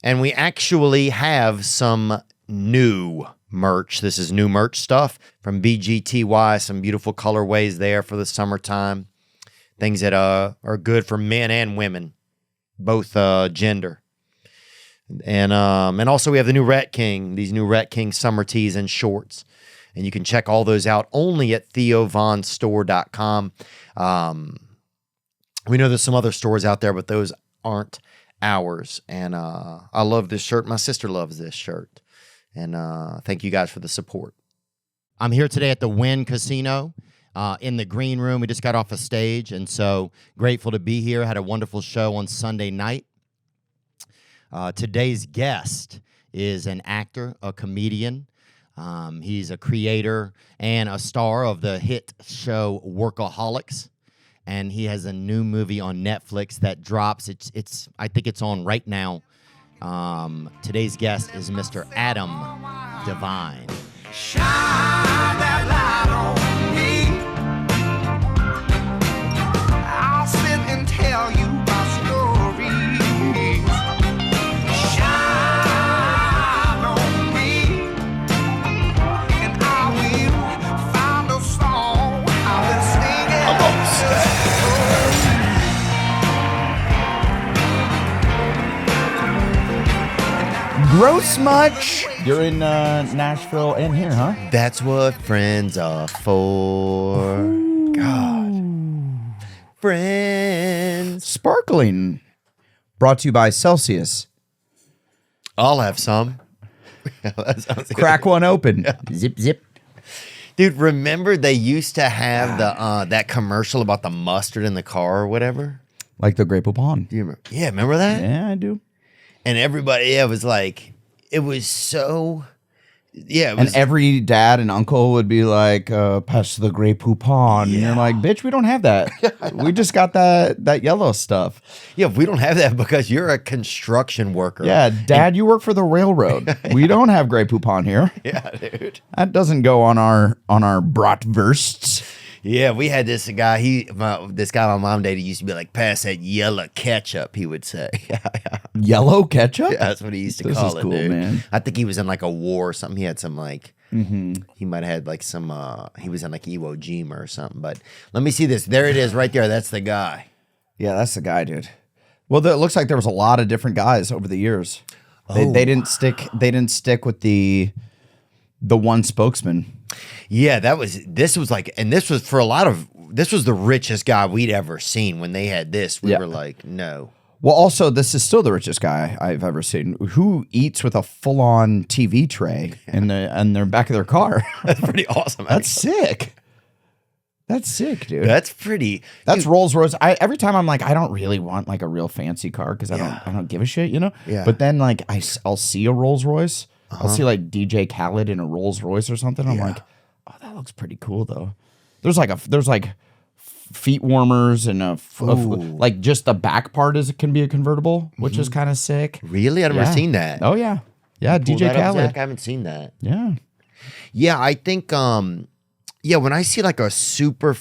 And we actually have some new merch. This is new merch stuff from BGTY. Some beautiful colorways there for the summertime. Things that are good for men and women, both gender. And also we have the new Rat King, these new Rat King summer tees and shorts. And you can check all those out only at theovonstore.com. We know there's some other stores out there, but those aren't ours. And I love this shirt. My sister loves this shirt. And thank you guys for the support. I'm here today at the Wynn Casino in the green room. We just got off a stage, and so grateful to be here. Had a wonderful show on Sunday night. Today's guest is an actor, a comedian. He's a creator and a star of the hit show Workaholics. And he has a new movie on Netflix that drops. I think it's on right now. Today's guest is Mr. Adam Devine. Shine that light on me. I'll sit and tell you my stories. Shine on me, and I will find a song I've been singing. Gross much? You're in Nashville and here, huh? That's what friends are for. Ooh. God. Friends. Sparkling. Brought to you by Celsius. I'll have some. Crack one open. Yeah. Zip, zip. Dude, remember they used to have the that commercial about the mustard in the car or whatever? Like the Grey Poupon. Do you remember? Yeah, remember that? Yeah, I do. And everybody, it was like, it was so, yeah. It was, and every dad and uncle would be like, pass the Grey Poupon. Yeah. And you're like, bitch, we don't have that. We just got that yellow stuff. Yeah, we don't have that because you're a construction worker. Yeah, Dad, you work for the railroad. We don't have Grey Poupon here. Yeah, dude. That doesn't go on our bratwursts. Yeah, we had this guy. This guy my mom dated used to be like, pass that yellow ketchup, he would say. Yellow ketchup? Yeah, that's what he used to this call is cool, it, dude. Man. I think he was in like a war or something. He had some like, he might have had like some, he was in like Iwo Jima or something. But let me see this. There it is right there. That's the guy. Yeah, that's the guy, dude. Well, it looks like there was a lot of different guys over the years. They didn't stick. They didn't stick with the one spokesman. Yeah, this was for a lot of, this was the richest guy we'd ever seen. When they had this, we were like, no. Well, also, this is still the richest guy I've ever seen. Who eats with a full-on TV tray in their back of their car? That's pretty awesome. That's sick. That's sick, dude. That's pretty. That's dude. Rolls Royce. Every time I'm like, I don't really want like a real fancy car because I don't give a shit, you know. Yeah. But then like I'll see a Rolls Royce. I'll see like DJ Khaled in a Rolls Royce or something. I'm like, oh, that looks pretty cool though. There's like feet warmers and like just the back part can be a convertible, which is kind of sick. Really, I've never seen that. Oh yeah, yeah. DJ Khaled. I haven't seen that. Yeah, yeah. I think when I see like a super,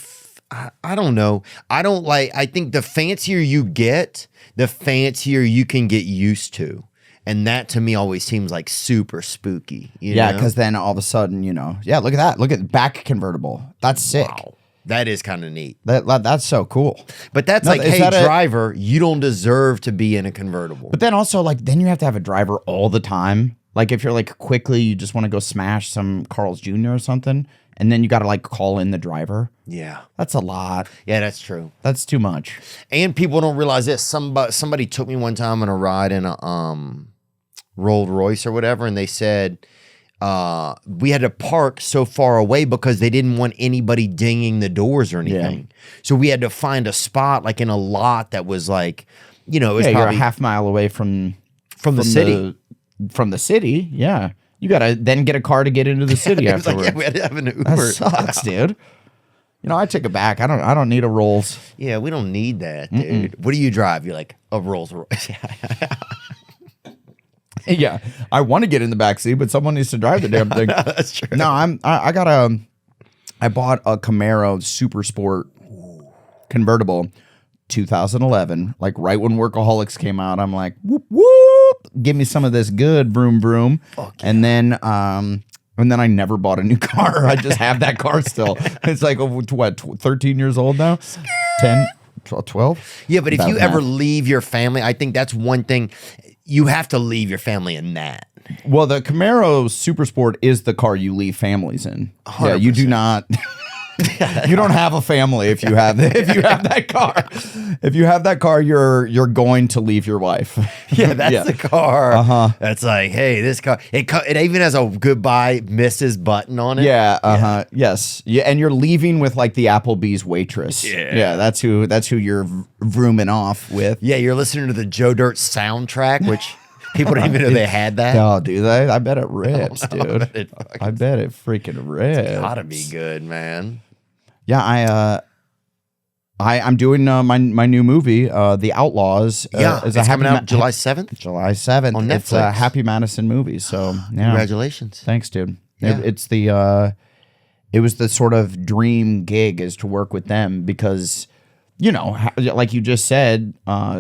I don't know. I think the fancier you get, the fancier you can get used to. And that to me always seems like super spooky. Yeah, because then all of a sudden, look at that. Look at back convertible. That's sick. Wow. That is kind of neat. That's so cool. But that's driver, you don't deserve to be in a convertible. But then also, then you have to have a driver all the time. Like if you're like quickly, you just want to go smash some Carl's Jr. or something, and then you got to like call in the driver. Yeah. That's a lot. Yeah, that's true. That's too much. And people don't realize this. Somebody took me one time on a ride in a Rolls Royce or whatever, and they said we had to park so far away because they didn't want anybody dinging the doors or anything. Yeah. So we had to find a spot like in a lot that was like, it was probably you're a half mile away from the city. From the city, yeah. You gotta then get a car to get into the city afterwards. We had to have an Uber. That sucks, dude. I take it back. I don't need a Rolls. Yeah, we don't need that, dude. Mm-mm. What do you drive? You're like a Rolls Royce. Yeah, I want to get in the back seat, but someone needs to drive the damn thing. That's true. No, I bought a Camaro Super Sport convertible, 2011. Like right when Workaholics came out, I'm like, whoop whoop. give me some of this good vroom vroom. And then I never bought a new car. I just have that car still. It's like, what, 13 years old now? 10, 12? Yeah, but if you ever leave your family, I think that's one thing. You have to leave your family in that. Well, the Camaro Super Sport is the car you leave families in. 100%. Yeah, you do not. You don't have a family if you have that car. If you have that car, you're going to leave your wife. Yeah, that's the car. That's like, hey, this car. It even has a goodbye Mrs. button on it. Yeah. Yes. Yeah, and you're leaving with like the Applebee's waitress. Yeah. That's who you're vrooming off with. Yeah, you're listening to the Joe Dirt soundtrack, which people didn't even know they had that. Oh, dude, I bet it rips, dude. I bet it freaking rips. It's gotta be good, man. Yeah, I'm doing my new movie, The Outlaws. It's coming out July 7th? July 7th. On Netflix. It's a Happy Madison movie, so yeah. Congratulations. Thanks, dude. Yeah. It was the sort of dream gig is to work with them because, you know, like you just said,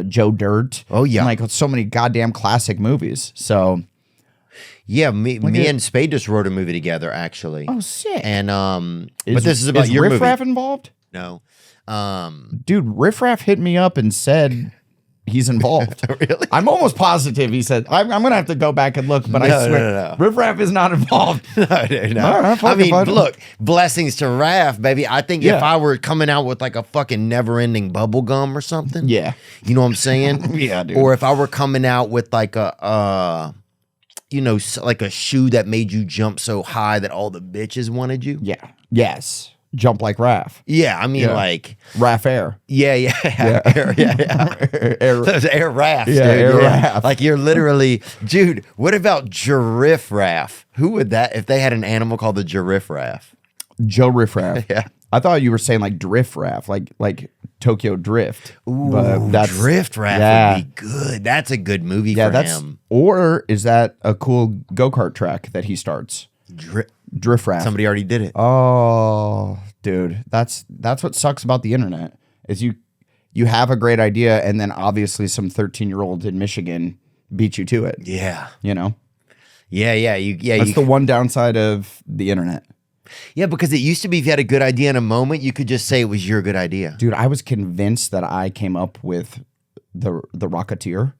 Joe Dirt. Oh, yeah. And like so many goddamn classic movies, so... Yeah, me and Spade just wrote a movie together, actually. Oh, sick. And but this is about your Riff movie. Raff involved? No. Dude, Riff Raff hit me up and said he's involved. Really? I'm almost positive he said. I'm gonna have to go back and look, but I swear No. Riff Raff is not involved. No. All right, I mean, fuck it. look, blessings to Raph, baby. I think if I were coming out with like a fucking never-ending bubble gum or something, Yeah. you know what I'm saying? Yeah, dude. Or if I were coming out with like a you know, like a shoe that made you jump so high that all the bitches wanted you. Yeah. Yes. Jump like Raff. Yeah, I mean, like Raff Air. Yeah. Air. Those air rafts, Yeah, dude. air raft. Like you're literally, dude. What about giraffe raff? Who would that? If they had an animal called the giraffe raff? Joe Riff Raff. Yeah. I thought you were saying like Drift Raff, like Tokyo Drift. Ooh, but that's Drift Raff would be good. That's a good movie for him. Or is that a cool go-kart track that he starts? Drift Raff. Somebody already did it. Oh, dude, that's what sucks about the internet is you have a great idea and then obviously some 13-year-old in Michigan beat you to it. Yeah. You know? Yeah. That's the one downside of the internet. Yeah, because it used to be if you had a good idea in a moment, you could just say it was your good idea. Dude, I was convinced that I came up with the Rocketeer.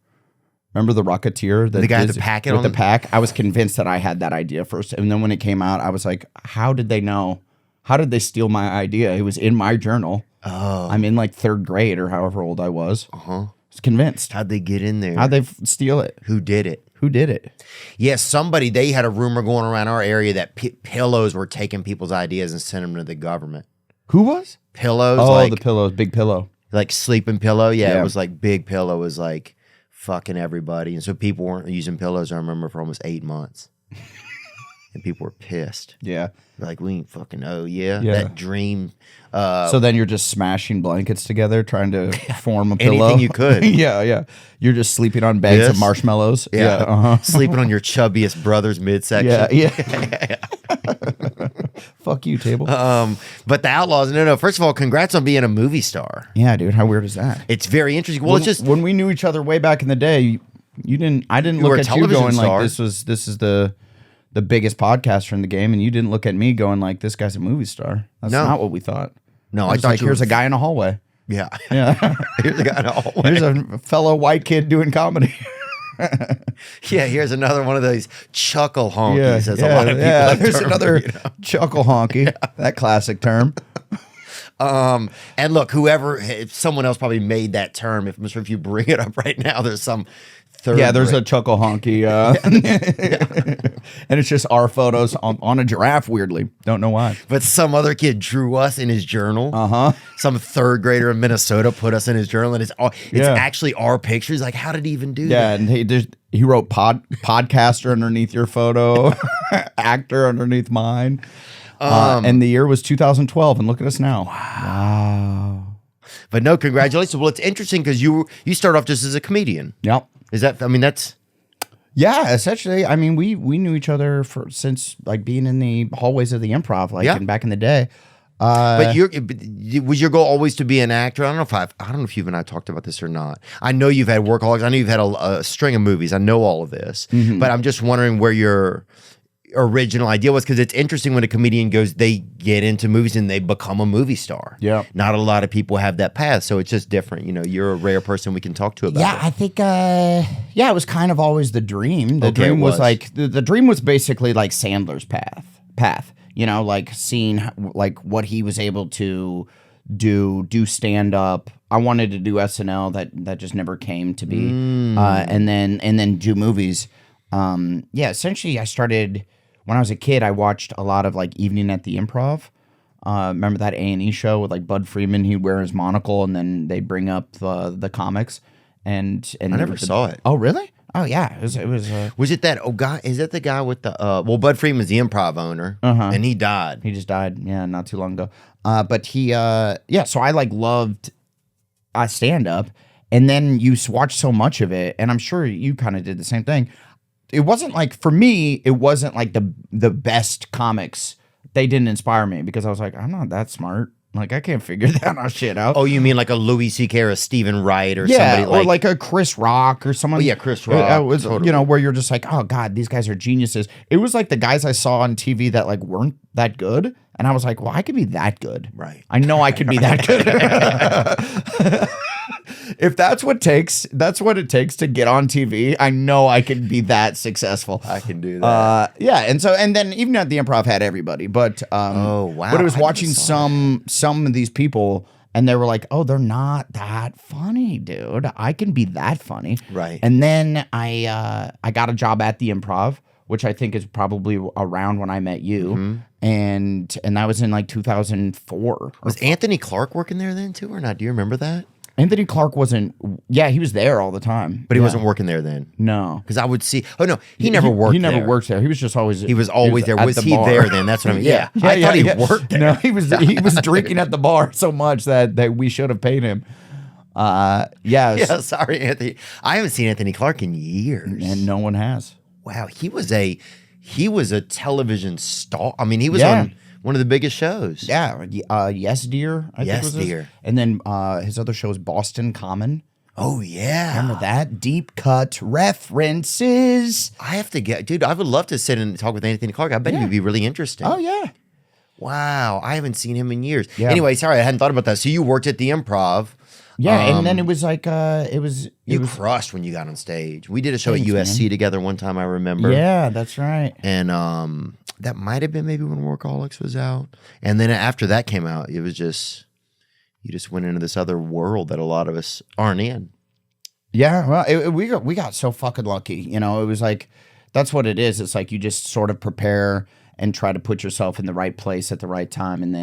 Remember the Rocketeer? The guy with the packet with on the pack? I was convinced that I had that idea first. And then when it came out, I was like, how did they know? How did they steal my idea? It was in my journal. Oh. I'm in like 3rd grade or however old I was. I was convinced. How'd they get in there? How'd they steal it? Who did it? Who did it? Yeah, somebody, they had a rumor going around our area that pillows were taking people's ideas and sending them to the government. Who was? Pillows. Oh, like, the pillows, Big Pillow. Like sleeping pillow. Yeah, it was like Big Pillow was like fucking everybody. And so people weren't using pillows, I remember, for almost 8 months. And people were pissed. Yeah. Like, we ain't fucking, that dream. So then you're just smashing blankets together, trying to form a pillow. Anything you could. Yeah. You're just sleeping on bags of marshmallows. Yeah. Sleeping on your chubbiest brother's midsection. Yeah. Fuck you, table. But the Outlaws, no. First of all, congrats on being a movie star. Yeah, dude. How weird is that? It's very interesting. Well, it's just when we knew each other way back in the day, I didn't look at you going like this is the biggest podcaster in the game, and you didn't look at me going like this guy's a movie star. That's not what we thought. No, I thought like, here's a guy in a hallway. Yeah. Here's a guy in a hallway. Here's a fellow white kid doing comedy. Yeah, here's another one of those chuckle honkies. As a lot of people have there's termed, another chuckle honky. That classic term. And look, if someone else probably made that term. If you bring it up right now, there's some third. Yeah, there's a chuckle honky, and it's just our photos on a giraffe. Weirdly, don't know why. But some other kid drew us in his journal. Some 3rd grader in Minnesota put us in his journal, and it's actually our pictures. Like, how did he even do that? Yeah, and he wrote podcaster underneath your photo, actor underneath mine. And the year was 2012, and look at us now. Wow. But no, congratulations. Well, it's interesting because you start off just as a comedian. Yep. Is that? I mean, that's. Yeah, essentially. I mean, we knew each other since like being in the hallways of the Improv, like and back in the day. But was your goal always to be an actor? I don't know if you and I talked about this or not. I know you've had Workaholics. I know you've had a string of movies. I know all of this, but I'm just wondering where your original idea was, because it's interesting when a comedian they get into movies and they become a movie star. Yeah. Not a lot of people have that path, so it's just different. You're a rare person we can talk to about it. I think it was kind of always the dream. The Okay, dream it was was. like the dream was basically like Sandler's path. Like seeing like what he was able to do stand up. I wanted to do SNL, that just never came to be. And then do movies. Essentially I started when I was a kid. I watched a lot of like Evening at the Improv. Remember that A&E show with like Bud Freeman? He'd wear his monocle and then they'd bring up the comics. And I never saw it. Oh, really? Oh, yeah. It was. Was it that? Oh, God, is that the guy with the? Bud Freeman's the Improv owner, and he died. He just died. Yeah, not too long ago. But he. So I like loved stand up, and then you watch so much of it, and I'm sure you kind of did the same thing. It wasn't like, for me, it wasn't like the best comics. They didn't inspire me because I was like, I'm not that smart. Like, I can't figure that shit out. Oh, you mean like a Louis C.K. or a Stephen Wright or yeah, somebody or like a Chris Rock or someone. Oh, yeah, Chris Rock. Was, totally. where you're just like, oh God, these guys are geniuses. It was like the guys I saw on TV that like weren't that good, and I was like, well, I could be that good. Right. I know I could be that good. If that's what it takes to get on TV, I know I could be that successful. I can do that. And then even at the Improv had everybody, but Oh, wow. But it was I never watching saw some of these people, and they were like, oh, they're not that funny, dude. I can be that funny. Right. And then I got a job at the Improv, which I think is probably around when I met you. And that was in like 2004. Was Anthony Clark working there then too, or not? Do you remember that? Anthony Clark wasn't. Yeah, he was there all the time, But he wasn't working there then. No, Because I would see. Oh no, he never worked. He never there. worked there. He was just always. He was always there. at Was the he bar. there then? That's what I mean. Yeah, I thought he worked there. No, he was drinking at the bar so much that we should have paid him. Yeah, sorry, Anthony. I haven't seen Anthony Clark in years. And no one has. Wow, he was a television star. I mean, he was Yeah. on one of the biggest shows. Yeah, Yes Dear. I think Yes was his. Dear. And then his other show is Boston Common. Oh yeah. Remember that? Deep cut references. I have to get, dude. I would love to sit and talk with Anthony Clark. I bet Yeah. he would be really interesting. Oh yeah. Wow, I haven't seen him in years. Yeah. Anyway, sorry, I hadn't thought about that. So you worked at the Improv. Yeah, and then it was like You crushed when you got on stage. We did a show Thanks, at USC together one time, I remember. Yeah, that's right. And that might have been maybe when Workaholics was out. And then after that came out, it was just, you just went into this other world that a lot of us aren't in. Yeah, well, we got so fucking lucky. You know, it was like, that's what it is. It's like you just sort of prepare and try to put yourself in the right place at the right time, and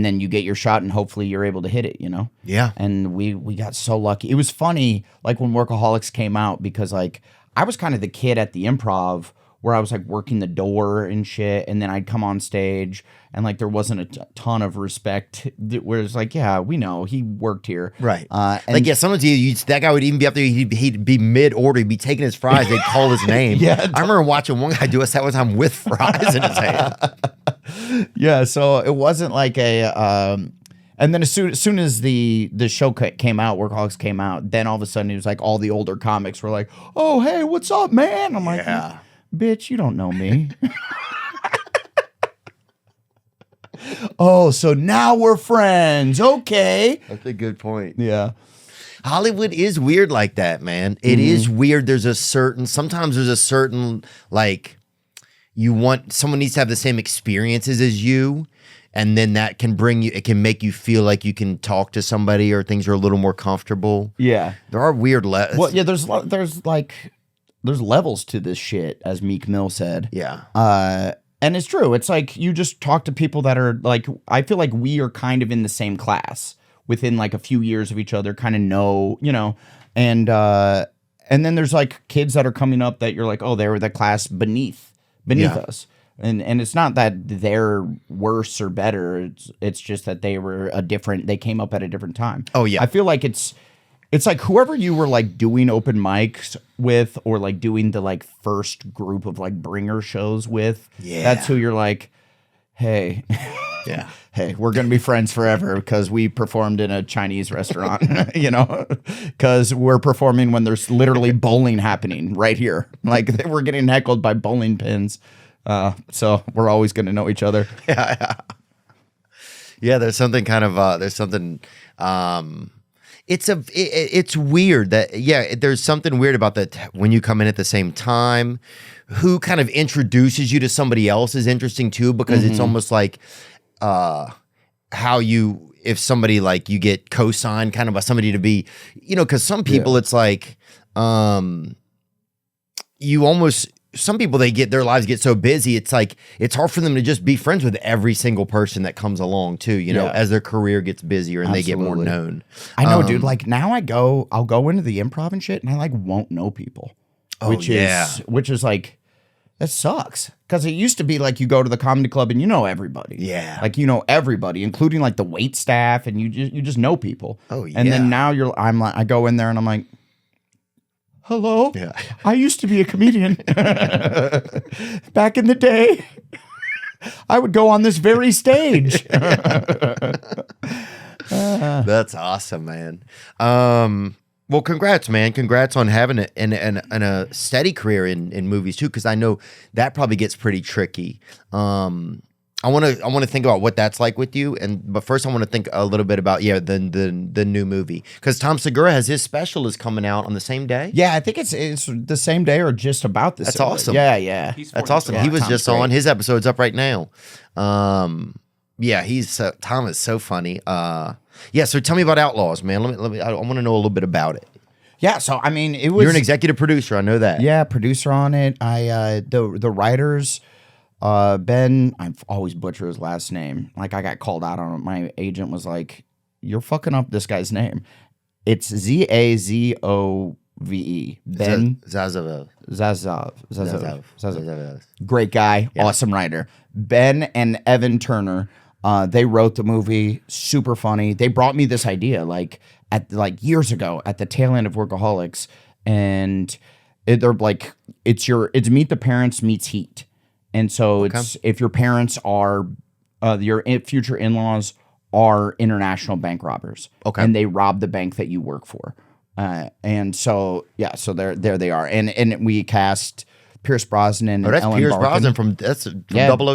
then you get your shot, and hopefully you're able to hit it, you know? Yeah. And we got so lucky. It was funny, like when Workaholics came out, because like I was kind of the kid at the Improv where I was like working the door and shit, and then I'd come on stage and like there wasn't a ton of respect. Where it's like, yeah, we know he worked here, Right. And like, yeah, sometimes that guy would even be up there, he'd be mid-order, he'd be taking his fries, they'd call his name. Yeah, I remember watching one guy do a set one time with fries in his hand. yeah, so it wasn't like a and then as soon as the show came out, Workaholics came out, then all of a sudden it was like all the older comics were like, oh hey, what's up, man? I'm like, Yeah. Bitch, you don't know me. Oh, so now we're friends. Okay. That's a good point. Yeah. Hollywood is weird like that, man. It is weird. Sometimes there's a certain, like, someone needs to have the same experiences as you. And then that can it can make you feel like you can talk to somebody or things are a little more comfortable. Yeah. There are weird Well, yeah, there's levels to this shit, as Meek Mill said. Yeah. And it's true. It's like you just talk to people that are like, I feel like we are kind of in the same class within like a few years of each other, kind of know, you know, and then there's like kids that are coming up that you're like, oh, they were the class beneath us. And it's not that they're worse or better. It's just that they came up at a different time. Oh, yeah. I feel like it's like whoever you were like doing open mics with, or like doing the like first group of like bringer shows with. Yeah. That's who you're like, hey. Yeah. Hey, we're going to be friends forever because we performed in a Chinese restaurant, you know, because we're performing when there's literally bowling happening right here. Like we're getting heckled by bowling pins. So we're always going to know each other. Yeah, there's something kind of it's weird that there's something weird about that when you come in at the same time. Who kind of introduces you to somebody else is interesting too, because it's almost like how you, if somebody like you get co-signed kind of by somebody to be, you know, because some people it's like you almost, some people their lives get so busy, it's like it's hard for them to just be friends with every single person that comes along too, you know, as their career gets busier and they get more known. I know, dude. Like now I'll go into the improv and shit and I like won't know people. Which is like, that sucks. Because it used to be like you go to the comedy club and you know everybody. Yeah. Like you know everybody, including like the wait staff, and you just know people. Oh yeah. And then now I go in there and I'm like, hello. Yeah. I used to be a comedian. Back in the day. I would go on this very stage. That's awesome, man. Well, congrats, man. Congrats on having a steady career in movies too, because I know that probably gets pretty tricky. I want to think about what that's like with you, but first I want to think a little bit about the new movie, because Tom Segura has his special is coming out on the same day. Yeah, I think it's the same day or just about the That's same awesome. day. Yeah. That's awesome. Yeah, he was Tom's just great. on. His episode's up right now. Tom is so funny. So tell me about Outlaws, man. Let me. I want to know a little bit about it. Yeah, so I mean, it was. You're an executive producer. I know that. Yeah, producer on it. The writers, Ben. I always butcher his last name. Like I got called out on it. My agent was like, "You're fucking up this guy's name. It's Zazove. Ben Zazov. Great guy, awesome writer. Ben and Evan Turner. They wrote the movie, super funny. They brought me this idea at years ago at the tail end of Workaholics, and they're like, it's Meet the Parents meets Heat, and so it's if your parents are your future in-laws are international bank robbers, and they rob the bank that you work for, and so there they are, and we cast Pierce Brosnan and that's Ellen Pierce Barkin. Brosnan from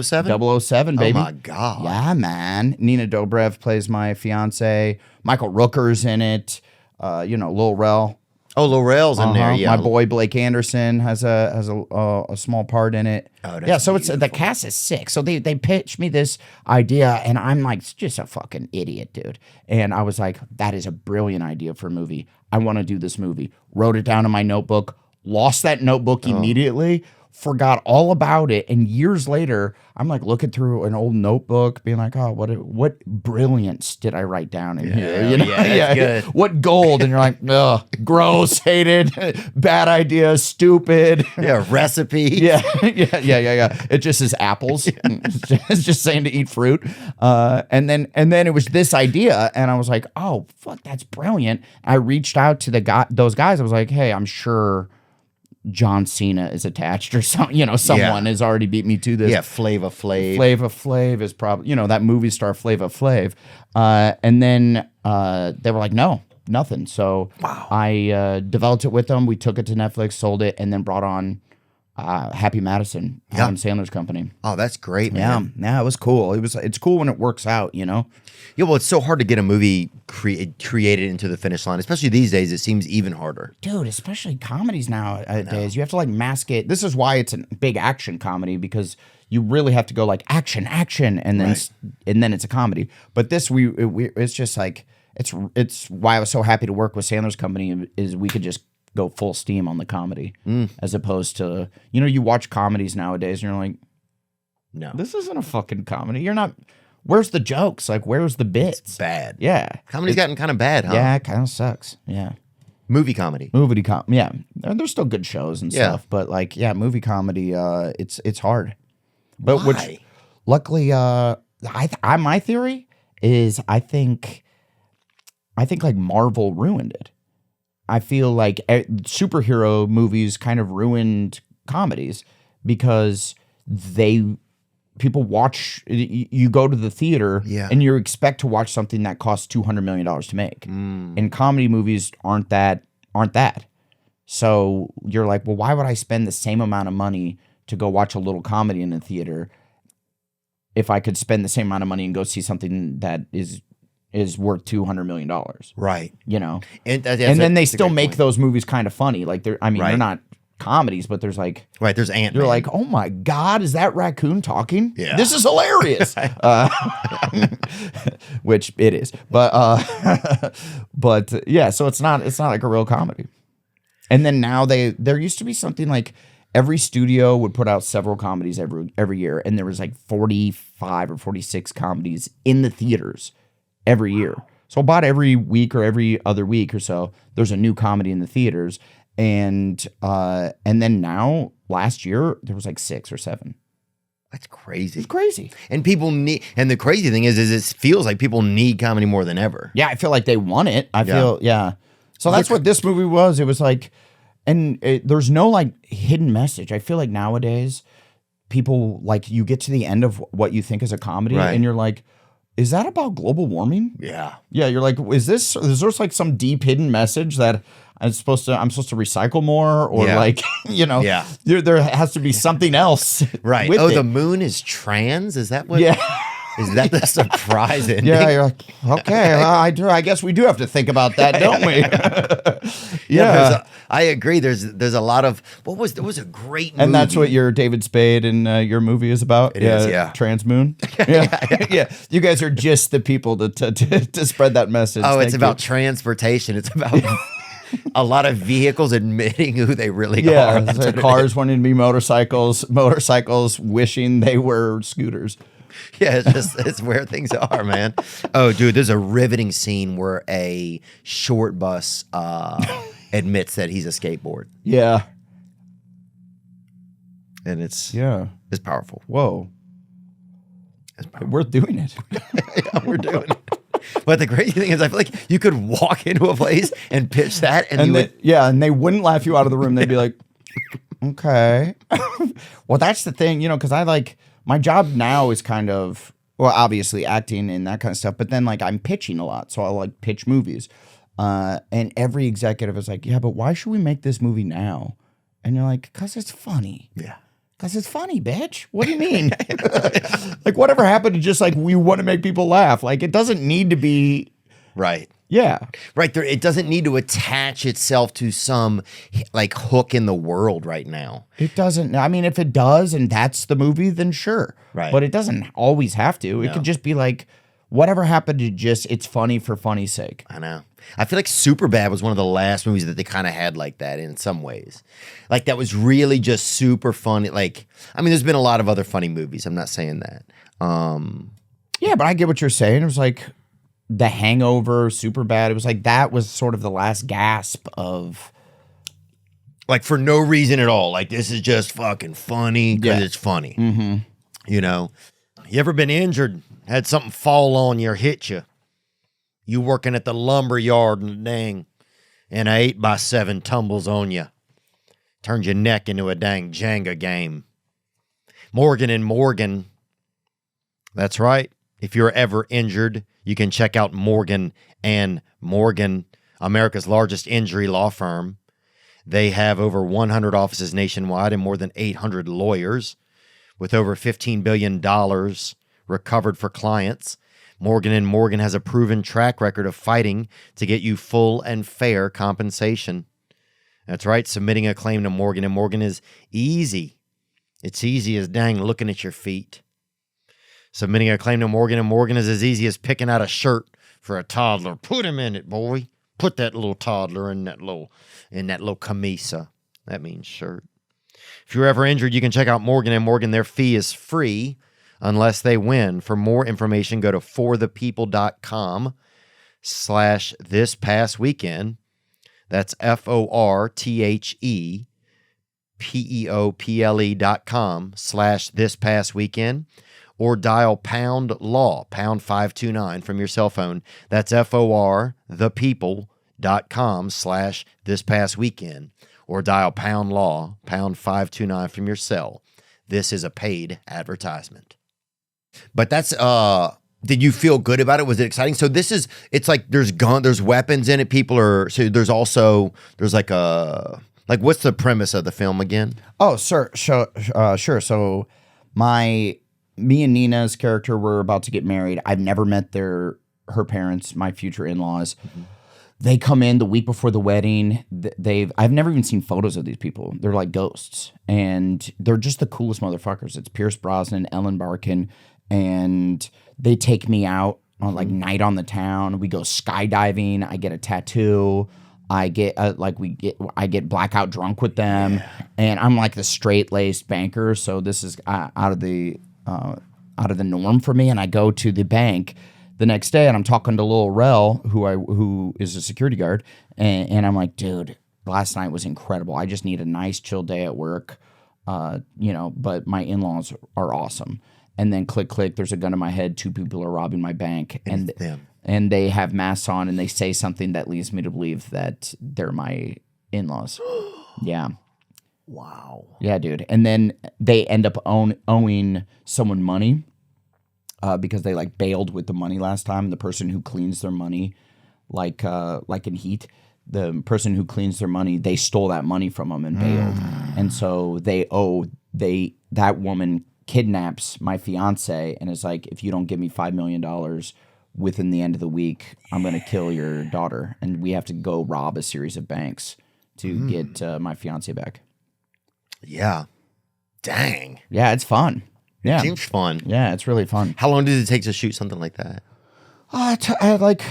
007? 007, baby. Oh my God. Yeah, man. Nina Dobrev plays my fiance. Michael Rooker's in it. Lil Rel. Oh, Laurel's in there. Yeah. My boy Blake Anderson has a small part in it. Oh, that's so it's the cast is sick. So they pitched me this idea, and I'm like, just a fucking idiot, dude. And I was like, that is a brilliant idea for a movie. I want to do this movie. Wrote it down in my notebook. Lost that notebook immediately, forgot all about it, and years later, I'm like looking through an old notebook, being like, "Oh, what brilliance did I write down in here?" You know? Yeah, good. What gold? And you're like, "Ugh, gross, hated, bad idea, stupid." Yeah, recipe. Yeah. It just is apples. It's just saying to eat fruit. And then it was this idea, and I was like, "Oh, fuck, that's brilliant." I reached out to those guys. I was like, "Hey, I'm sure John Cena is attached or something, someone has already beat me to this." Yeah, Flava Flav. Flava Flav is probably, that movie star Flava Flav. And then they were like, no, nothing. So I developed it with them. We took it to Netflix, sold it, and then brought on Happy Madison, Adam Sandler's company. Oh, that's great, man. Yeah, it was cool. It's cool when it works out, Yeah, well, it's so hard to get a movie created into the finish line, especially these days. It seems even harder. Dude, especially comedies nowadays. You have to mask it. This is why it's a big action comedy, because you really have to go action, and then it's a comedy. But this it's just it's why I was so happy to work with Sandler's company, is we could just go full steam on the comedy, as opposed to you watch comedies nowadays and you're like, no, this isn't a fucking comedy. You're not. Where's the jokes? Where's the bits? It's bad. Yeah, comedy's gotten kind of bad, huh? Yeah, it kind of sucks. Yeah. Movie comedy. Yeah. There's still good shows and stuff, but movie comedy, it's hard. But Why? Luckily, my theory is I think Marvel ruined it. I feel like superhero movies kind of ruined comedies because they people watch. You go to the theater, Yeah. and you expect to watch something that costs $200 million to make. And comedy movies aren't that. So you're like, well, why would I spend the same amount of money to go watch a little comedy in the theater if I could spend the same amount of money and go see something that is worth $200 million? Right. You know, And then they still make those movies kind of funny. Like they're Right. not comedies, but there's like, Right. There's Ant-Man. you're like, oh my God, is that raccoon talking? Yeah. This is hilarious. Which it is. But yeah, so it's not like a real comedy. And then now there used to be something like every studio would put out several comedies every year, and there was like 45 or 46 comedies in the theaters every year. So about every week or every other week or so, there's a new comedy in the theaters. And then now, last year, there was like 6 or 7. That's crazy. It's crazy. And people need, and the crazy thing is it feels like people need comedy more than ever. Yeah, I feel like they want it. Yeah. So that's what this movie was. It was like, there's no like hidden message. I feel like nowadays, people like you get to the end of what you think is a comedy, Right. and you're like, is that about global warming? Yeah. Yeah, you're like, is there like some deep hidden message that I'm supposed to recycle more, or Yeah. like, Yeah. there has to be something else, Right. with Oh, it. the moon is trans? Is that what? Yeah. Is that the surprise ending? Yeah, you're like, okay, well, I guess we do have to think about that, don't we? Yeah. I agree. There's a lot of, there was a great movie. And that's what your David Spade and your movie is about? It is, yeah. Trans Moon? Yeah. Yeah. You guys are just the people to spread that message. Oh, it's Thank about you. transportation. It's about a lot of vehicles admitting who they really Yeah, are. That's so what it cars wanting to be motorcycles wishing they were scooters. Yeah, it's where things are, man. Oh, dude, there's a riveting scene where a short bus admits that he's a skateboard, Yeah. and it's powerful. Whoa. It's powerful. We're doing it. Yeah, we're doing it. But the crazy thing is, I feel like you could walk into a place and pitch that, and you would. And they wouldn't laugh you out of the room. They'd be like, okay. Well, that's the thing, because I like, my job now is kind of, well, obviously acting and that kind of stuff, but then like I'm pitching a lot. So I'll like pitch movies. And every executive is like, yeah, but why should we make this movie now? And you're like, because it's funny. Yeah. Because it's funny, bitch. What do you mean? Like, whatever happened to just like, we want to make people laugh? Like, it doesn't need to be. Right. Yeah. Right there, it doesn't need to attach itself to some like hook in the world right now. It doesn't. I mean, if it does and that's the movie, then sure. Right. But it doesn't always have to. It No. could just be like, whatever happened to just, it's funny for funny's sake. I know. I feel like Superbad was one of the last movies that they kind of had like that in some ways. Like that was really just super funny. Like, I mean, there's been a lot of other funny movies. I'm not saying that. Yeah, but I get what you're saying. It was like The Hangover, Superbad. It was like that was sort of the last gasp of. Like for no reason at all. Like this is just fucking funny because it's funny. Mm-hmm. You know? You ever been injured? Had something fall on you or hit you? You working at the lumber yard and dang, and a 8x7 tumbles on you. Turns your neck into a dang Jenga game. Morgan and Morgan. That's right. If you're ever injured, you can check out Morgan and Morgan, America's largest injury law firm. They have over 100 offices nationwide and more than 800 lawyers with over $15 billion recovered for clients. Morgan & Morgan has a proven track record of fighting to get you full and fair compensation. That's right. Submitting a claim to Morgan & Morgan is easy. It's easy as dang looking at your feet. Submitting a claim to Morgan & Morgan is as easy as picking out a shirt for a toddler. Put him in it, boy. Put that little toddler in that little camisa. That means shirt. If you're ever injured, you can check out Morgan & Morgan. Their fee is free unless they win. For more information, go to forthepeople.com/thispastweekend. That's FORTHEPEOPLE.com/thispastweekend. Or dial pound law, pound 529 from your cell phone. That's FORthepeople.com/thispastweekend. Or dial pound law, pound 529 from your cell. This is a paid advertisement. But that's did you feel good about it? Was it exciting? So it's like there's weapons in it. There's like what's the premise of the film again? Oh, sure. So me and Nina's character were about to get married. I've never met her parents, my future in-laws. Mm-hmm. They come in the week before the wedding. I've never even seen photos of these people. They're like ghosts, and they're just the coolest motherfuckers. It's Pierce Brosnan, Ellen Barkin, and they take me out on like night on the town. We go skydiving. I get a tattoo. I get blackout drunk with them, and I'm like the straight-laced banker. So this is out of the norm for me. And I go to the bank the next day, and I'm talking to Lil Rel, who is a security guard, and I'm like, dude, last night was incredible. I just need a nice chill day at work, but my in-laws are awesome. And then click, there's a gun in my head. 2 people are robbing my bank, and they have masks on, and they say something that leads me to believe that they're my in-laws. Yeah. Wow. Yeah, dude. And then they end up owing someone money. Because they like bailed with the money last time. The person who cleans their money, like in Heat, the person who cleans their money, they stole that money from them and bailed, and so that woman kidnaps my fiance and is like, if you don't give me $5 million within the end of the week, I'm gonna kill your daughter, and we have to go rob a series of banks to get my fiance back. Yeah, dang. Yeah, it's fun. Yeah. It seems fun. Yeah, it's really fun. How long did it take to shoot something like that? Like,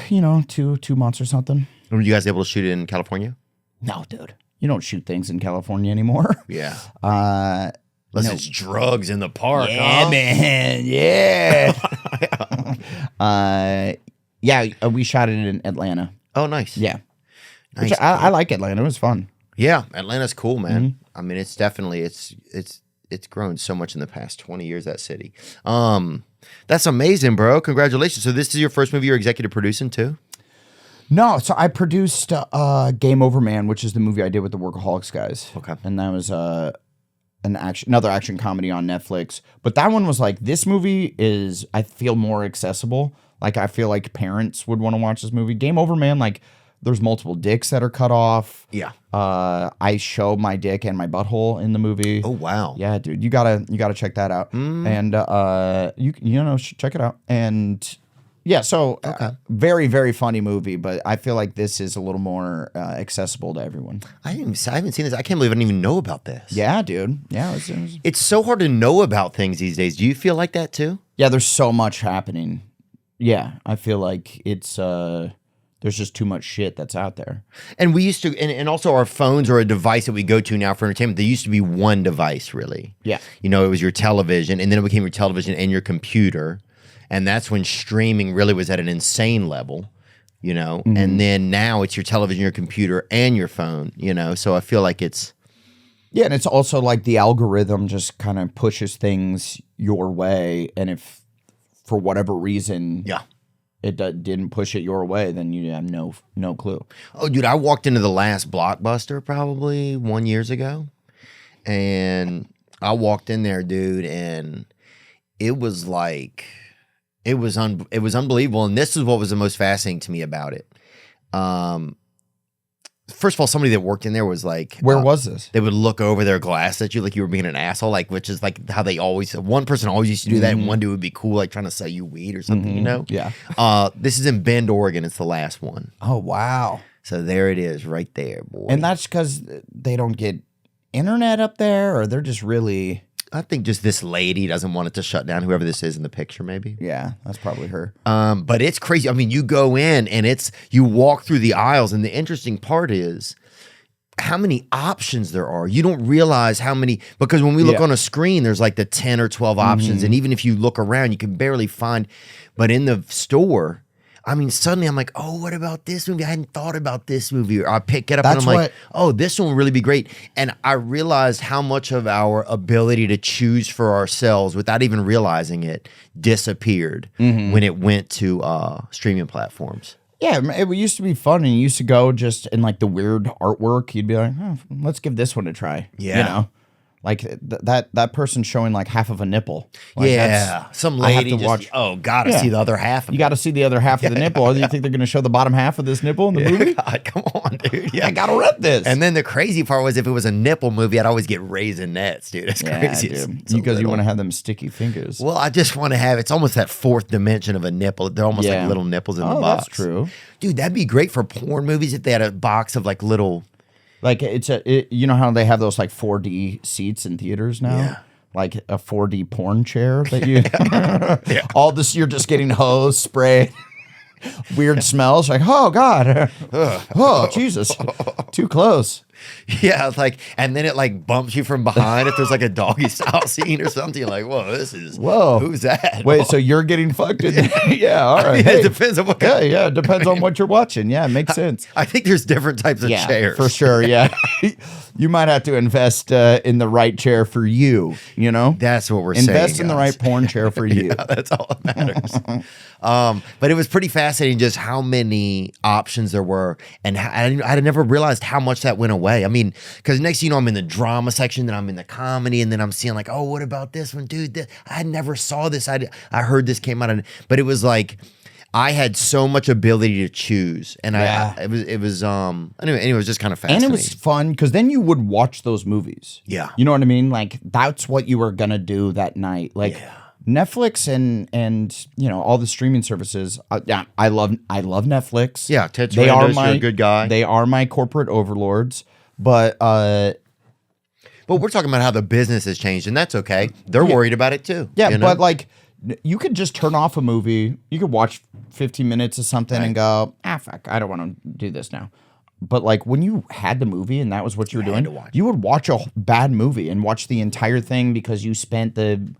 2 months or something. Were you guys able to shoot it in California? No, dude. You don't shoot things in California anymore. Yeah. Unless it's drugs in the park, yeah, huh? man. Yeah. We shot it in Atlanta. Oh, nice. Yeah. Nice. Which I like Atlanta. It was fun. Yeah, Atlanta's cool, man. Mm-hmm. I mean, it's definitely it's grown so much in the past 20 years, that city. That's amazing, bro. Congratulations. So this is your first movie you're executive producing too? No, so I produced Game Over Man, which is the movie I did with the Workaholics guys. Okay. And that was another action comedy on Netflix. But that one was like, this movie is, I feel, more accessible. Like, I feel like parents would want to watch this movie. Game Over Man, like, there's multiple dicks that are cut off. Yeah. I show my dick and my butthole in the movie. Oh, wow. Yeah, dude, you gotta check that out. And check it out. And yeah, so very, very funny movie, but I feel like this is a little more accessible to everyone. I haven't seen this. I can't believe I didn't even know about this. Yeah, dude. Yeah, it's so hard to know about things these days. Do you feel like that too? Yeah, there's so much happening. Yeah, I feel like it's there's just too much shit that's out there. And we used to, and also our phones are a device that we go to now for entertainment. There used to be one device, really. Yeah. It was your television, and then it became your television and your computer. And that's when streaming really was at an insane level, Mm-hmm. And then now it's your television, your computer, and your phone, So I feel like it's... Yeah, and it's also like the algorithm just kind of pushes things your way. And if, for whatever reason... Yeah. It didn't push it your way, then you have no clue. Oh, dude, I walked into the last Blockbuster probably 1 year ago, and I walked in there, dude, and it was like, it was unbelievable. And this is what was the most fascinating to me about it. First of all, somebody that worked in there was like, where was this? They would look over their glass at you like you were being an asshole, which is like how they always, one person always used to do that, and one dude would be cool, like trying to sell you weed or something, Yeah. This is in Bend, Oregon. It's the last one. Oh, wow. So there it is right there, boy. And that's because they don't get internet up there, or they're just really... I think just this lady doesn't want it to shut down, whoever this is in the picture, maybe. Yeah, that's probably her. But it's crazy. I mean, you go in and you walk through the aisles, and the interesting part is how many options there are. You don't realize how many, because when we look on a screen, there's like the 10 or 12 options. And even if you look around, you can barely find, but in the store, I mean, suddenly I'm like, oh, what about this movie? I hadn't thought about this movie. Or I pick it up and I'm like, oh, this one will really be great. And I realized how much of our ability to choose for ourselves without even realizing it disappeared when it went to streaming platforms. Yeah, it used to be fun, and you used to go just in like the weird artwork. You'd be like, oh, let's give this one a try. Yeah. Like that person showing like half of a nipple. Like some I have lady to just, watch. gotta see the other half of You got to see the other half of the nipple. Or do you think they're going to show the bottom half of this nipple in the movie? God, come on, dude. I got to rent this. And then the crazy part was if it was a nipple movie, I'd always get raisinets, dude. That's crazy. Dude. Because you want to have them sticky fingers. Well, I just want to have, it's almost that fourth dimension of a nipple. They're almost like little nipples in the box. That's true. Dude, that'd be great for porn movies if they had a box of like little. Like you know how they have those like 4D seats in theaters now? Yeah. Like a 4D porn chair that you all this you're just getting hose sprayed. Weird smells like, oh God. Oh Jesus. Too close. Yeah, like, and then it like bumps you from behind if there's like a doggy style scene or something. You're like, whoa, who's that? Wait, so you're getting fucked in yeah, all right. I mean, Hey. it depends on what It depends on what you're watching. Yeah, it makes sense. I think there's different types of chairs. For sure, yeah. You might have to invest in the right chair for you, you know? That's what we're saying. Invest in the guys. right porn chair for you. Yeah, that's all that matters. But it was pretty fascinating just how many options there were. And I never realized how much that went away. I mean, because next thing you know, I'm in the drama section, then I'm in the comedy, and then I'm seeing like, oh, what about this one? Dude, I never saw this. I heard this came out. But it was like, I had so much ability to choose. And anyway, it was just kind of fascinating. And it was fun because then you would watch those movies. Yeah. You know what I mean? Like, that's what you were going to do that night. Like, Netflix and you know all the streaming services. I love Netflix. Yeah, Ted Sarandos, you're a good guy. They are my corporate overlords. But we're talking about how the business has changed, and that's okay. They're worried about it too. Yeah, you know? but like you could just turn off a movie. You could watch 15 minutes of something and go, fuck, I don't want to do this now. But like when you had the movie and that was what you were doing, you would watch a bad movie and watch the entire thing because you spent the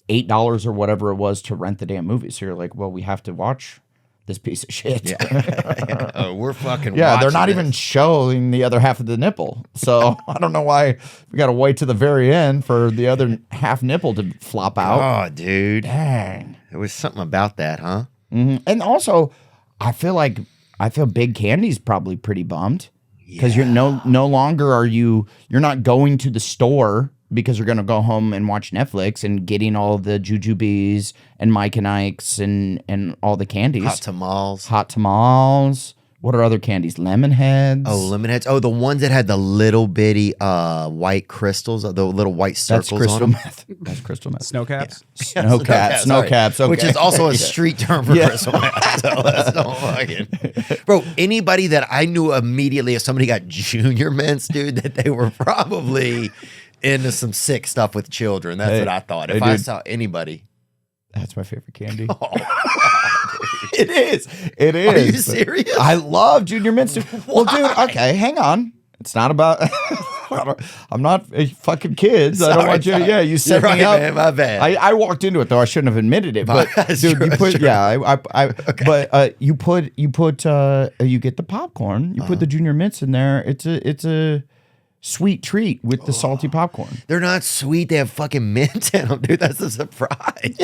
$8 or whatever it was to rent the damn movie. So you're like, well, we have to watch this piece of shit. We're fucking they're not this. even showing the other half of the nipple. So I don't know why we got to wait to the very end for the other half nipple to flop out. Oh, dude. Dang. There was something about that, huh? Mm-hmm. And also, I feel Big Candy's probably pretty bummed because you're no longer you're not going to the store because you're going to go home and watch Netflix and getting all the Jujubes and Mike and Ike's and all the candies. Hot tamales. What are other candies? Lemon heads. Oh, lemon heads. Oh, the ones that had the little bitty white crystals, the little white circles That's crystal on them. meth. That's crystal meth. Snow caps. Snow caps. Okay. Which is also a street term for crystal meth. So that's no fucking. Bro, anybody that I knew immediately if somebody got junior mints, dude, that they were probably into some sick stuff with children. That's what I thought. If I saw anybody. That's my favorite candy. Oh, It is. It is. Are you serious? I love Junior Mints. Dude. Well, dude, okay, hang on. It's not about. I'm not fucking kids. I don't want you. Yeah, you set You're me right, up. man, my bad. I walked into it though. I shouldn't have admitted it. But That's dude, true, you put okay. you get the popcorn. You put the Junior Mints in there. It's a sweet treat with the salty popcorn. They're not sweet. They have fucking mint in them, dude. That's a surprise.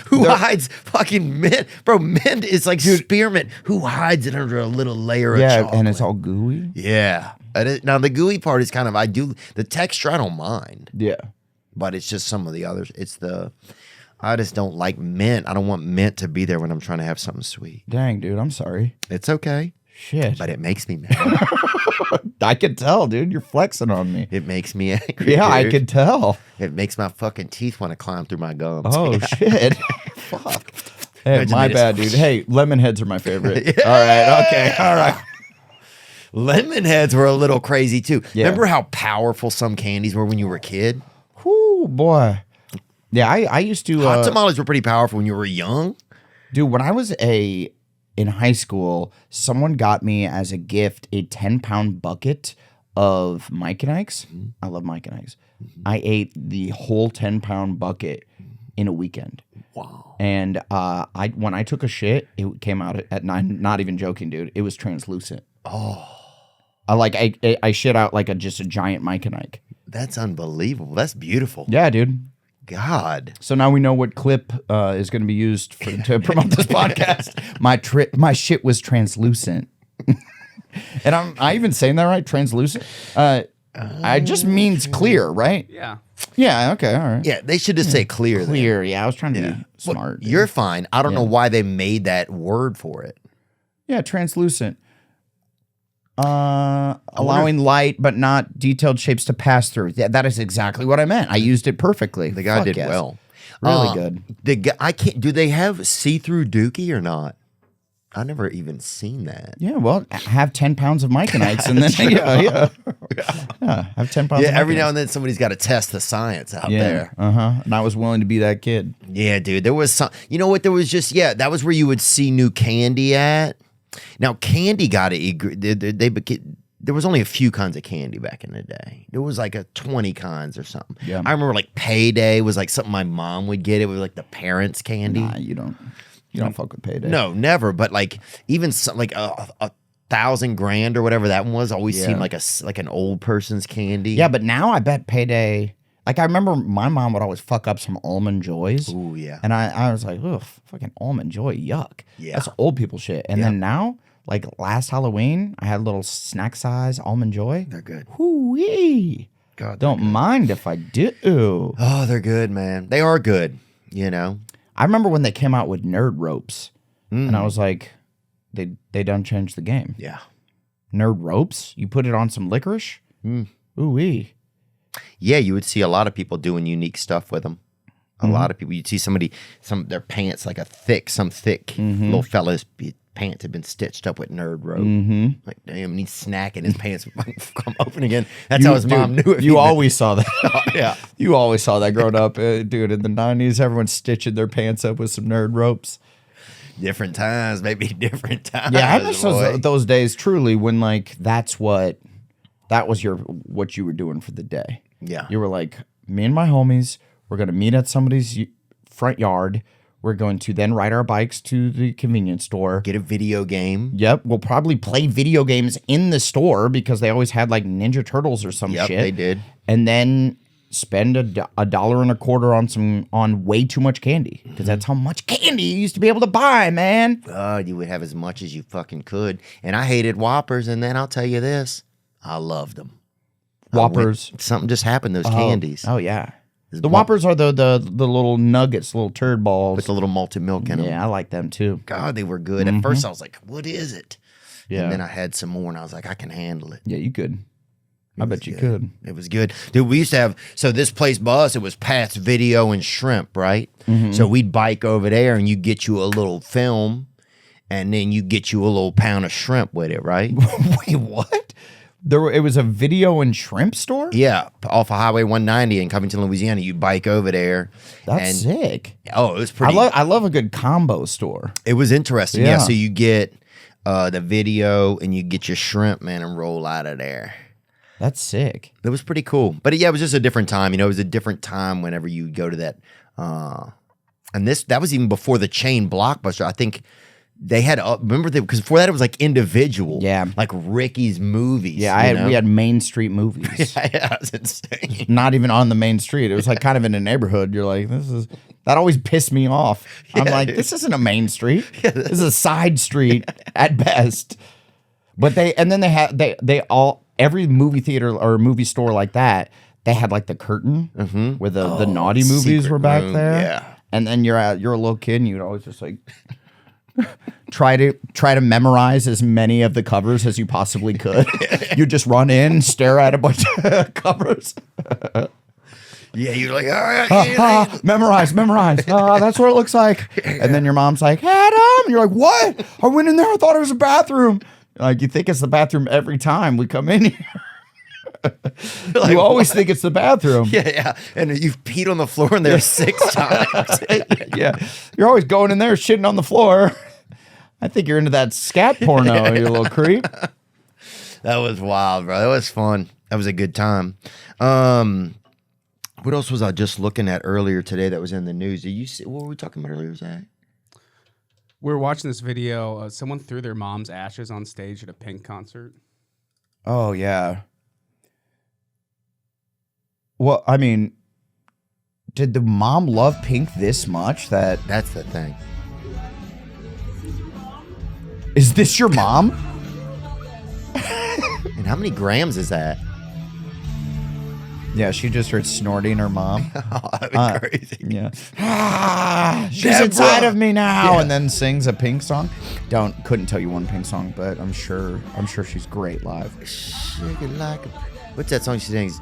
Who hides fucking mint? Bro, mint is like spearmint. Who hides it under a little layer of chocolate? And it's all gooey. Yeah. Now, the gooey part is kind of, the texture I don't mind. Yeah. But it's just some of the others. I just don't like mint. I don't want mint to be there when I'm trying to have something sweet. Dang, dude, I'm sorry. It's okay. Shit. But it makes me mad. I can tell, dude. You're flexing on me. It makes me angry. Yeah, I dude. can tell. It makes my fucking teeth want to climb through my gums. Oh, shit. Fuck. Hey, Imagine my they bad, dude. Hey, lemon heads are my favorite. All right. Okay. All right. Lemon heads were a little crazy too. Yeah. Remember how powerful some candies were when you were a kid? Whoo, boy. Yeah, I used to. Hot tamales were pretty powerful when you were young. Dude, when I was in high school, someone got me as a gift a 10-pound bucket of Mike and Ike's. I love Mike and Ike's. I ate the whole 10-pound bucket in a weekend. Wow. And when I took a shit, it came out at 9. Not even joking, dude. It was translucent. Oh. I shit out like just a giant Mike and Ike. That's unbelievable. That's beautiful. Yeah, dude. God. So now we know what clip is going to be used to promote this podcast. My shit was translucent. And I even saying that right? Translucent? It just means clear, right? Yeah. Yeah. Okay. All right. Yeah, they should just say clear. Clear. Yeah, I was trying to be Well, smart. you're fine. I don't know why they made that word for it. Yeah, translucent. Allowing light but not detailed shapes to pass through. Yeah, that is exactly what I meant. I used it perfectly. The guy Fuck did yes. well. Really good. The guy, I can't. Do they have see-through Dookie or not? I never even seen that. Yeah, well, have 10 pounds of Micanites and then have 10 pounds. Yeah, of every Micanites. now and then somebody's got to test the science out there. And I was willing to be that kid. Yeah, dude. There was some. You know what? There was just that was where you would see new candy at. Now candy got to. There was only a few kinds of candy back in the day. There was like 20 kinds or something. Yeah. I remember like Payday was like something my mom would get. It was like the parents' candy. Nah, you don't fuck with Payday. No, never. But like even some, like a $1,000 or whatever that one was always seemed like an old person's candy. Yeah, but now I bet Payday. Like I remember my mom would always fuck up some Almond Joys. Ooh, yeah. And I was like, ugh, fucking Almond Joy, yuck. Yeah. That's old people shit. And then now, like last Halloween, I had a little snack size Almond Joy. They're good. Hoo-wee. God, Don't mind if I do. Oh, they're good, man. They are good. You know. I remember when they came out with Nerd Ropes, and I was like, they done changed the game. Yeah. Nerd Ropes? You put it on some licorice? Ooh-wee. Yeah, you would see a lot of people doing unique stuff with them. A lot of people. You'd see their pants like some thick little fella's pants had been stitched up with Nerd Rope. Like, damn, and he's snacking, his pants would come open again. That's how his mom knew it. You always saw that. Yeah. You always saw that growing up. Dude, in the 90s, everyone's stitching their pants up with some Nerd Ropes. Different times, maybe different times. Yeah, I miss boy. those days truly when like that was what you were doing for the day. Yeah. You were like, me and my homies, we're going to meet at somebody's front yard. We're going to then ride our bikes to the convenience store. Get a video game. Yep. We'll probably play video games in the store because they always had like Ninja Turtles or some shit. Yep, they did. And then spend $1.25 on way too much candy because that's how much candy you used to be able to buy, man. God, you would have as much as you fucking could. And I hated Whoppers, and then I'll tell you this, I loved them. Whoppers. Something just happened, those candies. Oh, yeah. The Whoppers are the little nuggets, little turd balls. With a little malted milk in them. Yeah, I like them too. God, they were good. At first, I was like, what is it? Yeah. And then I had some more, and I was like, I can handle it. Yeah, you could. I bet you could. It was good. Dude, we used to have, so this place by us, it was Pat's Video and Shrimp, right? So we'd bike over there, and you get you a little film, and then you get you a little pound of shrimp with it, right? Wait, what? It was a video and shrimp store? Yeah, off of Highway 190 in Covington, Louisiana. You bike over there. That's sick. Oh, it was pretty. I love a good combo store. It was interesting. Yeah. Yeah, so you get the video and you get your shrimp, man, and roll out of there. That's sick. It was pretty cool. But yeah, it was just a different time. You know, it was a different time whenever you go to that. And that was even before the chain Blockbuster. I think they had, remember, because before that it was like individual. Yeah. Like Ricky's Movies. Yeah, we had Main Street movies. Yeah, it's insane. Not even on the main street. It was like kind of in a neighborhood. You're like, that always pissed me off. I'm like, this isn't a main street. This is a side street at best. But every movie theater or movie store like that, they had like the curtain where the naughty movies were back room, there. yeah. And then you're a little kid and you'd always just like try to memorize as many of the covers as you possibly could. You just run in, stare at a bunch of covers. Yeah, you're like, all right. Memorize. That's what it looks like. And then your mom's like, Adam. And you're like, what? I went in there. I thought it was a bathroom. Like, you think it's the bathroom every time we come in here. Like, you always think it's the bathroom. Yeah. And you've peed on the floor in there 6 times. Yeah. You're always going in there shitting on the floor. I think you're into that scat porno, you little creep. That was wild, bro. That was fun. That was a good time. What else was I just looking at earlier today that was in the news? Did you see, what were we talking about earlier, Zach? We were watching this video. Someone threw their mom's ashes on stage at a Pink concert. Oh, yeah. Well, I mean, did the mom love Pink this much that... That's the thing. Is this your mom? And how many grams is that? Yeah, she just heard snorting her mom. Oh, that'd be crazy. Yeah. She's Deborah. inside of me now, Yeah. and then sings a Pink song. Couldn't tell you one Pink song, but I'm sure she's great live. Shake it like a... What's that song she sings?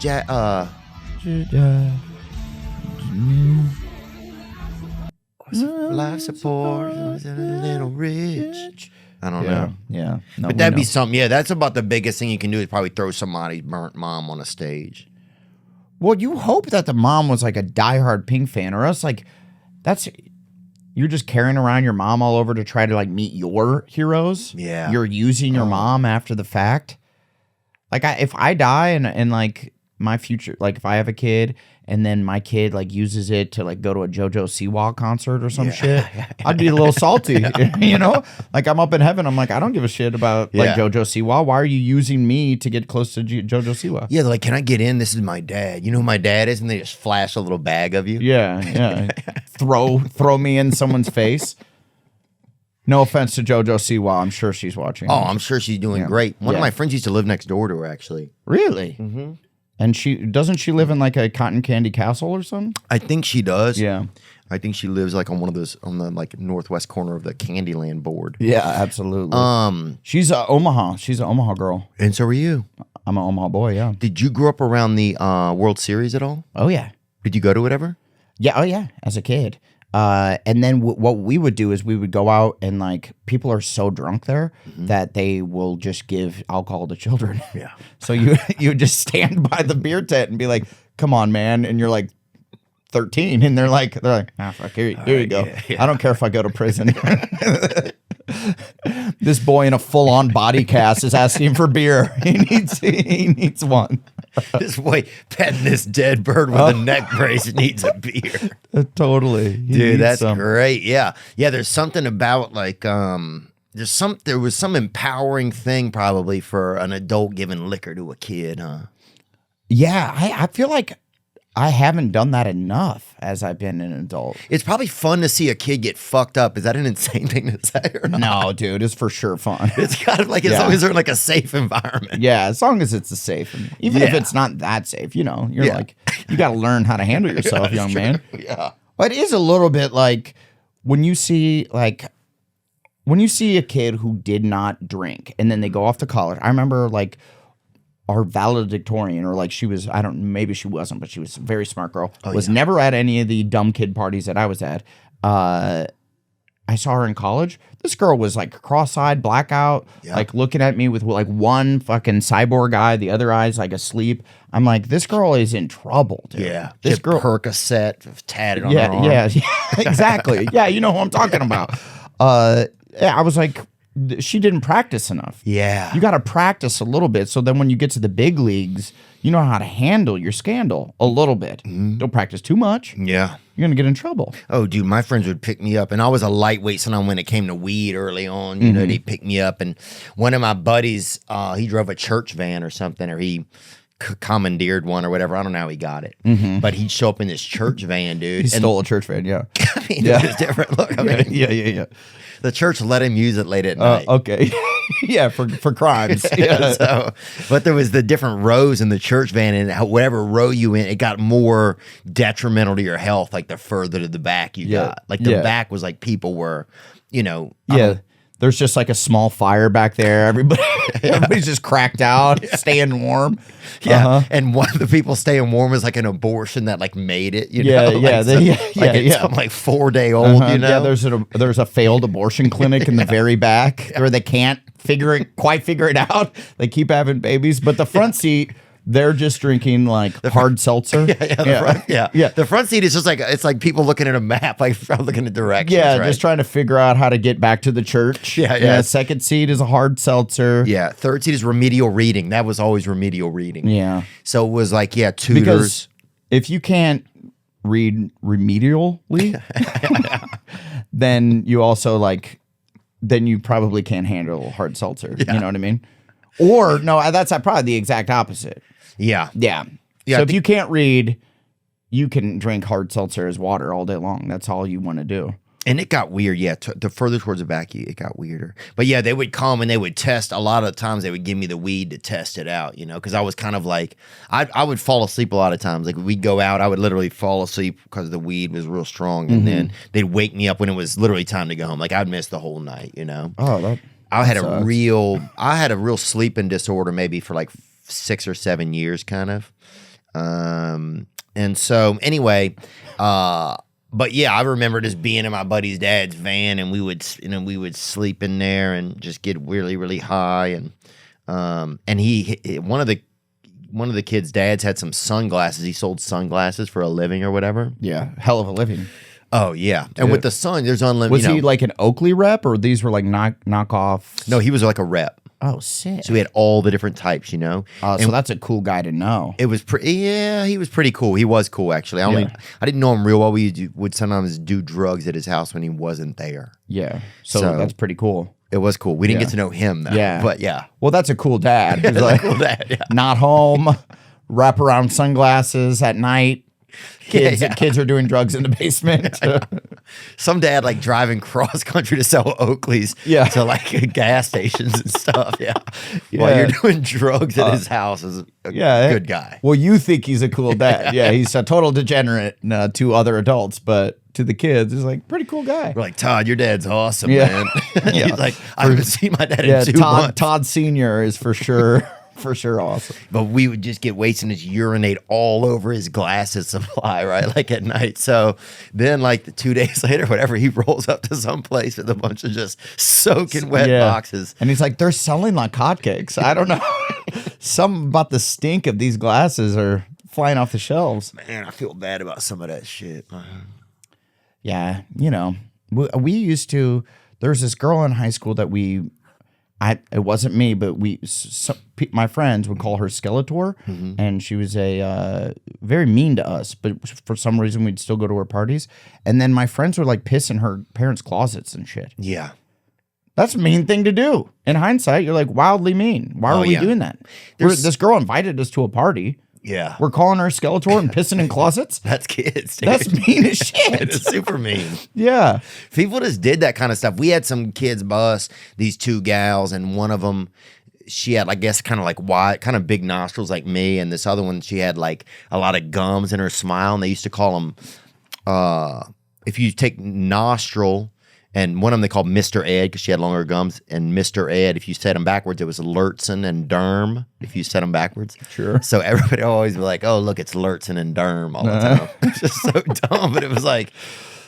Life support, was a little rich. I don't know. Yeah. No, But that'd be something. Yeah, that's about the biggest thing you can do is probably throw somebody's burnt mom on a stage. Well, you hope that the mom was like a diehard Pink fan, or else like you're just carrying around your mom all over to try to like meet your heroes. Yeah. You're using your mom after the fact. Like if I die and like my future, like if I have a kid and then my kid like uses it to like go to a JoJo Siwa concert or some shit, I'd be a little salty, you know? Like I'm up in heaven, I'm like, I don't give a shit about like JoJo Siwa. Why are you using me to get close to JoJo Siwa? Yeah, they're like, can I get in? This is my dad. You know who my dad is? And they just flash a little bag of you. Yeah. throw me in someone's face. No offense to JoJo Siwa, I'm sure she's watching. Oh, I'm sure she's doing great. One of Yeah. my friends used to live next door to her, actually. Really? Mm-hmm. And doesn't she live in like a cotton candy castle or something? I think she does. Yeah. I think she lives like on one of those, on the like northwest corner of the Candyland board. Yeah, absolutely. She's a Omaha. She's an Omaha girl. And so are you. I'm an Omaha boy, yeah. Did you grow up around the World Series at all? Oh, yeah. Did you go to it ever? Yeah, oh, yeah, as a kid. And then what we would do is we would go out and like people are so drunk there that they will just give alcohol to children. Yeah. So you would just stand by the beer tent and be like, "Come on, man!" And you're like 13, and they're like, "Ah, fuck, here you go. yeah. I don't care if I go to prison." This boy in a full-on body cast is asking for beer. He needs one. This boy petting this dead bird with a neck brace needs a beer. Totally, Dude, that's great. Yeah. Yeah, there's something about like there was some empowering thing probably for an adult giving liquor to a kid, huh? Yeah, I feel like I haven't done that enough as I've been an adult. It's probably fun to see a kid get fucked up. Is that an insane thing to say or not? No, dude, it's for sure fun. It's kind of like as long as they're in like a safe environment. Yeah, as long as it's a safe. Even if it's not that safe, you know, you're like, you got to learn how to handle yourself, young man. Yeah. But it is a little bit like when you see a kid who did not drink and then they go off to college. I remember like our valedictorian, or like she was, maybe she wasn't, but she was a very smart girl, was never at any of the dumb kid parties that I was at. I saw her in college. This girl was like cross-eyed, blackout, like looking at me with like one fucking cyborg eye, the other eye's like asleep. I'm like, this girl is in trouble, dude. Yeah. This girl, Percocet tatted on her arm. yeah, exactly. Yeah, you know who I'm talking about. I was like, she didn't practice enough. Yeah. You got to practice a little bit. So then when you get to the big leagues, you know how to handle your scandal a little bit. Don't practice too much. Yeah. You're going to get in trouble. Oh, dude, my friends would pick me up, and I was a lightweight. Sometimes when it came to weed early on, you know, they'd pick me up. And one of my buddies, he drove a church van or something, or he commandeered one or whatever. I don't know how he got it, but he'd show up in this church van, dude. He stole a church van, yeah. I mean, it was different. Look, I mean, yeah. the church let him use it late at night. Okay. Yeah, for crimes. Yeah. So, but there was the different rows in the church van, and whatever row you in, it got more detrimental to your health. Like the further to the back you got, like the back was like people were, you know, There's just like a small fire back there. Everybody's just cracked out, staying warm. Yeah, and one of the people staying warm is like an abortion that like made it. You know? It's like 4-day old. You know, Yeah, there's a failed abortion clinic in the very back where they can't quite figure it out. They keep having babies, but the front seat, they're just drinking like hard seltzer. The front seat is just like, it's like people looking at a map, like looking at directions. Yeah, right? just trying to figure out how to get back to the church. Yeah. Second seat is a hard seltzer. Yeah. Third seat is remedial reading. That was always remedial reading. Yeah. So it was like, tutors. Because if you can't read remedially, then you also then you probably can't handle hard seltzer. You know what I mean? Or no, that's probably the exact opposite. Yeah. So if you can't read, you can drink hard seltzer as water all day long. That's all you want to do. And it got weird, yeah. The further towards the back, it got weirder. But yeah, they would come and they would test. A lot of times they would give me the weed to test it out, because I was kind of like, I would fall asleep a lot of times. Like we'd go out, I would literally fall asleep because the weed was real strong. And then they'd wake me up when it was literally time to go home. Like I'd miss the whole night, Oh, I had a real sleeping disorder maybe for like 6 or 7 years kind of. And so anyway, but yeah, I remember just being in my buddy's dad's van, and we would sleep in there and just get really, really high. And one of the kids' dads had some sunglasses. He sold sunglasses for a living or whatever. Yeah, hell of a living. Oh yeah, and with the sun, there's unlimited. Was he like an Oakley rep, or these were like knockoffs? No, he was like a rep. Oh, sick. So we had all the different types, So that's a cool guy to know. It was pretty. Yeah, he was pretty cool. He was cool actually. I didn't know him real well. We would sometimes do drugs at his house when he wasn't there. Yeah. So that's pretty cool. It was cool. We didn't get to know him though. Yeah. But yeah. Well, that's a cool dad. He's Like, cool dad, yeah. Not home, wrap around sunglasses at night. Kids are doing drugs in the basement. Some dad like driving cross country to sell Oakleys to like gas stations and stuff. Yeah. While you're doing drugs at his house is a good guy. Well, you think he's a cool dad. Yeah, he's a total degenerate to other adults, but to the kids, he's like pretty cool guy. We're like, Todd, your dad's awesome, man. He's like, I haven't seen my dad in 2 months. Todd Sr. is for sure. For sure, awesome. But we would just get wasted and just urinate all over his glasses supply, right? Like at night. So then, like 2 days later, whatever, he rolls up to some place with a bunch of just soaking wet boxes. And he's like, they're selling like hotcakes. I don't know. Something about the stink of these glasses are flying off the shelves. Man, I feel bad about some of that shit. Yeah, we used to, there's this girl in high school that it wasn't me, but my friends would call her Skeletor, and she was very mean to us. But for some reason, we'd still go to her parties, and then my friends would like piss in her parents' closets and shit. Yeah, that's a mean thing to do. In hindsight, you're like wildly mean. Why are we doing that? This girl invited us to a party. Yeah, we're calling her Skeletor and pissing in closets. That's kids, dude. That's mean as shit. It's super mean. Yeah, people just did that kind of stuff. We had some kids bus these 2 gals, and one of them, she had, I guess, kind of like wide, kind of big nostrils like me, and this other one, she had like a lot of gums in her smile, and they used to call them, if you take nostril. And one of them they called Mr. Ed because she had longer gums. And Mr. Ed, if you said them backwards, it was Lurtzen and Derm. If you said them backwards. Sure. So everybody always be like, oh, look, it's Lurtzen and Derm all the time. It's just so dumb. But it was like,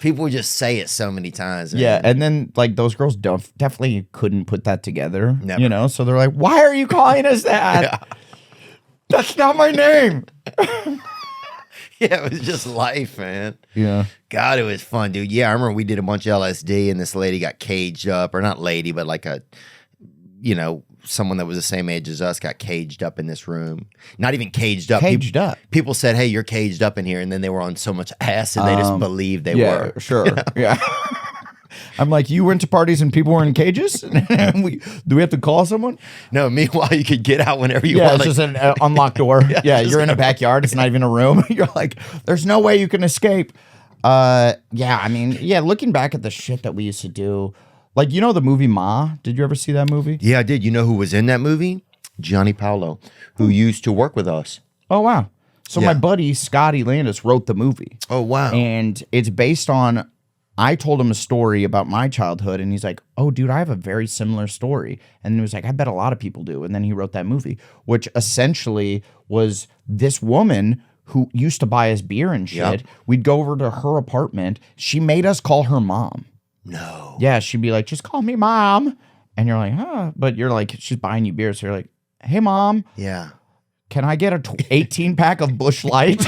people would just say it so many times. Yeah. And then like those girls definitely couldn't put that together. Never. So they're like, why are you calling us that? Yeah. That's not my name. Yeah, it was just life, man. Yeah. God, it was fun, dude. Yeah, I remember we did a bunch of LSD and this lady got caged up, or not lady, but like someone that was the same age as us got caged up in this room. Not even caged up. Caged up. People said, hey, you're caged up in here. And then they were on so much acid, they just believed they were. Sure. Yeah. I'm like, you went to parties and people were in cages? Do we have to call someone? No, meanwhile, you could get out whenever you want. It's just an unlocked door. You're in a backyard. It's not even a room. You're like, there's no way you can escape. Looking back at the shit that we used to do, like, the movie Ma? Did you ever see that movie? Yeah, I did. You know who was in that movie? Johnny Paolo, who used to work with us. Oh, wow. So my buddy, Scotty Landis, wrote the movie. Oh, wow. And it's based on... I told him a story about my childhood, and he's like, oh, dude, I have a very similar story. And he was like, I bet a lot of people do. And then he wrote that movie, which essentially was this woman who used to buy us beer and shit. Yep. We'd go over to her apartment. She made us call her mom. No. Yeah, she'd be like, just call me mom. And you're like, huh? But you're like, she's buying you beer. So you're like, hey, mom. Yeah. Can I get a 18-pack of Busch Light?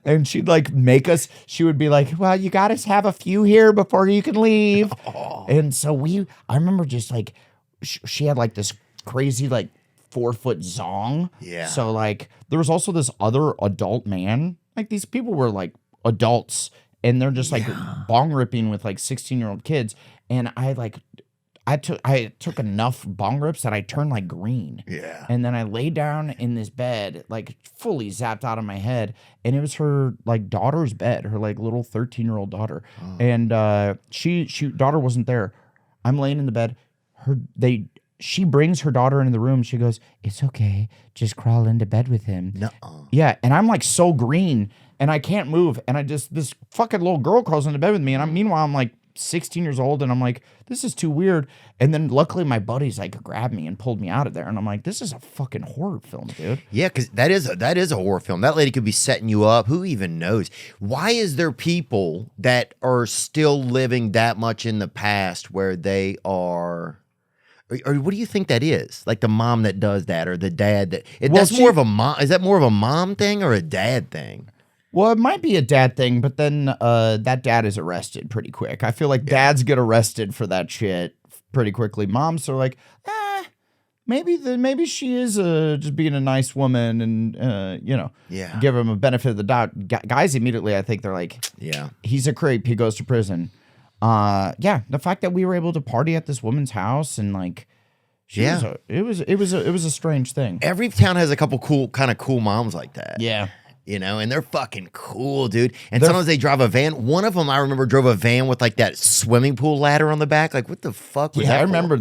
And she'd like make us, she would be like, well, you got to have a few here before you can leave. Oh. And so I remember just like, she had like this crazy like 4-foot zong. Yeah. So like, there was also this other adult man. Like these people were like adults and they're just like bong ripping with like 16-year-old kids. And I I took enough bong rips that I turned like green. Yeah. And then I lay down in this bed, like fully zapped out of my head. And it was her like daughter's bed, her like little 13-year-old daughter. Oh. And daughter wasn't there. I'm laying in the bed. She brings her daughter into the room. She goes, "It's okay. Just crawl into bed with him." Nuh-uh. Yeah. And I'm like so green and I can't move. And this fucking little girl crawls into bed with me. And meanwhile, I'm like 16 years old and I'm like, this is too weird. And then luckily my buddies like grabbed me and pulled me out of there. And I'm like, this is a fucking horror film, dude. Yeah, because that is a horror film. That lady could be setting you up. Who even knows? Why is there people that are still living that much in the past where they are... Or what do you think that is? Like the mom that does that, or the dad that? More of a mom. Is that more of a mom thing or a dad thing? Well, it might be a dad thing, but then that dad is arrested pretty quick. I feel like dads get arrested for that shit pretty quickly. Moms are like, maybe she is just being a nice woman and give him a benefit of the doubt. Guys immediately, I think they're like, he's a creep. He goes to prison. The fact that we were able to party at this woman's house and like, it was a strange thing. Every town has a couple cool moms like that. Yeah. You know, and they're fucking cool, dude. And sometimes they drive a van. One of them, I remember, drove a van with like that swimming pool ladder on the back. Like, what the fuck was that? I remember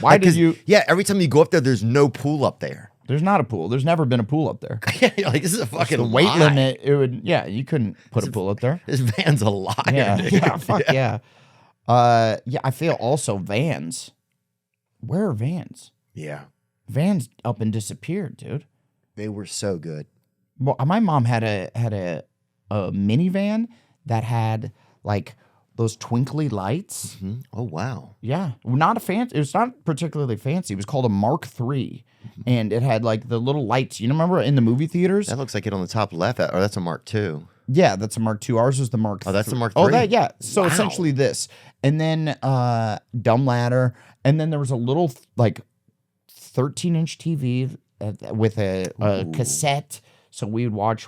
Why did you? Yeah, every time you go up there, there's no pool up there. There's not a pool. There's never been a pool up there. You're like, this is a fucking the weight lie. limit. It would, you couldn't put a pool up there. This van's a liar. Yeah, fuck yeah. I feel also vans. Where are vans? Yeah, Vans up and disappeared, dude. they were so good. Well, my mom had a minivan that had like those twinkly lights. Mm-hmm. Oh wow. Yeah, not a fancy. It was not particularly fancy. It was called a Mark III, and it had like the little lights. You remember in the movie theaters? That looks like it on the top left. Or that's a Mark II. Yeah, that's a Mark II. Ours was the Mark. Oh, that's the Mark Oh, III? So Wow. essentially this, and then dumb ladder, and then there was a little like 13-inch TV with a cassette. So we'd watch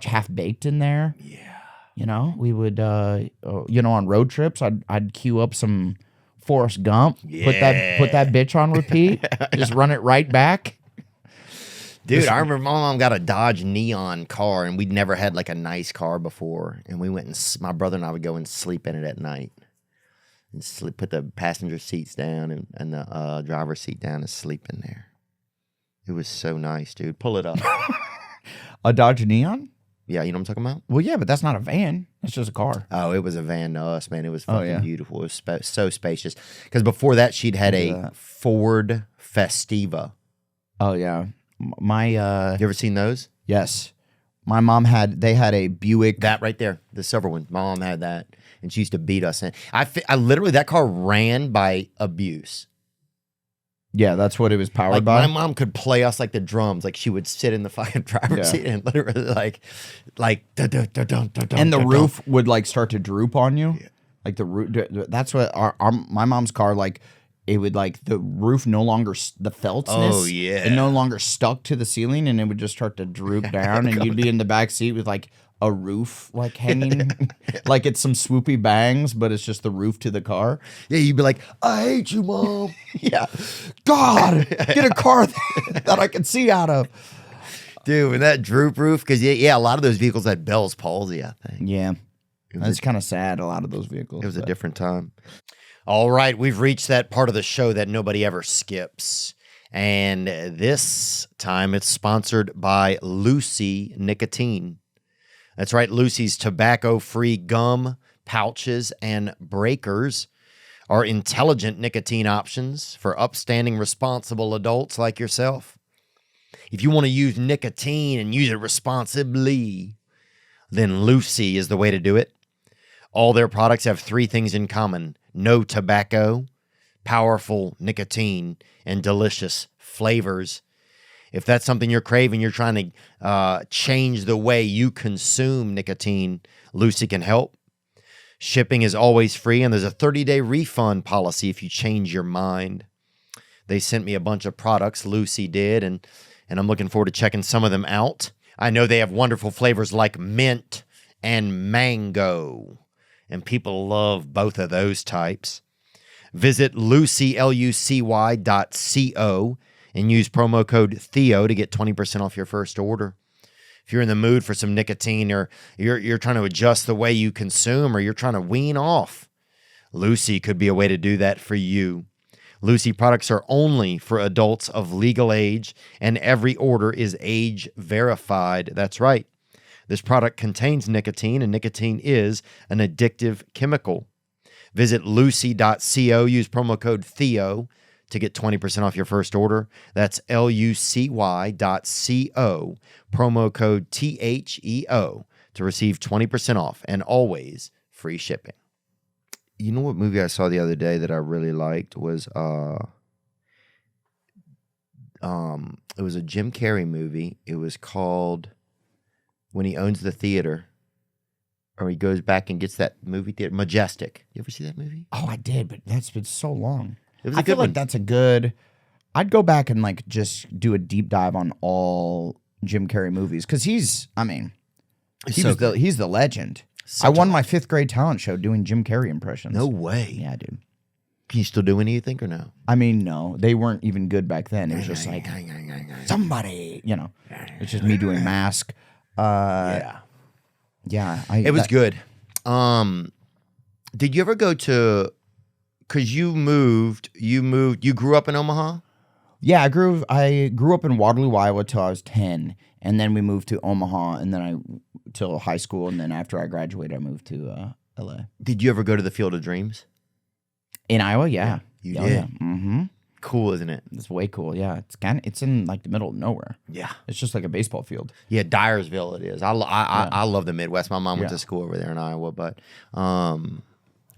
Half Baked in there. Yeah. You know, we would on road trips, I'd queue up some Forrest Gump, put that bitch on repeat, just run it right back. Dude, I remember my mom got a Dodge Neon car, and we'd never had like a nice car before. And we went and my brother and I would go and sleep in it at night, and put the passenger seats down and the driver's seat down and sleep in there. It was so nice, dude. Pull it up. A Dodge Neon? Yeah, you know what I'm talking about? Well, yeah, but that's not a van. It's just a car. Oh, it was a van to us, man. It was fucking yeah. beautiful. It was so spacious. Because before that, she'd had a Ford Festiva. Oh yeah, my You ever seen those? yes, my mom had a Buick. That right there, the silver one. My mom had that, and she used to beat us. And I literally, that car ran by abuse. Yeah, that's what it was powered Like by. my mom could play us like the drums. Like she would sit in the fucking driver's seat and literally like dun, dun, dun, dun, dun, And the dun, roof would like start to droop on you. Yeah. Like the roof. That's what my mom's car, like it would like the roof no longer, the feltsness. Oh, yeah. It no longer stuck to the ceiling and it would just start to droop down and you'd be in the back seat with like a roof like hanging. Like it's some swoopy bangs, but it's just the roof to the car. Yeah, you'd be like, I hate you, Mom. Yeah. God, get a car that I can see out of. Dude, and that droop roof, because a lot of those vehicles had Bell's palsy, I think. Yeah. That's kind of sad, a lot of those vehicles. It was a different time. All right, we've reached that part of the show that nobody ever skips. And this time it's sponsored by Lucy Nicotine. That's right, Lucy's tobacco-free gum, pouches, and breakers are intelligent nicotine options for upstanding, responsible adults like yourself. If you want to use nicotine and use it responsibly, then Lucy is the way to do it. All their products have three things in common: no tobacco, powerful nicotine, and delicious flavors. If that's something you're craving, you're trying to change the way you consume nicotine, Lucy can help. Shipping is always free, and there's a 30-day refund policy if you change your mind. They sent me a bunch of products, Lucy did, and I'm looking forward to checking some of them out. I know they have wonderful flavors like mint and mango, and people love both of those types. Visit lucy.co and use promo code Theo to get 20% off your first order. If you're in the mood for some nicotine, or you're trying to adjust the way you consume, or you're trying to wean off, Lucy could be a way to do that for you. Lucy products are only for adults of legal age, and every order is age verified. That's right. This product contains nicotine, and nicotine is an addictive chemical. Visit lucy.co, use promo code Theo to get 20% off your first order. That's lucy.co, promo code THEO to receive 20% off, and always free shipping. You know what movie I saw the other day that I really liked was it was a Jim Carrey movie. It was called When He Owns the Theater, or he goes back and gets that movie theater, Majestic. You ever see that movie? Oh, I did, but that's been so long. It was a I feel good one. like that's a good. I'd go back and like just do a deep dive on all Jim Carrey movies because he's the legend. I won my 5th grade talent show doing Jim Carrey impressions. No way. Yeah, dude. Can you still do any, you think, or no? I mean, no, they weren't even good back then. It was just like somebody, it's just me doing Mask. Yeah. It was good. Did you ever go to? Because you grew up in Omaha? Yeah, I grew up in Waterloo, Iowa till I was 10, and then we moved to Omaha, and then till high school, and then after I graduated, I moved to LA. Did you ever go to the Field of Dreams? In Iowa, yeah. You Oh, did? yeah. Mm-hmm. Cool, isn't it? It's way cool, yeah. It's in like the middle of nowhere. Yeah. It's just like a baseball field. Yeah, Dyersville it is. I love the Midwest. My mom went to school over there in Iowa, but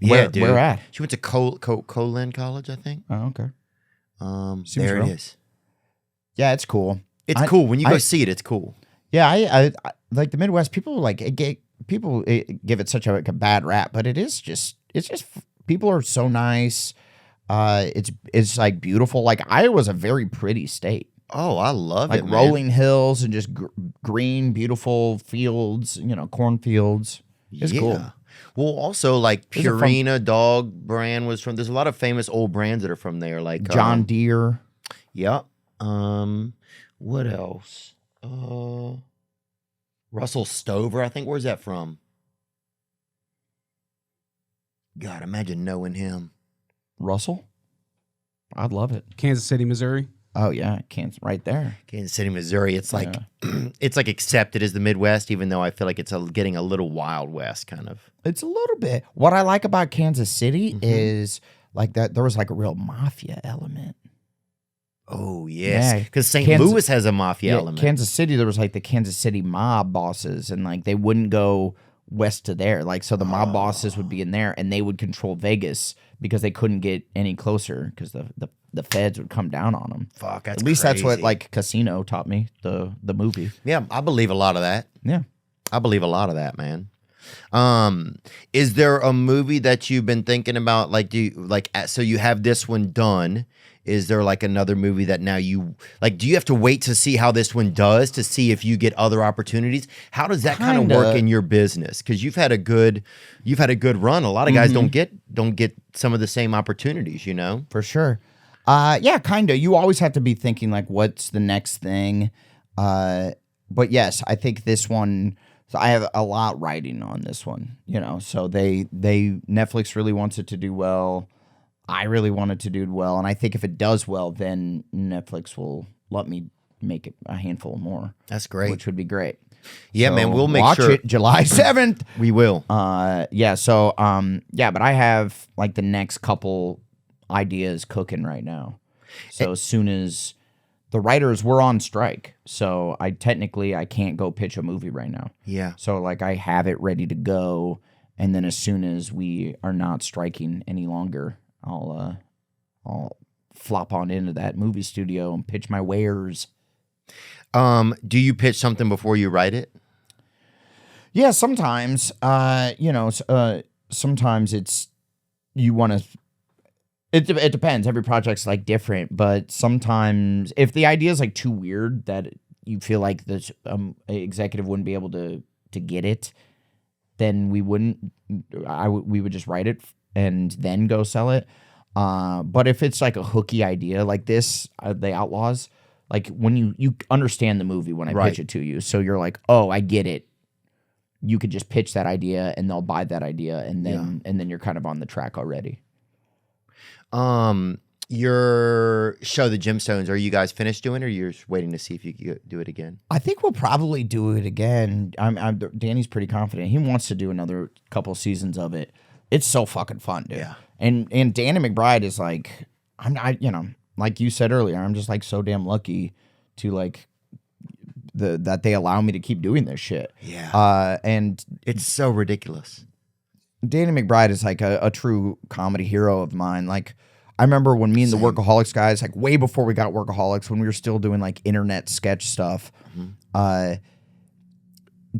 Where dude. at? She went to Colin College, I think. Oh, okay. There real. it is. Yeah, it's cool. It's cool. When you go see it, it's cool. Yeah, I like the Midwest. People give it such a bad rap, but it's just people are so nice. It's like beautiful. Like Iowa's a very pretty state. Oh, I love Like it, man. rolling hills and just green, beautiful fields. Cornfields. It's cool. Well, also like Those are Purina dog brand was from. There's a lot of famous old brands that are from there, like John Deere. Yep. What else? Russell Stover, I think. Where's that from? God, imagine knowing him. Russell? I'd love it. Kansas City, Missouri. Oh yeah, Kansas, right there. Kansas City, Missouri. It's like it's like accepted as the Midwest, even though I feel like it's getting a little Wild West kind of. It's a little bit. What I like about Kansas City is like that there was like a real mafia element. Oh yes, Yeah. because St. Louis has a mafia element. Kansas City, there was like the Kansas City mob bosses, and like they wouldn't go west to there. Like so, the mob bosses would be in there, and they would control Vegas because they couldn't get any closer because the feds would come down on them. Fuck, that's At least that's what crazy. like Casino taught me, the movie. Yeah, I believe a lot of that. Yeah. I believe a lot of that, man. Is there a movie that you've been thinking about? Like, so you have this one done. Is there like another movie that now you like? Do you have to wait to see how this one does to see if you get other opportunities? How does that kind of work in your business? Because you've had a good run. A lot of guys don't get some of the same opportunities, For sure. Yeah, kind of. You always have to be thinking like, what's the next thing? But yes, I think this one. So I have a lot riding on this one. So they Netflix really wants it to do well. I really want it to do well, and I think if it does well, then Netflix will let me make it a handful more. That's great. Which would be great. Yeah, man. We'll make watch sure it July 7th. We will. Yeah. So but I have like the next couple ideas cooking right now. So as soon as the writers were on strike, so I can't go pitch a movie right now. Yeah. So like I have it ready to go, and then as soon as we are not striking any longer, I'll flop on into that movie studio and pitch my wares. Do you pitch something before you write it? Yeah, sometimes. Sometimes it's you want to. It depends. Every project's like different, but sometimes if the idea is like too weird that you feel like the executive wouldn't be able to get it, then we wouldn't. We would just write it and then go sell it. But if it's like a hooky idea like this, the Outlaws, like when you understand the movie when I pitch it to you, so you're like, oh, I get it. You could just pitch that idea and they'll buy that idea, and then you're kind of on the track already. Your show, The Gemstones, are you guys finished doing it, or you're just waiting to see if you can do it again? I think we'll probably do it again. Danny's pretty confident. He wants to do another couple seasons of it. It's so fucking fun, dude. Yeah. And Danny McBride is like, like you said earlier, I'm just like so damn lucky to like that they allow me to keep doing this shit. Yeah. And it's so ridiculous. Danny McBride is like a true comedy hero of mine. Like, I remember when me and the Workaholics guys, like way before we got Workaholics, when we were still doing like internet sketch stuff,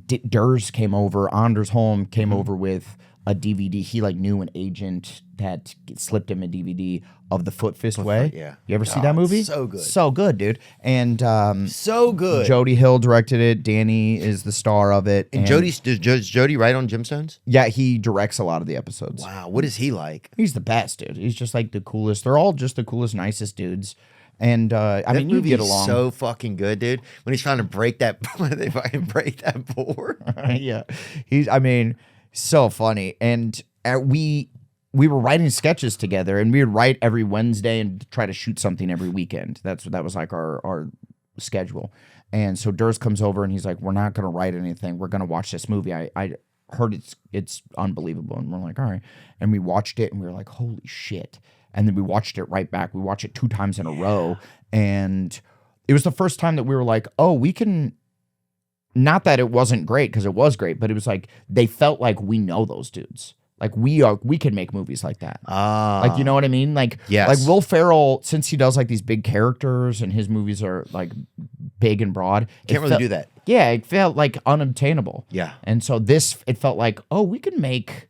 Durs came over, Anders Holm came over with a DVD. He like knew an agent that slipped him a DVD of The Foot Fist Way. Yeah. You ever see that movie? So good. So good, dude. And so good. Jody Hill directed it. Danny is the star of it. And does Jody write on Gemstones? Yeah, he directs a lot of the episodes. Wow. What is he like? He's the best, dude. He's just like the coolest. They're all just the coolest, nicest dudes. And I mean, you get along. So fucking good, dude. When he's trying to break that, they fucking break that board. Yeah, so funny. And we were writing sketches together, and we would write every Wednesday and try to shoot something every weekend. That was like our schedule. And so Durs comes over and he's like, "We're not gonna write anything. We're gonna watch this movie. I heard it's unbelievable." And we're like, "All right." And we watched it and we were like, "Holy shit." And then we watched it right back. We watched it 2 times in a row. And it was the first time that we were like, oh, we can, not that it wasn't great, because it was great, but it was like, they felt like we know those dudes. Like we can make movies like that. Like, you know what I mean? Like, yes. Like Will Ferrell, since he does like these big characters and his movies are like big and broad. Can't really do that. Yeah. It felt like unobtainable. Yeah. And so it felt like, oh, we can make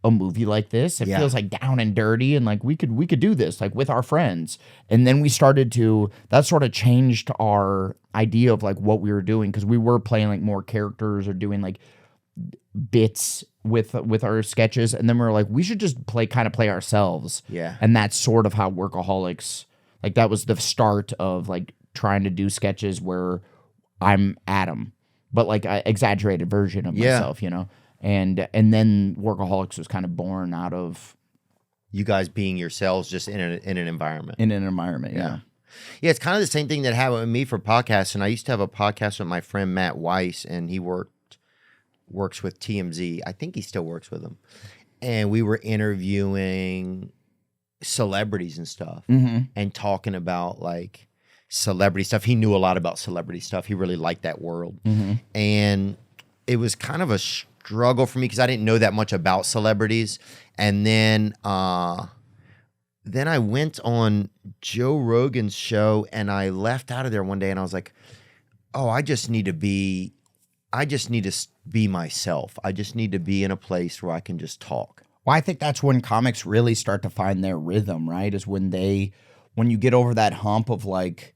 a movie like this. It feels like down and dirty, and like we could do this like with our friends. And then we started to, that sort of changed our idea of like what we were doing, because we were playing like more characters or doing like bits with our sketches, and then we were like, we should just play ourselves. Yeah. And that's sort of how Workaholics, like that was the start of like trying to do sketches where I'm Adam, but like an exaggerated version of myself, you know. And then Workaholics was kind of born out of you guys being yourselves, just in an environment. In an environment, yeah. Yeah, it's kind of the same thing that happened with me for podcasts. And I used to have a podcast with my friend Matt Weiss, and he works with TMZ. I think he still works with them. And we were interviewing celebrities and stuff, and talking about like celebrity stuff. He knew a lot about celebrity stuff. He really liked that world. And it was kind of a struggle for me because I didn't know that much about celebrities. And then I went on Joe Rogan's show, and I left out of there one day, and I was like, oh, I just need to be myself. I just need to be in a place where I can just talk. Well, I think that's when comics really start to find their rhythm, right? Is when you get over that hump of like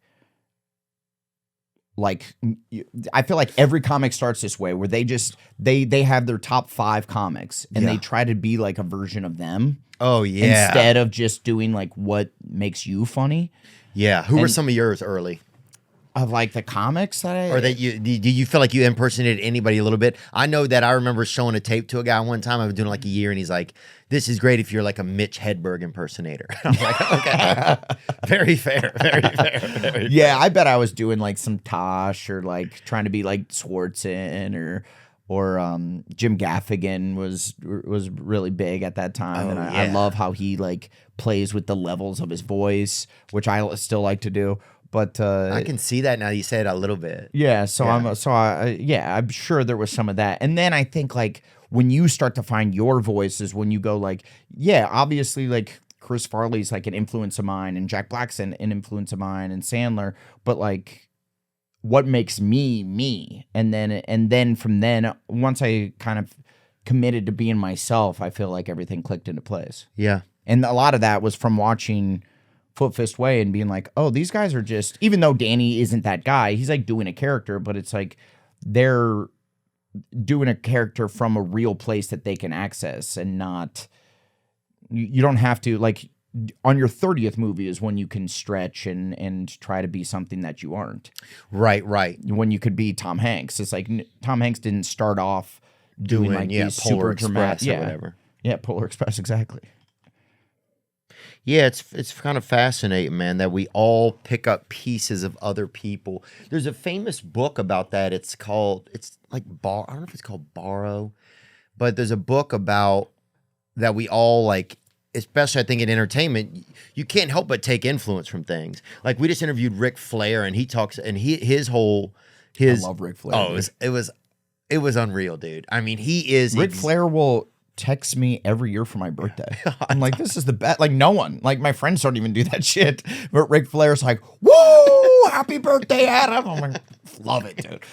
I feel like every comic starts this way, where they just they have their top 5 comics, and they try to be like a version of them. Oh yeah. Instead of just doing like what makes you funny. Yeah. Who were some of yours early? Of like the comics that or that did you feel like you impersonated anybody a little bit? I know that I remember showing a tape to a guy one time. I was doing like a year, and he's like, "This is great if you're like a Mitch Hedberg impersonator." I was like, "Okay, very fair, very fair." Very yeah, fair. I bet I was doing like some Tosh, or like trying to be like Swartzen, or Jim Gaffigan was really big at that time, and I love how he like plays with the levels of his voice, which I still like to do. But I can see that now. You say it a little bit. Yeah. I'm sure there was some of that. And then I think like when you start to find your voice is when you go like, yeah, obviously like Chris Farley's like an influence of mine, and Jack Black's an influence of mine, and Sandler. But like, what makes me me? And then from then, once I kind of committed to being myself, I feel like everything clicked into place. Yeah. And a lot of that was from watching Foot Fist Way and being like, oh, these guys are just, even though Danny isn't that guy, he's like doing a character, but it's like they're doing a character from a real place that they can access, and not, you don't have to, like, on your 30th movie is when you can stretch and try to be something that you aren't. Right. When you could be Tom Hanks. It's like Tom Hanks didn't start off doing like these Polar super dramatic, Express or whatever. Yeah, Polar Express, exactly. Yeah, it's kind of fascinating, man, that we all pick up pieces of other people. There's a famous book about that. It's like I don't know if it's called Borrow, but there's a book about that we all like, especially I think in entertainment, you can't help but take influence from things. Like we just interviewed Ric Flair, and he talks, and I love Ric Flair. Oh, it was unreal, dude. I mean, he is Ric Flair will text me every year for my birthday. I'm like, this is the best. Like no one, like my friends don't even do that shit. But Ric Flair's like, woo, happy birthday, Adam. I'm like, love it, dude.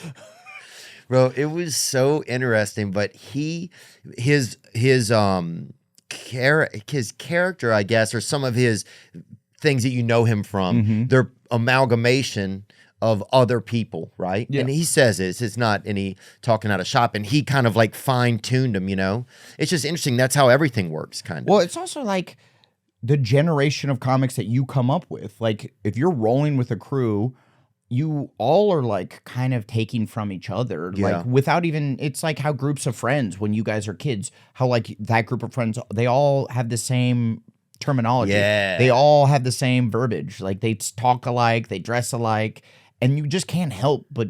Bro, it was so interesting. But his character, I guess, or some of his things that you know him from, they're amalgamation of other people, right? Yeah. And he says it's not any talking out of shop, and he kind of like fine-tuned him, you know? It's just interesting. That's how everything works, kind of. Well, it's also like the generation of comics that you come up with. Like if you're rolling with a crew, you all are like kind of taking from each other, Yeah. like without even, it's like how groups of friends, when you guys are kids, how like that group of friends, they all have the same terminology. Yeah. They all have the same verbiage. Like they talk alike, they dress alike, and you just can't help but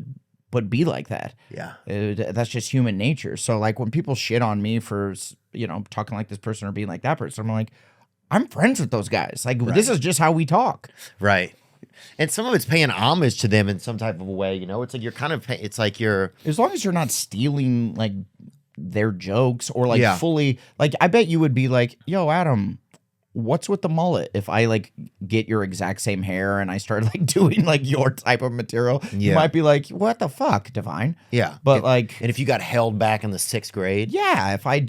be like that. Yeah. That's just human nature. So like when people shit on me for, talking like this person or being like that person, I'm like, I'm friends with those guys. Like this is just how we talk. Right. And some of it's paying homage to them in some type of a way, you know? It's like you're kind of it's like you're... As long as you're not stealing like their jokes or like Yeah. fully, like I bet you would be like, yo, Adam, what's with the mullet? If I like get your exact same hair and I start like doing like your type of material, you Yeah. might be like, what the fuck, Devine? Yeah. But like, And if you got held back in the 6th grade... yeah, if I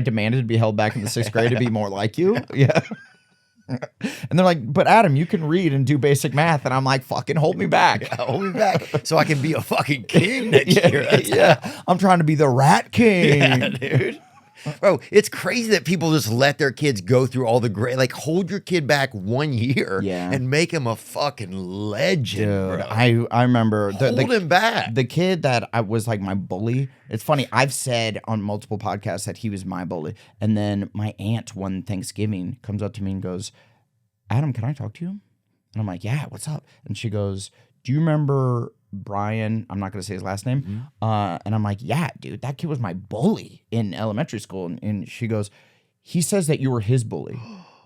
demanded to be held back in the 6th grade to be more like you, yeah. And they're like, but Adam, you can read and do basic math. And I'm like, fucking hold me back. Hold me back so I can be a fucking king next year. Yeah. I'm trying to be the Rat King. Yeah, dude. Bro, it's crazy that people just let their kids go through all the great, like hold your kid back 1 year and make him a fucking legend, Dude, bro. I remember Hold him back. the kid that I was like my bully. It's funny. I've said on multiple podcasts that he was my bully. And then my aunt one Thanksgiving comes up to me and goes, Adam, can I talk to you? And I'm like, yeah, what's up? And she goes, do you remember Brian? I'm not going to say his last name. And I'm like, yeah, dude, that kid was my bully in elementary school. And she goes, he says that you were his bully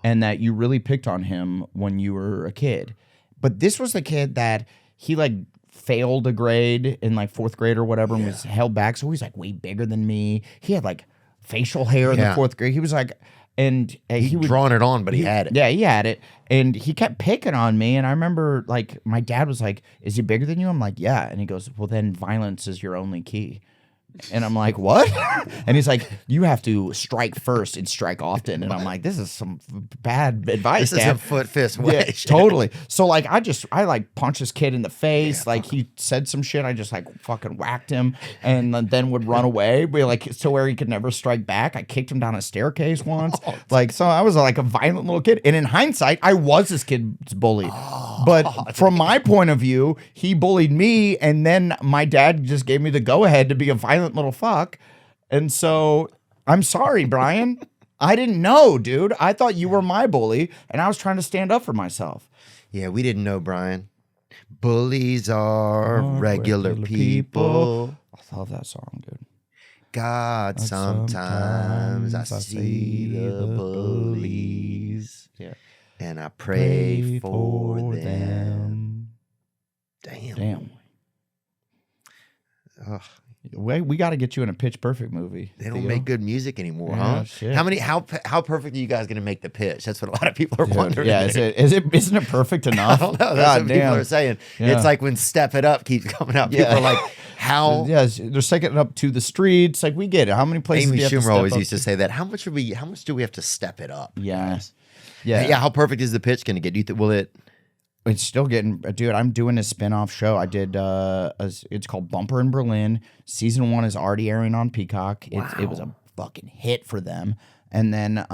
and that you really picked on him when you were a kid. But this was the kid that he like failed a grade in like 4th grade or whatever and was held back. So he's like way bigger than me. He had like facial hair in the 4th grade. He was like, and he was drawn it on, but he had it. Yeah, he had it. And he kept picking on me. And I remember like my dad was like, is he bigger than you? I'm like, yeah. And he goes, well, then violence is your only key. And I'm like, what? And he's like, you have to strike first and strike often. And I'm like, this is some bad advice, This is Dad. a foot fist way. Yeah, totally. So like I like punched this kid in the face. Like he said some shit. I just like fucking whacked him and then would run away. Be like to where he could never strike back. I kicked him down a staircase once. Like so I was like a violent little kid. And in hindsight, I was this kid's bully. But from my point of view, he bullied me, and then my dad just gave me the go ahead to be a violent little fuck. And so I'm sorry, Brian. I didn't know, dude. I thought you were my bully, and I was trying to stand up for myself. Yeah, we didn't know, Brian. Bullies are regular people. I love that song, dude. God, sometimes I see the bullies. Yeah. And I pray for them. Damn. Ugh. We got to get you in a Pitch Perfect movie. They don't Theo. make good music anymore, Yeah, huh? shit. How perfect are you guys going to make the pitch? That's what a lot of people are wondering. Yeah, isn't it perfect enough? I don't know. That's God what damn. people are saying. Yeah. It's like when Step It Up keeps coming out. People Yeah. are like, how? Yeah, they're taking it up to the streets. Like we get it. How many places? Amy do you have to Schumer step always up used to say that. How much do we have to step it up? Yeah. Yeah. How perfect is the pitch going to get? Do you think will it? It's still getting, dude. I'm doing a spin-off show. I did. It's called Bumper in Berlin. Season 1 is already airing on Peacock. It was a fucking hit for them. And then,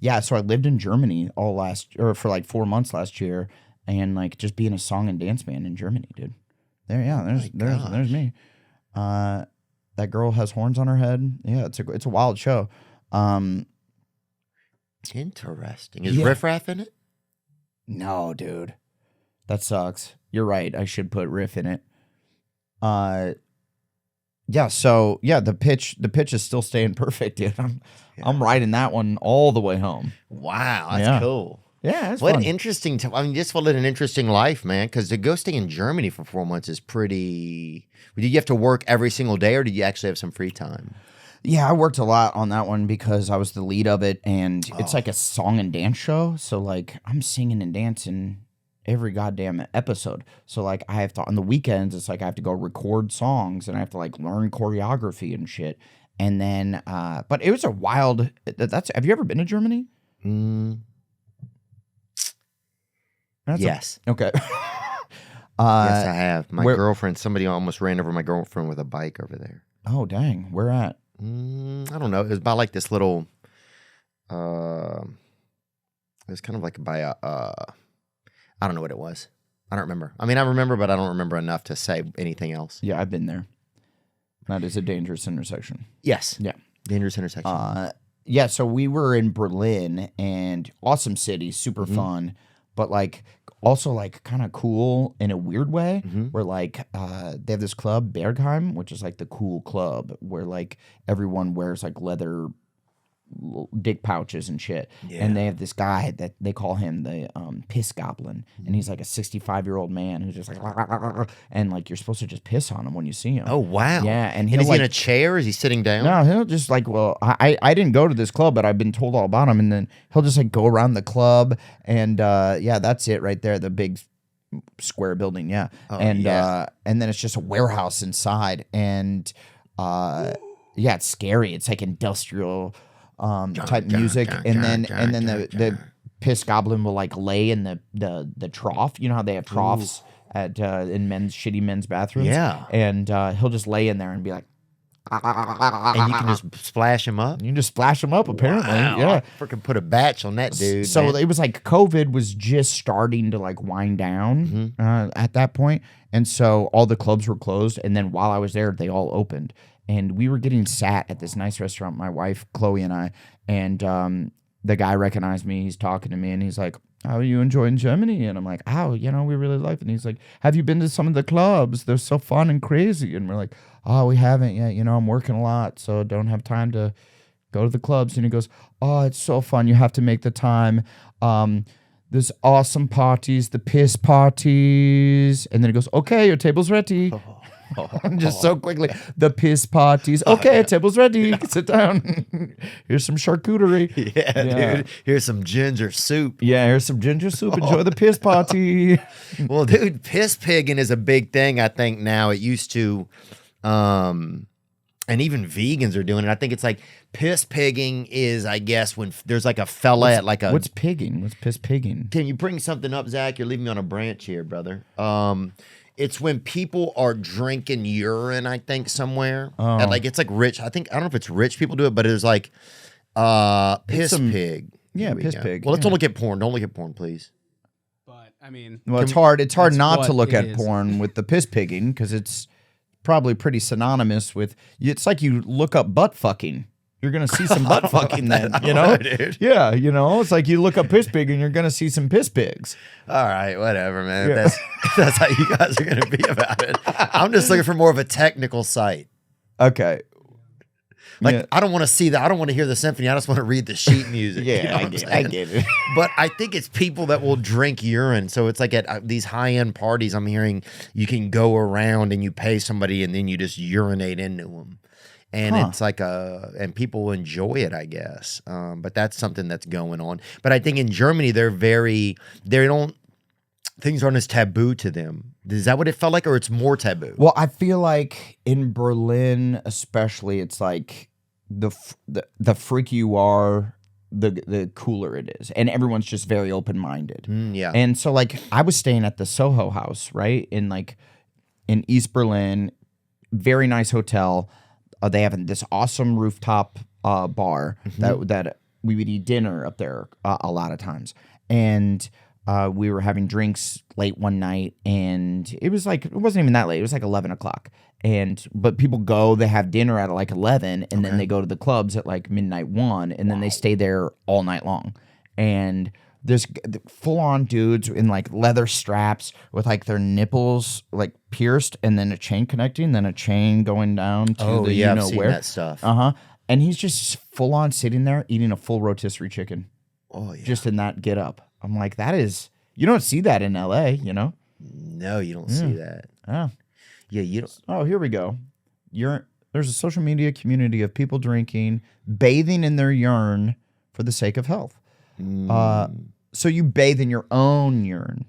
yeah, so I lived in Germany for like 4 months last year, and like just being a song and dance band in Germany, dude. There's me. That girl has horns on her head. Yeah, it's a wild show. Interesting. Is Riff Raff in it? No, dude. That sucks. You're right. I should put Riff in it. Yeah, so yeah, the pitch is still staying perfect, dude. I'm riding that one all the way home. Wow, that's cool. Yeah, it's what fun. an interesting. Just for living an interesting life, man. Because to go stay in Germany for 4 months is pretty. Did you have to work every single day, or did you actually have some free time? Yeah, I worked a lot on that one because I was the lead of it, and it's like a song and dance show. So like I'm singing and dancing every goddamn episode. So like I have to on the weekends, it's like I have to go record songs and I have to like learn choreography and shit. And then, but it was a wild. Have you ever been to Germany? Yes. Okay. Yes, I have. My girlfriend. Somebody almost ran over my girlfriend with a bike over there. Oh dang! Where at? I don't know. It was by like this little. It was kind of like by a. I don't know what it was. I don't remember. I mean, I remember, but I don't remember enough to say anything else. Yeah, I've been there. That is a dangerous intersection. Yes. Yeah. Dangerous intersection. Yeah. So we were in Berlin, and awesome city, super fun, but like also like kind of cool in a weird way. Where like they have this club Bergheim, which is like the cool club where like everyone wears like leather dick pouches and shit. And they have this guy that they call him the piss goblin, and he's like a 65-year-old man who's just like and like you're supposed to just piss on him when you see him. Oh wow. Yeah. And is he like, in a chair? Is he sitting down? no, he'll just like, well, I didn't go to this club, but I've been told all about him. And then he'll just like go around the club, and yeah, that's it right there, the big square building. Yeah. And then it's just a warehouse inside, and yeah, it's scary. It's like industrial type music, and then the piss goblin will like lay in the trough. You know how they have troughs at in shitty men's bathrooms. Yeah, and he'll just lay in there and be like, and you can just splash him up. You can just splash him up. Apparently, Wow. yeah. I freaking put a batch on that dude. So man. it was like COVID was just starting to like wind down at that point, and so all the clubs were closed. And then while I was there, they all opened. And we were getting sat at this nice restaurant, my wife, Chloe, and I. And the guy recognized me. He's talking to me, and he's like, "How are you enjoying Germany?" And I'm like, "Oh, we really like it." And he's like, "Have you been to some of the clubs? They're so fun and crazy." And we're like, "Oh, we haven't yet. I'm working a lot, so don't have time to go to the clubs." And he goes, "Oh, it's so fun. You have to make the time. There's awesome parties, the piss parties." And then he goes, "Okay, your table's ready." Just so quickly, the piss parties. Okay, table's ready. Sit down. Here's some charcuterie. Yeah, dude. Here's some ginger soup. Yeah, here's some ginger soup. Enjoy the piss party. Well, dude, piss pigging is a big thing, I think, now. It used to, and even vegans are doing it. I think it's like piss pigging is, I guess, when there's like a fella at like a... What's pigging? What's piss pigging? Can you bring something up, Zach? You're leaving me on a branch here, brother. It's when people are drinking urine, I think, somewhere. Oh. And like it's like rich. I don't know if it's rich people do it, but it's like piss pig. Yeah, Here we piss go. pig. Well, let's yeah. don't look at porn. Don't look at porn, please. But I mean, Well, it's hard. It's hard That's not to what look it at is. porn with the piss pigging because it's probably pretty synonymous with. It's like you look up butt fucking. You're gonna see some butt fucking then, dude. Yeah, it's like you look up piss pig and you're gonna see some piss pigs. All right, whatever, man. Yeah. That's how you guys are gonna be about it. I'm just looking for more of a technical site. Okay. Like Yeah. I don't want to see that. I don't want to hear the symphony. I just want to read the sheet music. Yeah, you know I what I'm get saying? it. But I think it's people that will drink urine. So it's like at these high-end parties, I'm hearing you can go around and you pay somebody and then you just urinate into them. And it's like and people enjoy it, I guess. But that's something that's going on. But I think in Germany, things aren't as taboo to them. Is that what it felt like, or it's more taboo? Well, I feel like in Berlin, especially, it's like the freakier you are, the cooler it is, and everyone's just very open minded. Yeah. And so, like, I was staying at the Soho House, right, in East Berlin, very nice hotel. They have this awesome rooftop bar that we would eat dinner up there a lot of times. And we were having drinks late one night, and it wasn't even that late. It was like 11 o'clock. But people go, they have dinner at like 11, and then they go to the clubs at like midnight 1, and then they stay there all night long. And there's full-on dudes in like leather straps with like their nipples like pierced, and then a chain connecting, then a chain going down to I've seen that stuff. And he's just full-on sitting there eating a full rotisserie chicken. Oh yeah, Just in that get up. I'm like, you don't see that in LA, you know? No, you don't see that. Oh. Yeah, you don't. Oh, here we go. There's a social media community of people bathing in their urine for the sake of health. So you bathe in your own urine.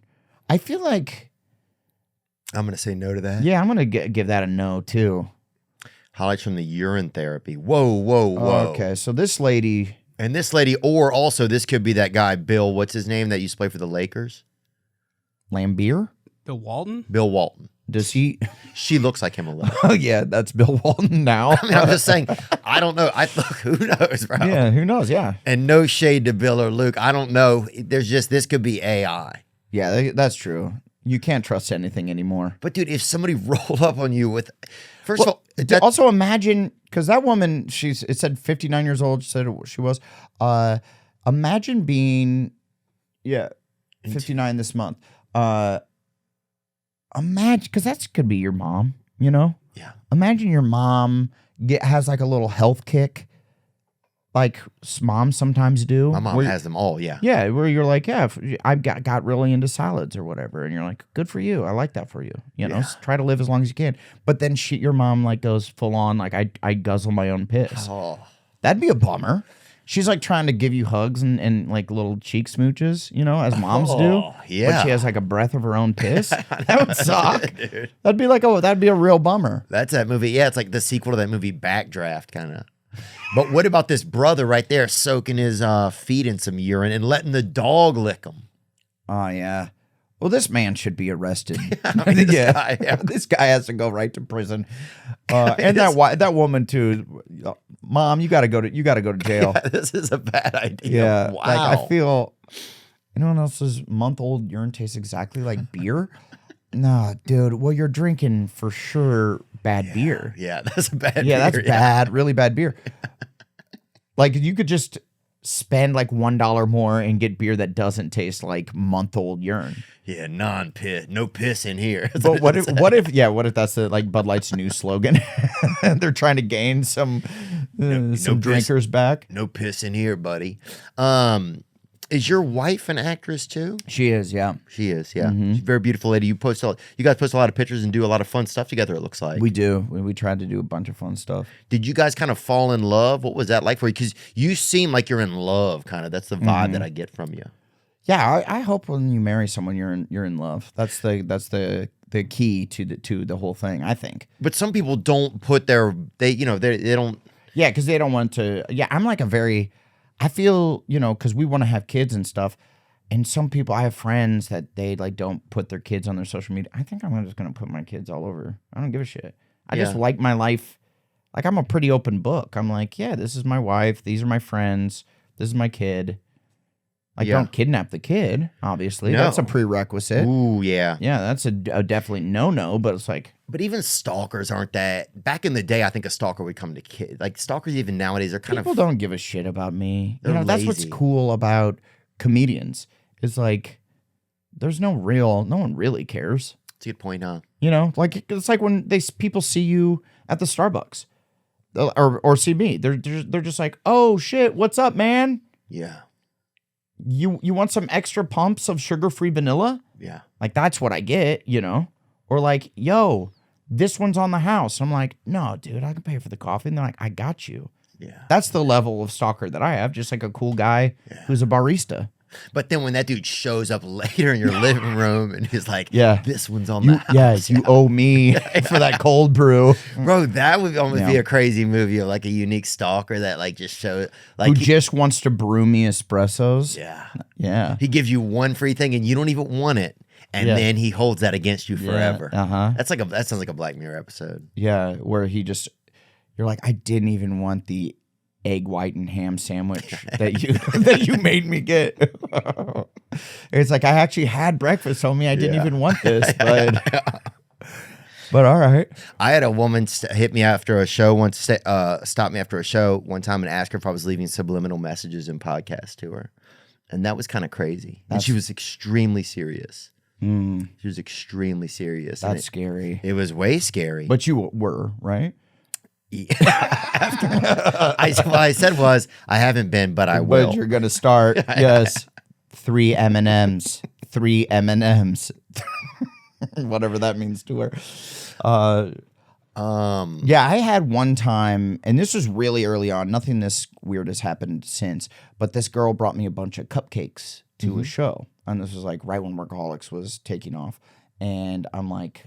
I feel like I'm going to say no to that. Yeah, I'm going to give that a no too. Highlights from the urine therapy. Whoa. Okay, so this lady. And this lady, or also this could be that guy, Bill, what's his name, that used to play for the Lakers? Lambier? Bill Walton? Bill Walton. Does he? She looks like him a little. Oh, yeah, that's Bill Walton now. I mean, I'm just saying, I don't know. Who knows, bro? Yeah, who knows? Yeah. And no shade to Bill or Luke. I don't know. This could be AI. Yeah, that's true. You can't trust anything anymore. But dude, if somebody rolled up on you with, first of all, also imagine, because that woman, it said 59 years old. She said she was. Imagine being, 59 this month. Imagine, because that could be your mom, you know? Yeah. Imagine your mom has like a little health kick, like moms sometimes do. My mom has them all, yeah. Yeah, where you're like, I got really into salads or whatever, and you're like, good for you. I like that for you. You know, try to live as long as you can. But then your mom like goes full on, like I guzzle my own piss. Oh. That'd be a bummer. She's like trying to give you hugs and like little cheek smooches, you know, as moms do. Yeah. But she has like a breath of her own piss. That would suck. Dude. That'd be a real bummer. That's that movie. Yeah, it's like the sequel to that movie Backdraft, kind of. But what about this brother right there soaking his feet in some urine and letting the dog lick him? Oh, yeah. Well, this man should be arrested. This guy has to go right to prison. And that woman too. Mom, you got to go to jail. Yeah, this is a bad idea. Yeah, wow. Like I feel anyone else's month-old urine tastes exactly like beer. No, dude. Well, you're drinking for sure bad beer. Yeah, that's a bad beer. Yeah, that's bad, really bad beer. Like you could just spend like $1 more and get beer that doesn't taste like month-old urine. Yeah, non-piss, no piss in here. But what if that's the like Bud Light's new slogan? They're trying to gain some drinkers back. No piss in here, buddy. Is your wife an actress too? She is, yeah. She is, yeah. She's a very beautiful lady. You guys post a lot of pictures and do a lot of fun stuff together, it looks like. We do. We tried to do a bunch of fun stuff. Did you guys kind of fall in love? What was that like for you? Because you seem like you're in love, kind of. That's the vibe that I get from you. Yeah, I hope when you marry someone, you're in love. That's the key to the whole thing, I think. But some people don't put they don't. Yeah, because they don't want to. Yeah, I'm like I feel, because we want to have kids and stuff. And some people, I have friends that they like don't put their kids on their social media. I think I'm just going to put my kids all over. I don't give a shit. I just like my life. Like I'm a pretty open book. I'm like, yeah, this is my wife. These are my friends. This is my kid. Like, don't kidnap the kid, obviously. No. That's a prerequisite. Ooh, yeah. Yeah, that's a definitely no, but it's like... But even stalkers aren't that... Back in the day, I think a stalker would come to kids. Like, stalkers even nowadays are kind People of... don't give a shit about me. They're that's what's lazy. cool about comedians. It's like, there's no one really cares. That's a good point, huh? Like, it's like when people see you at the Starbucks. Or see me. They're just like, oh, shit, what's up, man? Yeah. You want some extra pumps of sugar-free vanilla? Yeah. Like, that's what I get, Or like, yo, this one's on the house. I'm like, no, dude, I can pay for the coffee. And they're like, I got you. Yeah. That's the level of stalker that I have. Just like a cool guy who's a barista. But then when that dude shows up later in your living room and he's like, this one's on the house. Yes, you owe me for that cold brew. Bro, that would almost be a crazy movie of like a unique stalker that like just shows like who just wants to brew me espressos. Yeah. Yeah. He gives you one free thing and you don't even want it. And then he holds that against you forever. That sounds like a Black Mirror episode. Yeah, where you're like, I didn't even want the egg white and ham sandwich that you made me get. It's like I actually had breakfast, homie. I didn't even want this, but all right. I had a woman hit me after a show once, stop me after a show one time and ask her if I was leaving subliminal messages in podcast to her. And that was kind of crazy. And she was extremely serious. She was extremely serious. That's scary. It was way scary. But you were, right? I said was, I haven't been, but I will. But you're going to start, yes, 3 M&Ms. 3 M&Ms. Whatever that means to her. Yeah, I had one time, and this was really early on. Nothing this weird has happened since, but this girl brought me a bunch of cupcakes to a show. And this was like right when Workaholics was taking off. And I'm like,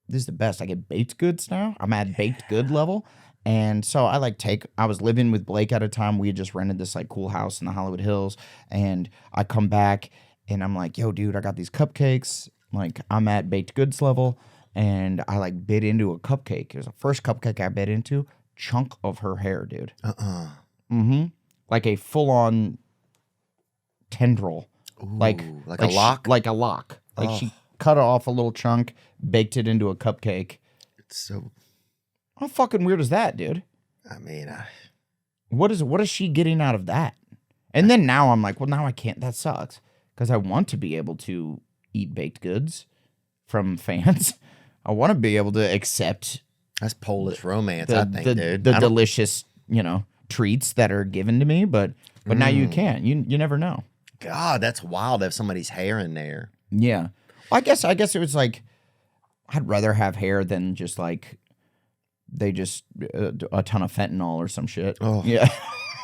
this is the best. I get baked goods now. I'm at baked good level. And so I was living with Blake at a time. We had just rented this like cool house in the Hollywood Hills. And I come back and I'm like, yo, dude, I got these cupcakes. Like I'm at baked goods level. And I like bit into a cupcake. It was the first cupcake I bit into. Chunk of her hair, dude. Like a full on tendril. Ooh, like a lock? Like a lock. Like she cut off a little chunk, baked it into a cupcake. It's so... How fucking weird is that, dude? I mean... What is she getting out of that? And then now I'm like, well, now I can't. That sucks. Because I want to be able to eat baked goods from fans. I want to be able to accept... That's Polish romance, I think, dude. The delicious, treats that are given to me, but now you can't. You never know. God, that's wild to have somebody's hair in there. Yeah. Well, I guess it was like, I'd rather have hair than just like, they just, a ton of fentanyl or some shit. Oh. Yeah.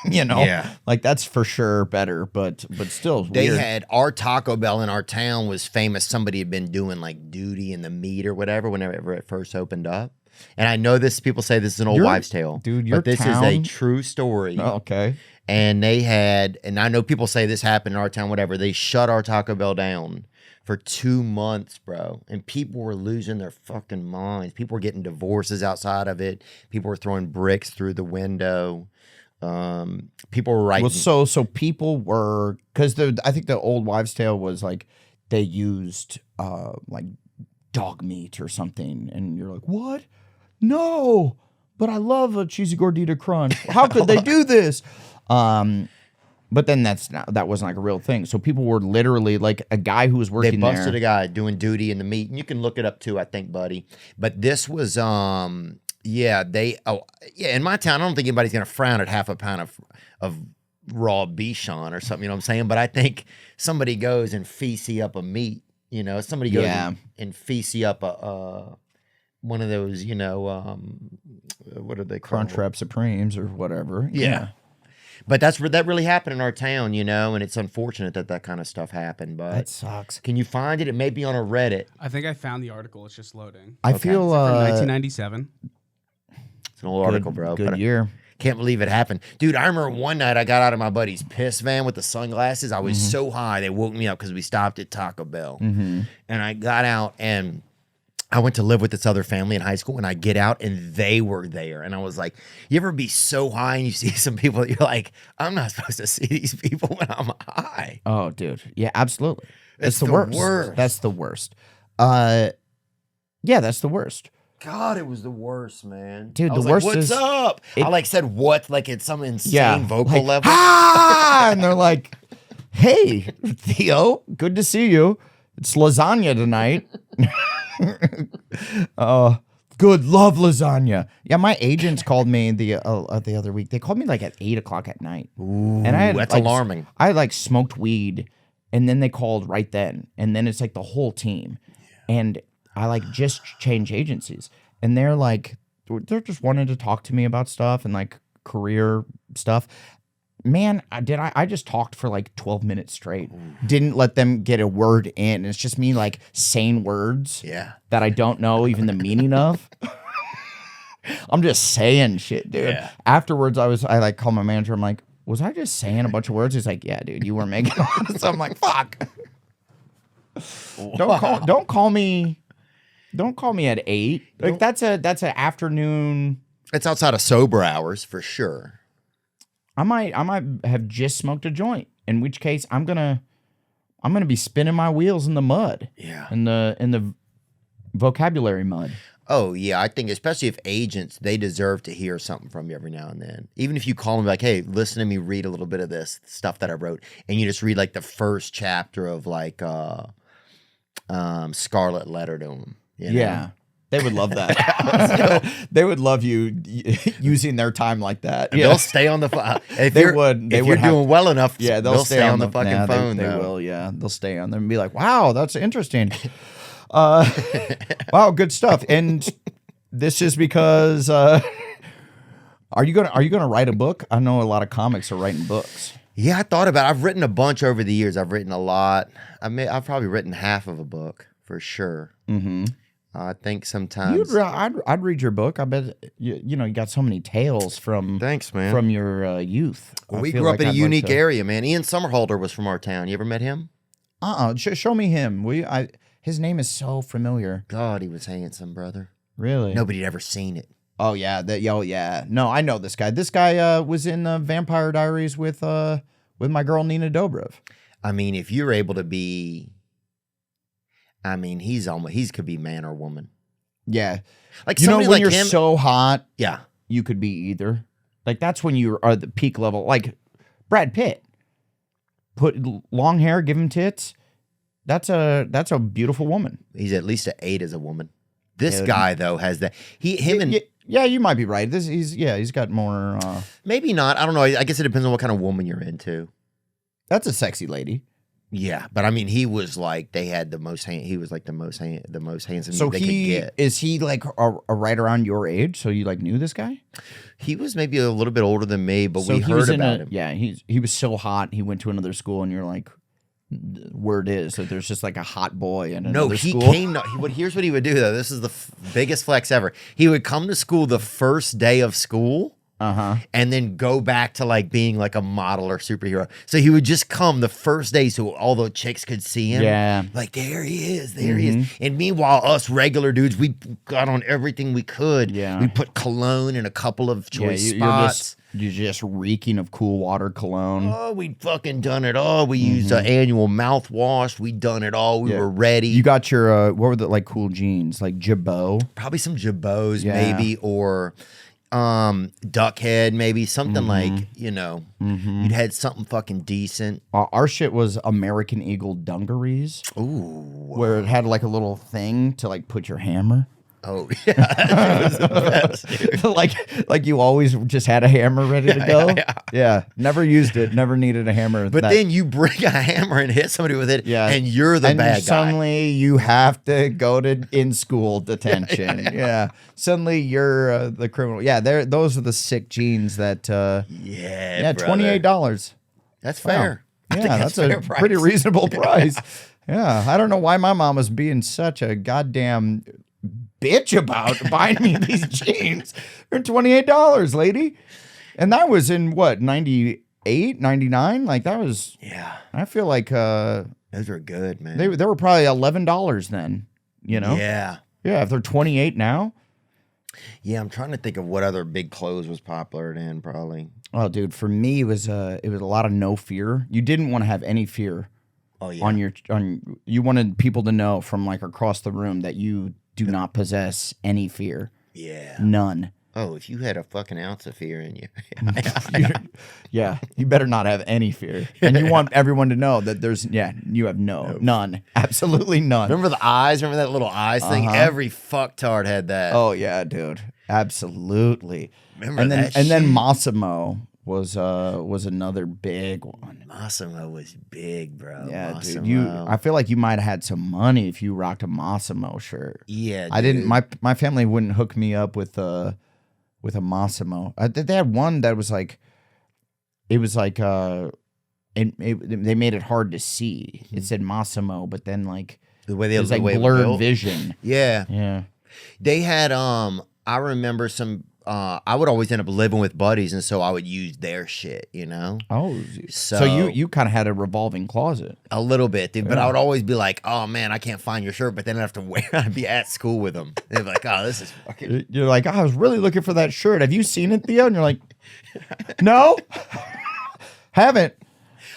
Yeah. Like that's for sure better, but still They weird. had our Taco Bell in our town was famous. Somebody had been doing like duty in the meat or whatever whenever it first opened up. And I know this, people say this is an old wives' tale. Dude, your but this is a true story. Oh, okay. And they had, and I know people say this happened in our town, whatever. They shut our Taco Bell down for 2 months, bro. And people were losing their fucking minds. People were getting divorces outside of it. People were throwing bricks through the window. People were writing. Well, so people were, because I think the old wives' tale was like they used like dog meat or something, and you're like, what? No, but I love a cheesy gordita crunch. How could they do this? But then that wasn't like a real thing. So people were literally like a guy who was working there. They busted a guy doing duty in the meat, and you can look it up too, I think, buddy. But this was in my town, I don't think anybody's gonna frown at half a pound of raw Bichon or something, you know what I'm saying? But I think somebody goes and feces up a meat, somebody goes and feces up a one of those, what are they called? Crunchwrap Supremes or whatever. Yeah. But that really happened in our town, and it's unfortunate that kind of stuff happened. But That sucks. Can you find it? It may be on a Reddit. I think I found the article. It's just loading. I feel From 1997. It's an old article, bro. Good but year. Can't believe it happened. Dude, I remember one night I got out of my buddy's piss van with the sunglasses. I was so high, they woke me up because we stopped at Taco Bell. And I got out and I went to live with this other family in high school, and I get out and they were there. And I was like, you ever be so high and you see some people that you're like, I'm not supposed to see these people when I'm high. Oh, dude. Yeah, absolutely. It's the the worst. worst. That's the worst. Yeah, that's the worst. God, it was the worst, man. Dude, I the was worst like, what's is- up? I said what, like it's some insane vocal like, level. Ah! And they're like, hey, Theo, good to see you. It's lasagna tonight. Good, love lasagna. Yeah, my agents called me the other week. They called me like at 8:00 at night. Ooh, and I had, that's like, alarming. I like smoked weed, and then they called right then, and then it's like the whole team, and I like just changed agencies, and they're just wanting to talk to me about stuff and like career stuff. Man, I just talked for like 12 minutes straight. Didn't let them get a word in. It's just me like saying words that I don't know even the meaning of. I'm just saying shit, dude. Yeah. Afterwards, I like called my manager. I'm like, was I just saying a bunch of words? He's like, yeah, dude, you were making so I'm like, fuck. Don't call me at 8. Like that's an afternoon. It's outside of sober hours for sure. I might have just smoked a joint. In which case, I'm gonna be spinning my wheels in the mud. Yeah. In the vocabulary mud. Oh, yeah. I think especially if agents, they deserve to hear something from you every now and then. Even if you call them like, hey, listen to me read a little bit of this stuff that I wrote. And you just read like the first chapter of like Scarlet Letter to them. You know? Yeah. They would love that. They would love you using their time like that. Yeah. They'll stay on the phone. If They you're, would. They if would you're doing well enough, Yeah, they'll stay on the fucking phone. They though. will, yeah. They'll stay on there and be like, wow, that's interesting. Wow, good stuff. And this is because are you gonna write a book? I know a lot of comics are writing books. Yeah, I thought about it. I've written a bunch over the years. I've written a lot. I've probably written half of a book for sure. Mm-hmm. I think sometimes. I'd read your book. I bet you got so many tales from Thanks, man. from your youth. Well, I we feel grew up like in a I'd like unique to- area, man. Ian Somerhalder was from our town. You ever met him? Show me him. His name is so familiar. God, he was handsome, brother. Really? Nobody had ever seen it. Oh yeah, yeah. No, I know this guy. This guy was in Vampire Diaries with my girl Nina Dobrev. I mean, if you're able to be, I mean, he could be man or woman. Yeah, Like you know somebody when like you're him. so hot, Yeah, you could be either. Like that's when you are at the peak level. Like Brad Pitt, put long hair, give him tits. That's a beautiful woman. he's at least an 8 as a woman. This Yeah. guy though has that. Yeah, you might be right. He's got more. Maybe not. I don't know. I guess it depends on what kind of woman you're into. That's a sexy lady. Yeah, but I mean, he was like they had the most. He was like the most handsome So they could get. is he like a right around your age? So you like knew this guy? He was maybe a little bit older than me, but So we he was heard in about him. Yeah, he was so hot. He went to another school, and you're like, word is that there's just like a hot boy in another No, he school. came. Here's what he would do though. This is the biggest flex ever. He would come to school the first day of school. And then go back to like being like a model or superhero. So he would just come the first day so all the chicks could see him. Yeah. Like, there he is. There he is. And meanwhile, us regular dudes, we got on everything we could. Yeah. We put cologne in a couple of choice you're spots. just reeking of cool water cologne. Oh, we fucking done it all. We used an annual mouthwash. We done it all. We were ready. You got your what were the like cool jeans like Jabot? Probably some Jabots, Yeah. maybe, or Duckhead, maybe something like, you'd had something fucking decent. Our shit was American Eagle dungarees. Ooh. Where it had like a little thing to like put your hammer. Oh, yeah. That was the best, dude. like you always just had a hammer ready to go. Yeah. Never used it. Never needed a hammer. But then you bring a hammer and hit somebody with it, and you're the bad guy. Suddenly you have to go to in-school detention. Yeah. Suddenly you're the criminal. Yeah. Those are the sick jeans that. Yeah. $28. That's fair. I think Yeah, that's a fair price. pretty reasonable price. Yeah. I don't know why my mom was being such a goddamn bitch about buying me these jeans for $28, lady. And that was in what, 98, 99? Like that was, I feel like those were good, man. they were probably $11 then, you know? Yeah. Yeah, if they're 28 now. Yeah, I'm trying to think of what other big clothes was popular then, probably. Oh, dude, for me it was a lot of no fear. You didn't want to have any fear. Oh, yeah. You wanted people to know from like across the room that you do not possess any fear. Yeah. None. Oh, if you had a fucking ounce of fear in you. Yeah, you better not have any fear. And you want everyone to know that you have none. Absolutely none. Remember the eyes? Remember that little eyes thing? Every fucktard had that. Oh yeah, dude. Absolutely. Remember and then that and then shit? Massimo was another big one. Massimo was big, bro. Yeah, Massimo. dude. I feel like you might have had some money if you rocked a Massimo shirt. Yeah, I didn't. dude. My family wouldn't hook me up with a Massimo. They had one that was like, it was like they made it hard to see. It said Massimo, but then like the way they it was like the way it blurred built. vision. Yeah. Yeah. They had I remember some I would always end up living with buddies, and so I would use their shit, you know? Oh, So- so you kind of had a revolving closet. A little bit, dude, but I would always be like, oh man, I can't find your shirt, but then I'd have to wear I'd be at school with them. They'd be like, oh, this is fucking. You're like, I was really looking for that shirt. Have you seen it, Theo? And you're like, no, haven't.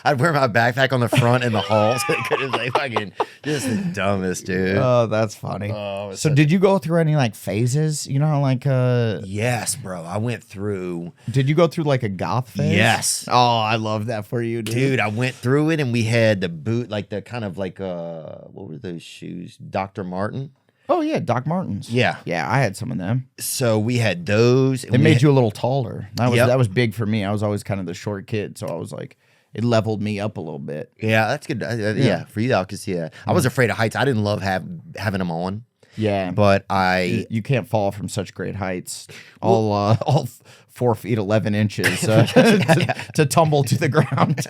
I'd wear my backpack on the front in the hall so they couldn't like fucking just the dumbest, dude. Oh, that's funny. Oh, So did you go through any like phases? You know, how, like Yes, bro. I went through. did you go through like a goth phase? Yes. Oh, I love that for you, Dude, I went through it and we had the boot, like the kind of like, what were those shoes? Dr. Martin. Oh yeah, Doc Martens. Yeah. Yeah, I had some of them. So we had those. It made you a little taller. Yep. That was big for me. I was always kind of the short kid, so I was like, it leveled me up a little bit. Yeah, that's good. Yeah, for you, I could see that. I was afraid of heights. I didn't love having them on, Yeah, but I. you can't fall from such great heights. All 4 feet 11 inches to tumble to the ground.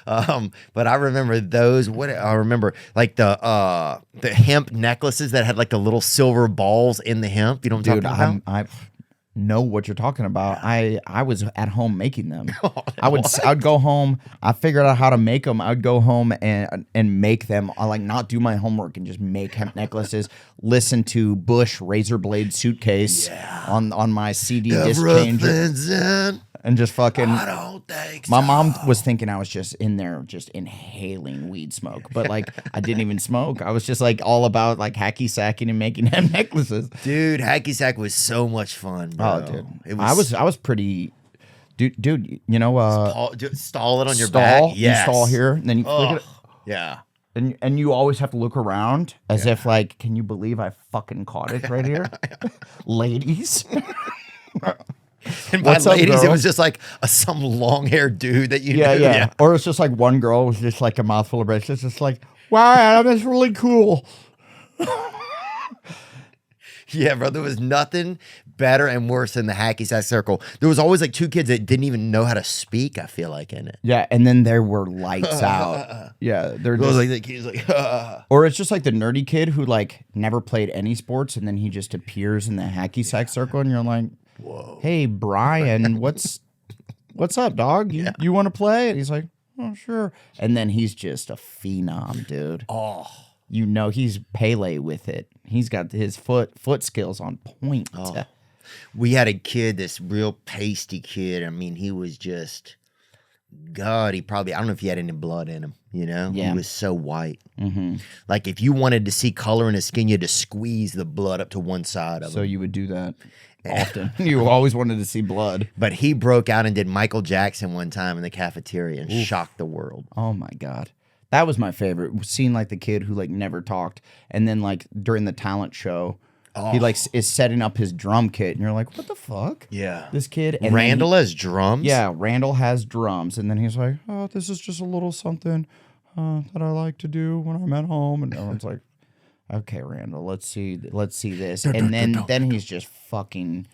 But I remember those. What I remember, like the hemp necklaces that had like the little silver balls in the hemp. You know what I'm Dude, talking about? I know what you're talking about. I was at home making them. I'd go home. I figured out how to make them. I'd go home and make them. I like not do my homework and just make hemp necklaces. Listen to Bush Razor Blade Suitcase on my CD disc changer, Everything's in. and just fucking. I don't think My so. mom was thinking I was just in there just inhaling weed smoke, but like I didn't even smoke. I was just like all about like hacky sacking and making hemp necklaces. Dude, hacky sack was so much fun, bro. Oh, dude, It I was pretty, dude. You know, stall it on your stall, back. Yes. you stall here, and then you look at it, Yeah. and you always have to look around as if like, can you believe I fucking caught it right here, ladies? And by What's up, ladies, it girl? was just like some long-haired dude that you Yeah, knew. yeah. Or it's just like one girl was just like a mouthful of bracelets, just like, wow, Adam, that's really cool. Yeah, bro. There was nothing better and worse than the hacky sack circle. There was always like two kids that didn't even know how to speak, I feel like, in it. Yeah, and then there were lights out. Yeah, they're It was just, like the kid's like, or it's just like the nerdy kid who like never played any sports, and then he just appears in the hacky sack circle, and you're like, whoa, hey Brian, what's up, dog? You want to play? And he's like, oh sure. And then he's just a phenom, dude. oh. You know he's Pele with it. He's got his foot skills on point. Oh. We had a kid, this real pasty kid. I mean, he was just, God, I don't know if he had any blood in him, you know? Yeah. He was so white. Mm-hmm. Like if you wanted to see color in his skin, you had to squeeze the blood up to one side of So him. you would do that often. You always wanted to see blood. But he broke out and did Michael Jackson one time in the cafeteria and shocked the world. Oh my God. That was my favorite. Seeing like the kid who like never talked, and then like during the talent show, he like is setting up his drum kit, and you're like, what the fuck? Yeah. This kid. And then Randall has drums? yeah, Randall has drums, and then he's like, oh, this is just a little something that I like to do when I'm at home, and everyone's like, okay, Randall, let's see this, and then he's just fucking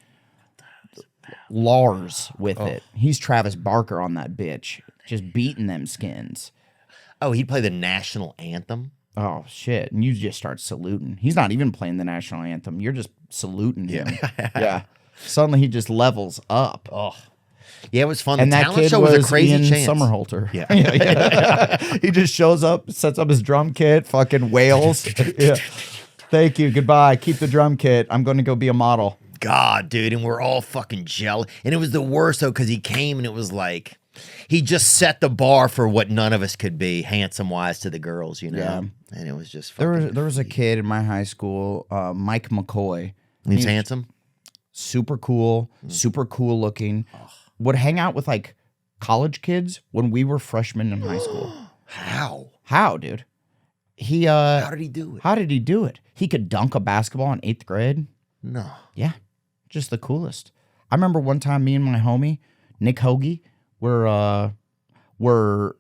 Lars with it. He's Travis Barker on that bitch, just beating them skins. Oh, he'd play the national anthem? Oh shit! And you just start saluting. He's not even playing the national anthem. You're just saluting him. Yeah. Suddenly he just levels up. Oh. Yeah, it was fun. And the that talent kid show was was a crazy Ian chance. Somerhalder. Yeah. He just shows up, sets up his drum kit, fucking wails. Yeah. Thank you. Goodbye. Keep the drum kit. I'm going to go be a model. God, dude, and we're all fucking jealous. And it was the worst though, because he came and it was like he just set the bar for what none of us could be, handsome wise to the girls, you know. Yeah. And it was just There was a kid in my high school, Mike McCoy. He's handsome. Super cool looking. Would hang out with like college kids when we were freshmen in high school. How, dude? How did he do it? How did he do it? He could dunk a basketball in 8th grade. No. Yeah, just the coolest. I remember one time me and my homie Nick Hoagie were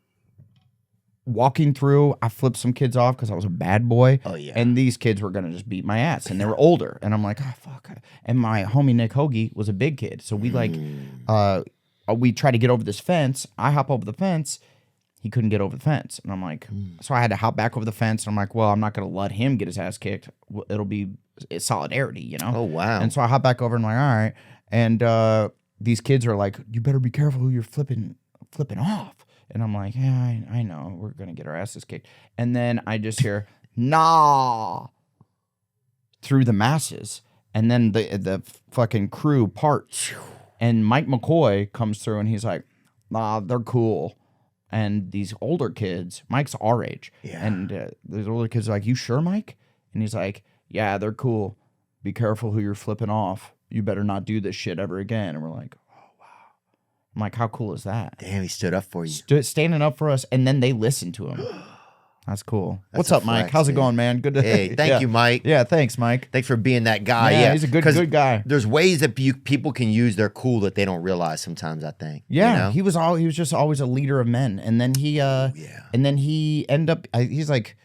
walking through. I flipped some kids off because I was a bad boy. Oh, yeah. And these kids were gonna just beat my ass, and they were older. And I'm like, oh fuck. And my homie Nick Hoagie was a big kid, so we we try to get over this fence. I hop over the fence. he couldn't get over the fence. And I'm like, so I had to hop back over the fence. And I'm like, well, I'm not going to let him get his ass kicked. It'll be solidarity, you know? Oh, wow. And so I hop back over and I'm like, all right. And these kids are like, you better be careful who you're flipping off. And I'm like, yeah, I know. We're going to get our asses kicked. And then I just hear, nah, through the masses. And then the fucking crew parts. And Mike McCoy comes through and he's like, nah, they're cool. And these older kids, Mike's our age. Yeah. And these older kids are like, you sure, Mike? And he's like, yeah, they're cool. Be careful who you're flipping off. You better not do this shit ever again. And we're like, oh, wow. I'm like, how cool is that? Damn, he stood up for you. Standing up for us. And then they listened to him. That's cool. What's a up, Mike? flex, How's it man. going, man? Good to Hey, thank you, Mike. Yeah, thanks, Mike. Thanks for being that guy. Yeah, Yeah, he's a good 'Cause guy. There's ways that people can use their cool that they don't realize sometimes, I think. Yeah, you know? he was just always a leader of men. And then he ended up he's like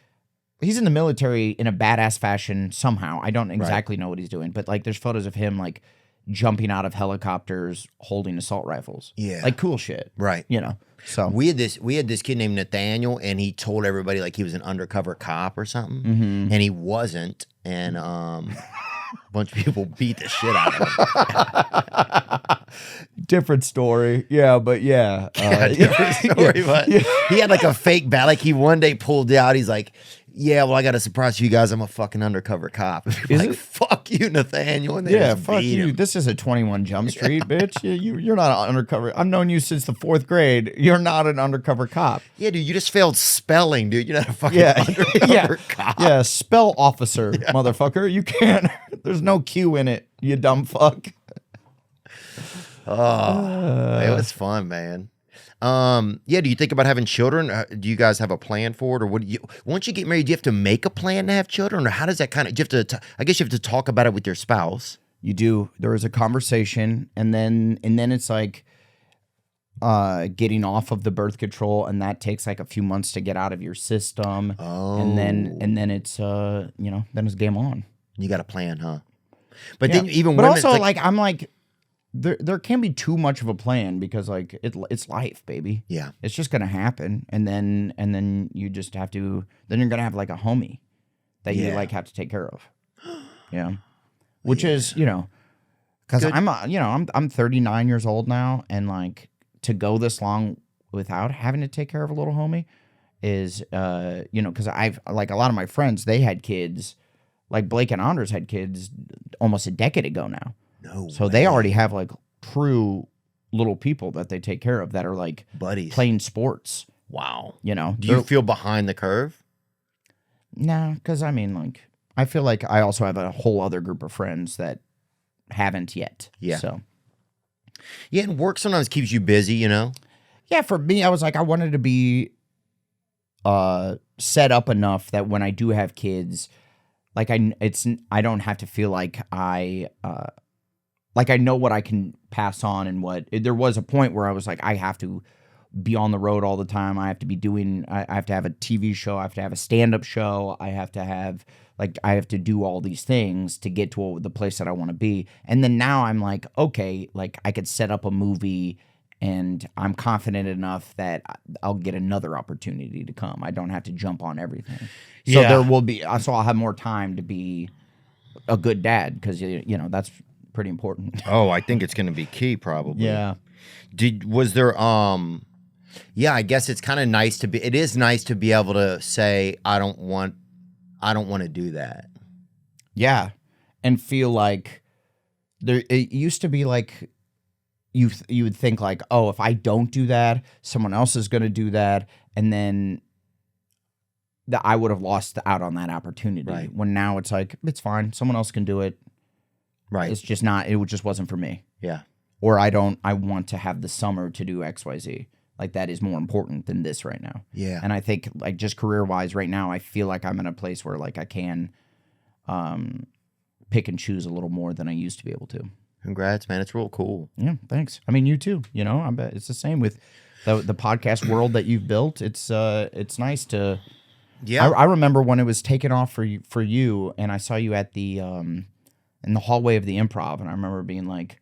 he's in the military in a badass fashion somehow. I don't exactly know what he's doing, but like there's photos of him like jumping out of helicopters holding assault rifles. Yeah. Like cool shit. Right. You know. So We had this kid named Nathaniel, and he told everybody like he was an undercover cop or something, and he wasn't. And a bunch of people beat the shit out of him. different story. Yeah, but yeah. Different story, but he had like a fake bat. Like he one day pulled out. He's like, "Yeah, well, I got a surprise for you guys. I'm a fucking undercover cop." And people Is were like, it? "Fuck you, Nathaniel." And they Yeah, just fuck beat you. him. This is a 21 Jump Street, bitch. You're not an undercover. I've known you since the 4th grade. You're not an undercover cop. Yeah, dude, you just failed spelling, dude. You're not a fucking Yeah, undercover cop. yeah. Spell officer, motherfucker. You can't. There's no Q in it. You dumb fuck. It was fun, man. Yeah, do you think about having children? Do you guys have a plan for it, or what? Once you get married, do you have to make a plan to have children, or how does that kind of? Do you have to? I guess you have to talk about it with your spouse. You do. There is a conversation, and then it's like getting off of the birth control, and that takes like a few months to get out of your system. Oh, And then it's then it's game on. you got a plan, huh? But Yeah. then even but women, also it's like I'm like there can be too much of a plan because like it's life, baby. yeah, It's just gonna happen, and then you just have to. Then you're gonna have like a homie that you Yeah. like have to take care of. Yeah, which is because Good. I'm 39 years old now, and like to go this long without having to take care of a little homie is because I've like a lot of my friends, they had kids, like Blake and Anders had kids almost a decade ago now. no, So they already have like true little people that they take care of that are like buddies. playing sports. Wow. Do Do you feel behind the curve? No, because I mean, like, I feel like I also have a whole other group of friends that haven't yet. Yeah. So Yeah, and work sometimes keeps you busy, you know. yeah, for me, I was like, I wanted to be set up enough that when I do have kids, like I don't have to feel like I know what I can pass on and what. There was a point where I was like, I have to be on the road all the time. I have to be doing. I have to have a TV show. I have to have a stand-up show. I have to do all these things to get to the place that I want to be. And then now I'm like, okay, like I could set up a movie, and I'm confident enough that I'll get another opportunity to come. I don't have to jump on everything. So Yeah. there will be. So I'll have more time to be a good dad because that's pretty important. Oh, I think it's going to be key, probably. Yeah. Was there yeah, I guess it's kind of nice to be. It is nice to be able to say, I don't want to do that. Yeah, and feel like there. It used to be like you would think like, oh, if I don't do that, someone else is going to do that, and then I would have lost out on that opportunity. Right. When now it's like it's fine, someone else can do it. Right. It's just not. It just wasn't for me. Yeah. Or I want to have the summer to do XYZ. Like that is more important than this right now. Yeah. And I think like just career wise right now, I feel like I'm in a place where like I can pick and choose a little more than I used to be able to. Congrats, man. It's real cool. Yeah, thanks. I mean, you too. I bet it's the same with the podcast world that you've built. It's nice to. Yeah. I remember when it was taken off for you, and I saw you at the in the hallway of the Improv, and I remember being like,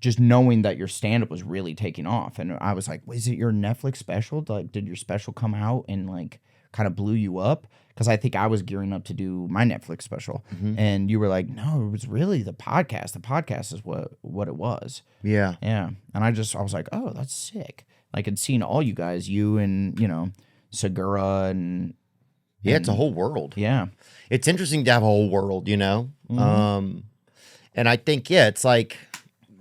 just knowing that your stand-up was really taking off. And I was like, is it your Netflix special? Like, did your special come out and like kind of blew you up? Because I think I was gearing up to do my Netflix special. And you were like, no, it was really the podcast. The podcast is what it was. Yeah. Yeah. And I was like, oh, that's sick. Like, I'd seen all you guys, you and, you know, Segura and... Yeah, it's a whole world. Yeah. It's interesting to have a whole world, you know? And I think, yeah, it's like...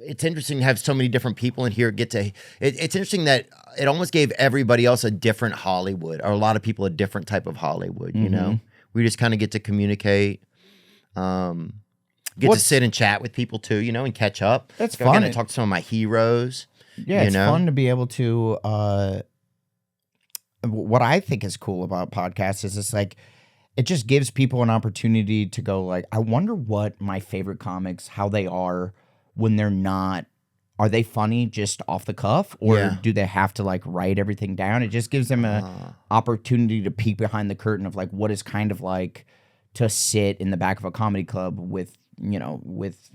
It's interesting to have so many different people in here it's interesting that it almost gave everybody else a different Hollywood, or a lot of people a different type of Hollywood, you know? We just kind of get to communicate, to sit and chat with people too, you know, and catch up. That's I got fun. to talk to some of my heroes. Yeah, it's fun to be able to... what I think is cool about podcasts is it's like, it just gives people an opportunity to go like, I wonder what my favorite comics, how they are when they're not, are they funny just off the cuff, or do they have to like write everything down? It just gives them an opportunity to peek behind the curtain of like what is kind of like to sit in the back of a comedy club with, you know, with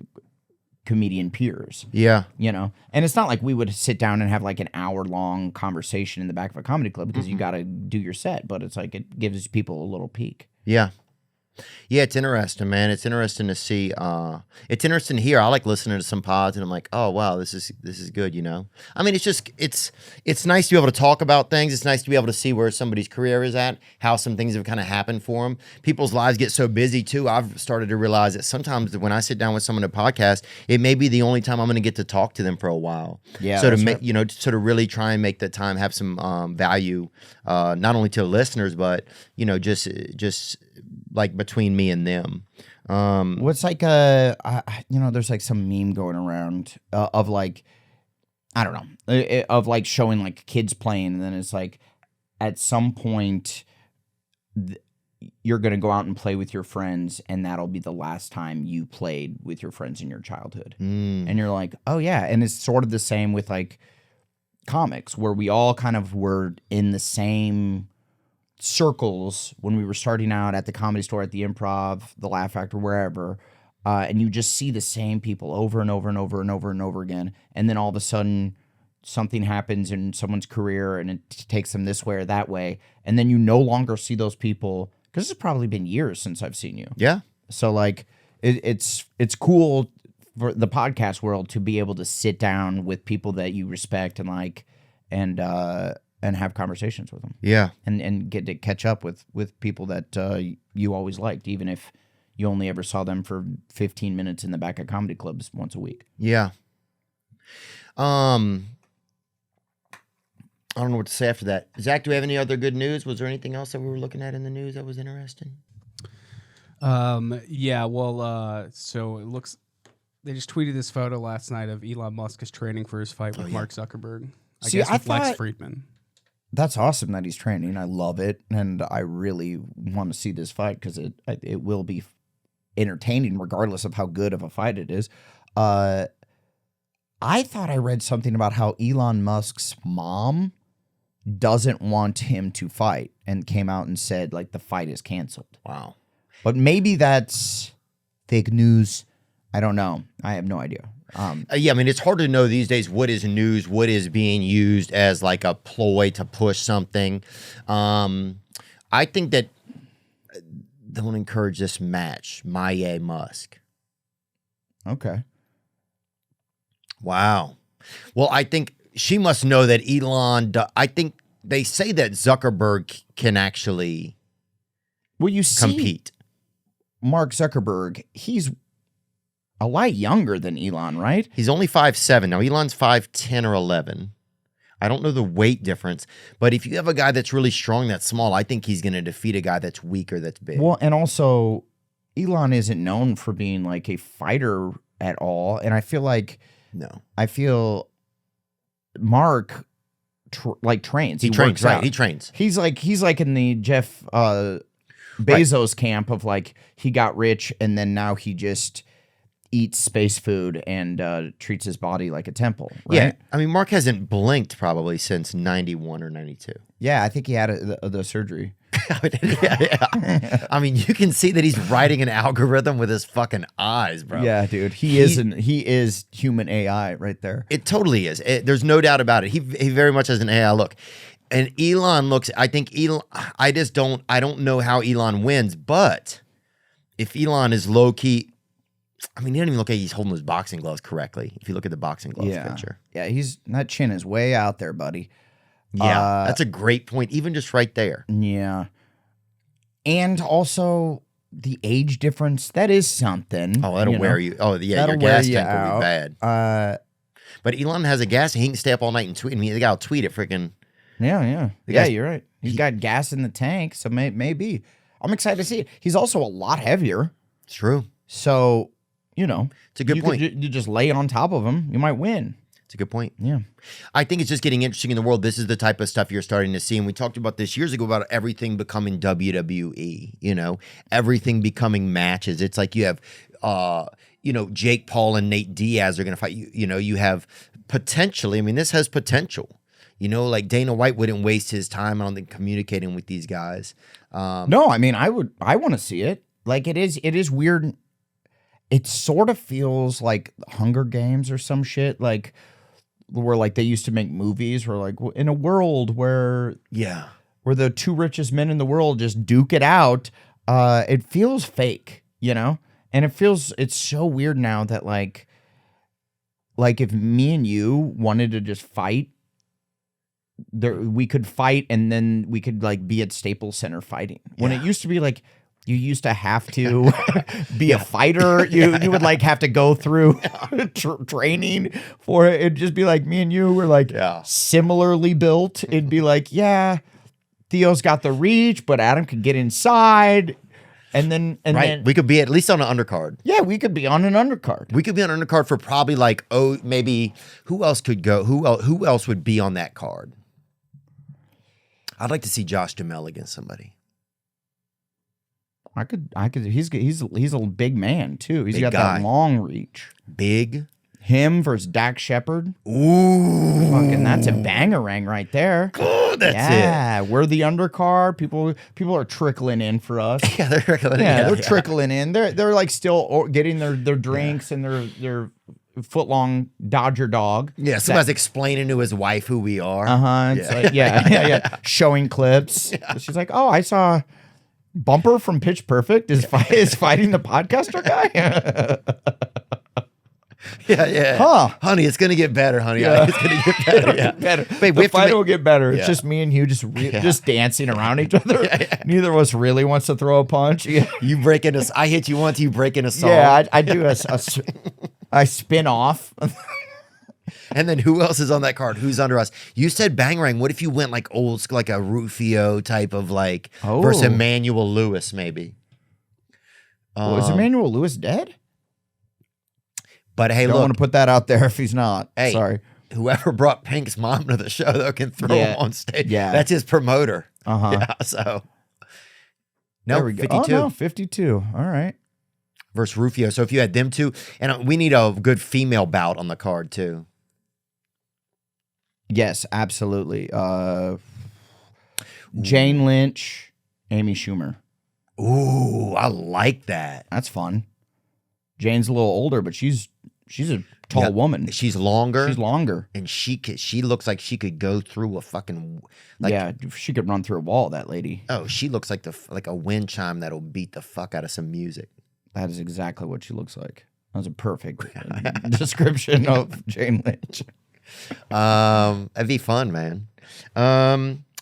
comedian peers. Yeah. You know, and it's not like we would sit down and have like an hour-long conversation in the back of a comedy club because you got to do your set, but it's like it gives people a little peek. Yeah. Yeah, it's interesting, man. It's interesting to see. It's interesting to hear. I like listening to some pods, and I'm like, oh wow, this is good. You know, I mean, it's nice to be able to talk about things. It's nice to be able to see where somebody's career is at, how some things have kind of happened for them. People's lives get so busy too. I've started to realize that sometimes when I sit down with someone to podcast, it may be the only time I'm going to get to talk to them for a while. Yeah. So to make sort of really try and make the time have some value, not only to the listeners, but you know, just like between me and them. What's like there's like some meme going around of like, I don't know, of like showing like kids playing, and then it's like at some point you're going to go out and play with your friends, and that'll be the last time you played with your friends in your childhood. And you're like, oh yeah. And it's sort of the same with like comics, where we all kind of were in the same circles when we were starting out at the Comedy Store, at the Improv, the Laugh Factor, wherever, and you just see the same people over and over and over and over and over again, and then all of a sudden something happens in someone's career and it takes them this way or that way, and then you no longer see those people, because it's probably been years since I've seen you. Yeah. So like it's cool for the podcast world to be able to sit down with people that you respect and like, and have conversations with them. Yeah. And get to catch up with people that you always liked, even if you only ever saw them for 15 minutes in the back of comedy clubs once a week. Yeah. I don't know what to say after that. Zach, do we have any other good news? Was there anything else that we were looking at in the news that was interesting? Yeah, well, so it looks, they just tweeted this photo last night of Elon Musk is training for his fight with Mark Zuckerberg. I guess with Lex Friedman. That's awesome that he's training. I love it, and I really want to see this fight because it will be entertaining regardless of how good of a fight it is. I thought I read something about how Elon Musk's mom doesn't want him to fight and came out and said like the fight is canceled. Wow. But maybe that's fake news. I don't know. I have no idea. Yeah, I mean, it's hard to know these days what is news, what is being used as like a ploy to push something. I think that don't encourage this match, Maye Musk. Okay. Wow. Well, I think she must know that Elon. I think they say that Zuckerberg can actually compete. Mark Zuckerberg, he's a lot younger than Elon, right? He's only 5'7". Now, Elon's 5'10" or 11. I don't know the weight difference, but if you have a guy that's really strong, that's small, I think he's going to defeat a guy that's weaker, that's big. Well, and also, Elon isn't known for being like a fighter at all, and I feel like Mark trains. He trains, right? He trains. He's like in the Jeff Bezos camp of like he got rich and then now he just eats space food and treats his body like a temple. Right? Yeah, I mean, Mark hasn't blinked probably since 91 or 92. Yeah, I think he had the surgery. Yeah. I mean, you can see that he's writing an algorithm with his fucking eyes, bro. Yeah, dude. He is human AI right there. It totally is. There's no doubt about it. He very much has an AI look. And Elon looks, I think Elon, I don't know how Elon wins, but if Elon is low key, I mean, he doesn't even look like he's holding his boxing gloves correctly. If you look at the boxing gloves picture. Yeah, that chin is way out there, buddy. Yeah, that's a great point. Even just right there. Yeah. And also the age difference, that is something. Oh, that'll wear you. Oh, yeah, your gas tank will be bad. But Elon has a gas, he can stay up all night and tweet. I mean, the guy will tweet it freaking. Yeah. Yeah, you're right. He's got gas in the tank, so maybe. I'm excited to see it. He's also a lot heavier. It's true. So, it's a good point. You just lay on top of him, you might win. It's a good point. Yeah. I think it's just getting interesting in the world. This is the type of stuff you're starting to see. And we talked about this years ago about everything becoming WWE, everything becoming matches. It's like you have, Jake Paul and Nate Diaz are going to fight. You have potentially, I mean, this has potential. Like Dana White wouldn't waste his time, I don't think, communicating with these guys. No, I mean, I want to see it. Like it is weird. It sort of feels like Hunger Games or some shit, like where like they used to make movies where like in a world where the two richest men in the world just duke it out. It feels fake, and it's so weird now that like if me and you wanted to just fight, we could fight and then we could like be at Staples Center fighting. When it used to be like you used to have to be a fighter. You would like have to go through training for it. It'd just be like me and you were like similarly built. It'd be like, Theo's got the reach, but Adam could get inside. And then we could be at least on an undercard. Yeah, we could be on an undercard. We could be on an undercard for probably like, maybe who else could go? Who else would be on that card? I'd like to see Josh Duhamel against somebody. I could. He's a big man too. He's big got guy. that long reach. Big. Him versus Dak Shepard. Ooh, fucking, that's a bangerang right there. Good, that's it. Yeah, we're the undercard. People are trickling in for us. Yeah, they're trickling in. They're trickling in. They're like still getting their drinks and their foot-long Dodger dog. Yeah, somebody's explaining to his wife who we are. It's like, yeah. Showing clips. Yeah. She's like, oh, I saw Bumper from Pitch Perfect is fighting the podcaster guy. Yeah. Huh. Honey, it's going to get better, honey. Yeah. It's going to get better. Yeah. Better. Babe, the fight will get better. Yeah. It's just me and you just dancing around each other. Neither of us really wants to throw a punch. You break into, I hit you once, you break into song. Yeah, I do I spin off. And then who else is on that card? Who's under us? You said Bangerang. What if you went like old school, like a Rufio type of like versus Emmanuel Lewis maybe? Is Emmanuel Lewis dead? But hey, don't want to put that out there if he's not. Hey, sorry. Whoever brought Pink's mom to the show though can throw him on stage. Yeah, that's his promoter. Yeah, so no, 52. Oh, no, 52. All right. Versus Rufio. So if you had them two, and we need a good female bout on the card too. Yes, absolutely. Jane Lynch, Amy Schumer. Ooh, I like that. That's fun. Jane's a little older, but she's a tall woman. She's longer. And she looks like she could go through a fucking she could run through a wall, that lady. Oh, she looks like a wind chime that'll beat the fuck out of some music. That is exactly what she looks like. That was a perfect description of Jane Lynch. That'd be fun, man.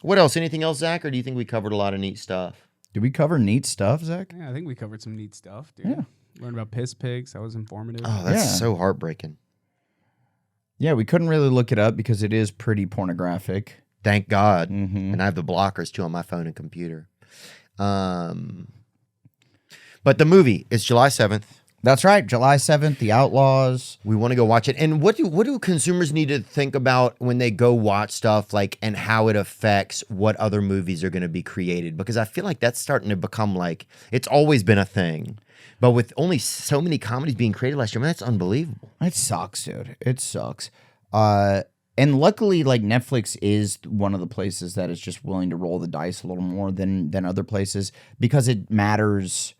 What else? Anything else, Zach? Or do you think we covered a lot of neat stuff? Did we cover neat stuff, Zach? Yeah, I think we covered some neat stuff, dude. Yeah. Learned about piss pigs. That was informative. Oh, that's so heartbreaking. Yeah, we couldn't really look it up because it is pretty pornographic. Thank God. Mm-hmm. And I have the blockers too on my phone and computer. But the movie is July 7th. That's right, July 7th, The Outlaws. We want to go watch it. And what do consumers need to think about when they go watch stuff, like, and how it affects what other movies are going to be created? Because I feel like that's starting to become like, it's always been a thing. But with only so many comedies being created last year, man, that's unbelievable. It sucks, dude. It sucks. And luckily, like Netflix is one of the places that is just willing to roll the dice a little more than other places because it matters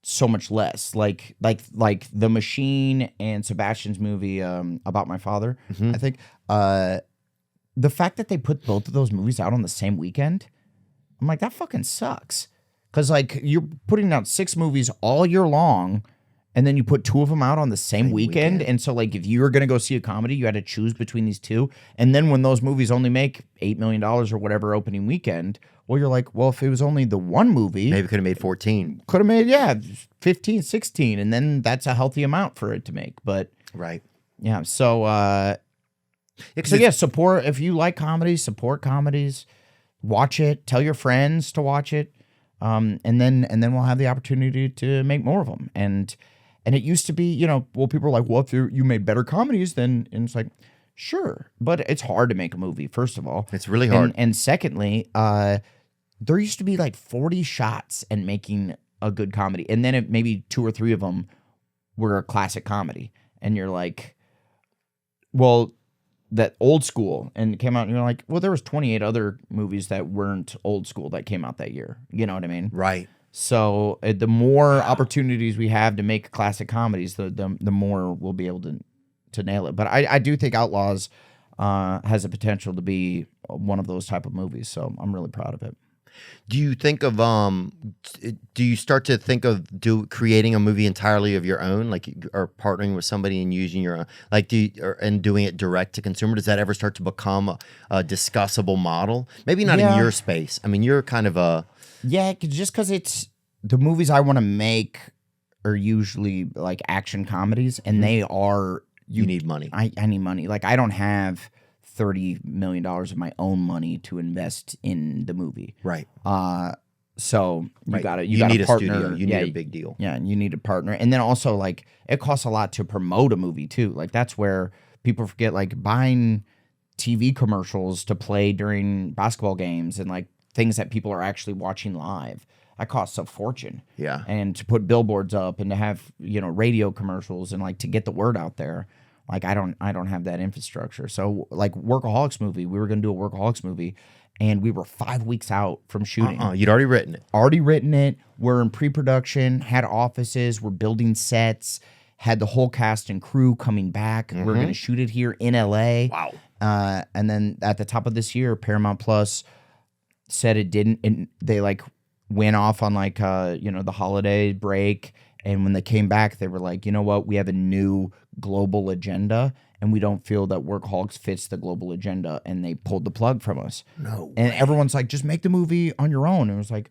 so much less. Like The Machine and Sebastian's movie about my father, I think. The fact that they put both of those movies out on the same weekend, I'm like, that fucking sucks. Because like you're putting out 6 movies all year long, and then you put 2 of them out on the same weekend. And so like if you were gonna go see a comedy, you had to choose between these 2. And then when those movies only make $8 million or whatever opening weekend, well, you're like, well, if it was only the one movie, maybe could have made 14. Could have made 15, 16, and then that's a healthy amount for it to make. But right, yeah. So support if you like comedies, support comedies, watch it, tell your friends to watch it, and then we'll have the opportunity to make more of them. And it used to be, people are like, well, if you made better comedies, then and it's like, sure, but it's hard to make a movie. First of all, it's really hard, and secondly, there used to be like 40 shots in making a good comedy, and then maybe 2 or 3 of them were a classic comedy, and you're like, well, that old school, and it came out, and you're like, well, there was 28 other movies that weren't old school that came out that year. You know what I mean? Right. So the more opportunities we have to make classic comedies, the more we'll be able to nail it. But I do think Outlaws has the potential to be one of those type of movies. So I'm really proud of it. Do you think of do you start to think of creating a movie entirely of your own, like, or partnering with somebody and using your own, like, and doing it direct to consumer? Does that ever start to become a discussable model? Maybe not in your space. I mean, you're kind of a just because it's the movies I want to make are usually like action comedies, and they are you need money. I need money. Like I don't have $30 million of my own money to invest in the movie. Right. So you got you got need a partner. Studio. You need a big deal. Yeah, and you need a partner. And then also like it costs a lot to promote a movie too. Like that's where people forget, like buying TV commercials to play during basketball games and like things that people are actually watching live. That costs a fortune. Yeah. And to put billboards up and to have, radio commercials and like to get the word out there. Like I don't have that infrastructure. So like Workaholics movie, we were going to do a Workaholics movie and we were 5 weeks out from shooting. You'd already written it. Already written it. We're in pre-production, had offices, we're building sets, had the whole cast and crew coming back. We're going to shoot it here in LA. Wow. And then at the top of this year, Paramount Plus said it didn't, and they like went off on like, the holiday break. And when they came back, they were like, you know what? We have a new global agenda, and we don't feel that Workaholics fits the global agenda, and they pulled the plug from us. No. And everyone's like, just make the movie on your own. And it was like,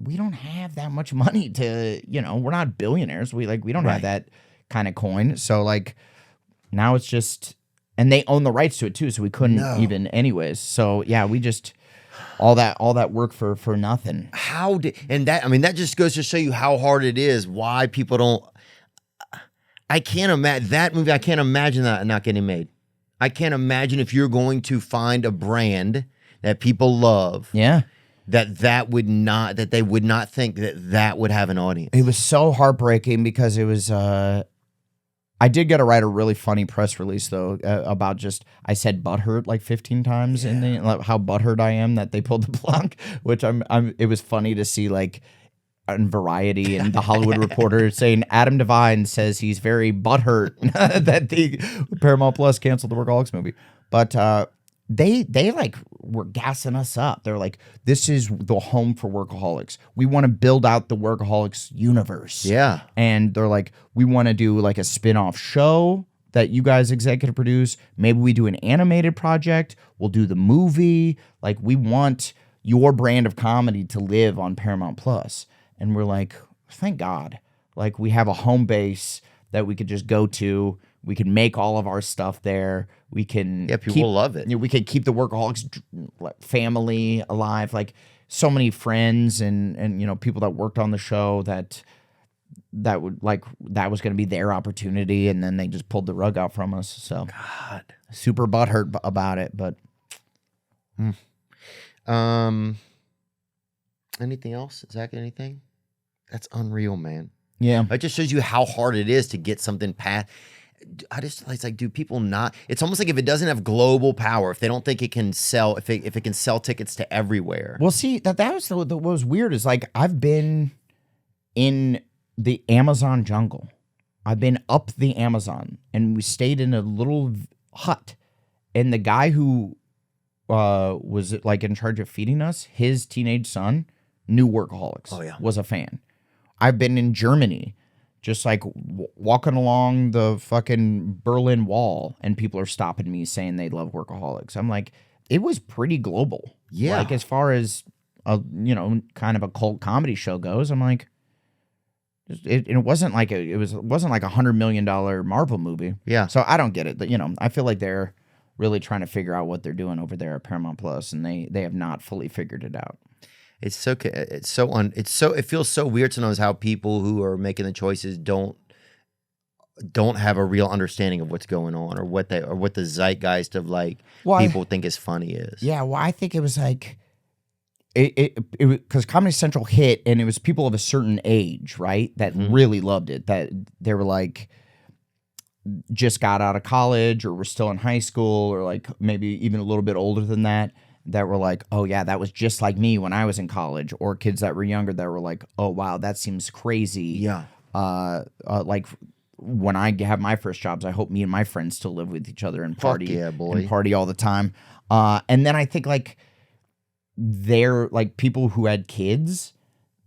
we don't have that much money to, we're not billionaires. We don't have that kind of coin. So like now it's just, and they own the rights to it too, so we couldn't even anyways. So yeah, we just all that work for nothing. That just goes to show you how hard it is, why people don't. I can't imagine that movie. I can't imagine that not getting made. I can't imagine if you're going to find a brand that people love. Yeah. That they would not think that would have an audience. It was so heartbreaking because it was. I did get to write a really funny press release though about I said butthurt like 15 times and like, how butthurt I am that they pulled the plug, which it was funny to see like on Variety and the Hollywood Reporter saying Adam Devine says he's very butthurt that the Paramount Plus canceled the Workaholics movie, but they like were gassing us up. They're like, this is the home for Workaholics. We want to build out the Workaholics universe. Yeah. And they're like, we want to do like a spin-off show that you guys executive produce. Maybe we do an animated project. We'll do the movie. Like, we want your brand of comedy to live on Paramount Plus. And we're like, thank God. Like, we have a home base that we could just go to. We can make all of our stuff there. We can people love it. We could keep the Workaholics family alive. Like so many friends and people that worked on the show that would like that was going to be their opportunity, and then they just pulled the rug out from us. So God, super butthurt about it. But anything else? Zach, anything? That's unreal, man. Yeah, it just shows you how hard it is to get something past. It's like, do people not? It's almost like if it doesn't have global power, if they don't think it can sell, if it can sell tickets to everywhere. Well, see, that was what was weird is like I've been in the Amazon jungle. I've been up the Amazon, and we stayed in a little hut. And the guy who was like in charge of feeding us, his teenage son knew Workaholics. Oh, yeah. Was a fan. I've been in Germany, just like walking along the fucking Berlin Wall, and people are stopping me saying they love Workaholics. I'm like, it was pretty global. Yeah. Like as far as a kind of a cult comedy show goes, I'm like, it wasn't like it wasn't like $100 million Marvel movie. Yeah. So I don't get it. I feel like they're really trying to figure out what they're doing over there at Paramount Plus, and they have not fully figured it out. It feels so weird to know how people who are making the choices don't have a real understanding of what's going on, or what the zeitgeist of like people think is funny is. Yeah, well, I think it was like it because Comedy Central hit, and it was people of a certain age, right, that really loved it. That they were like just got out of college, or were still in high school, or like maybe even a little bit older than that. That were like, oh yeah, that was just like me when I was in college, or kids that were younger that were like, oh wow, that seems crazy. Yeah. Like when I have my first jobs, I hope me and my friends still live with each other and party, yeah, boy. and party all the time. And then I think like they're like people who had kids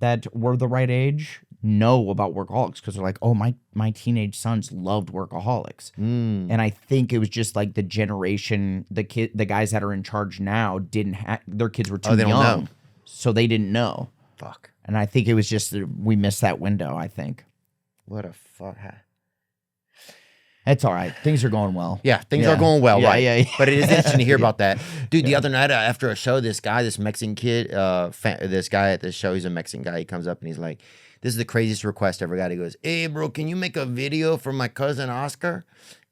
that were the right age know about Workaholics because they're like, oh, my teenage sons loved Workaholics. And I think it was just like the generation, the guys that are in charge now didn't have, their kids were too they don't young, know. so they didn't know. Fuck. And I think it was just we missed that window, I think. What a fuck. It's all right. Things are going well. Yeah, things are going well, right? Yeah. But it is interesting to hear about that. Dude, the other night after a show, this Mexican kid, this guy at the show, he's a Mexican guy, he comes up and he's like, this is the craziest request I ever got. He goes, hey, bro, can you make a video for my cousin Oscar?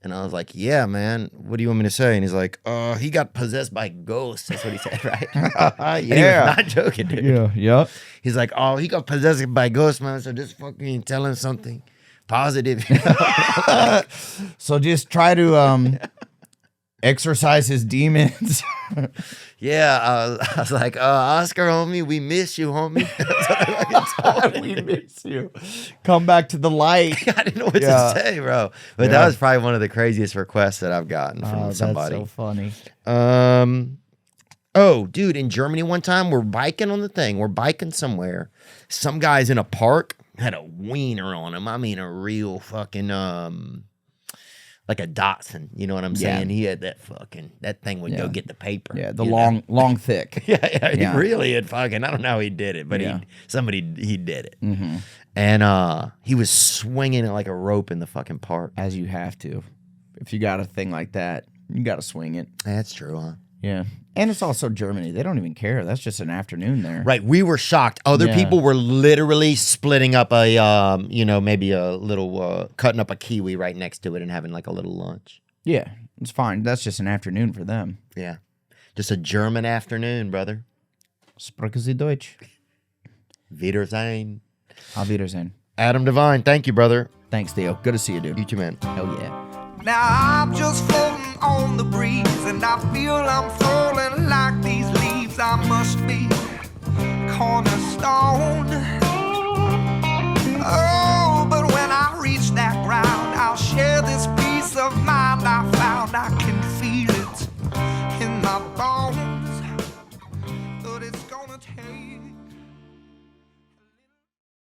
And I was like, yeah, man. What do you want me to say? And he's like, he got possessed by ghosts. That's what he said, right? Yeah. And he was not joking, dude. Yeah. He's like, oh, he got possessed by ghosts, man. So just fucking tell him something positive. So just try to exorcise his demons. Yeah, I was like, Oscar, homie, we miss you, homie. That's what I fucking told him. We miss you. Come back to the light. I didn't know what to say, bro. But that was probably one of the craziest requests that I've gotten from somebody. That's so funny. Oh, dude, in Germany one time, we're biking on the thing. We're biking somewhere. Some guy's in a park, had a wiener on him. I mean, a real fucking, like a Datsun. You know what I'm saying? He had that thing would go get the paper. Yeah, the long, thick. Yeah, he really had fucking, I don't know how he did it, but he did it. Mm-hmm. And he was swinging it like a rope in the fucking park. As you have to. If you got a thing like that, you got to swing it. That's true, huh? Yeah. And it's also Germany. They don't even care. That's just an afternoon there. Right. We were shocked. Other people were literally splitting up a, maybe a little, cutting up a kiwi right next to it and having like a little lunch. Yeah. It's fine. That's just an afternoon for them. Yeah. Just a German afternoon, brother. Sprechen Sie Deutsch? Wiedersehen. Auf Wiedersehen. Adam Devine, thank you, brother. Thanks, Theo. Good to see you, dude. You too, man. Hell yeah. Now I'm just floating on the breeze, and I feel I'm falling like these leaves. I must be cornerstone.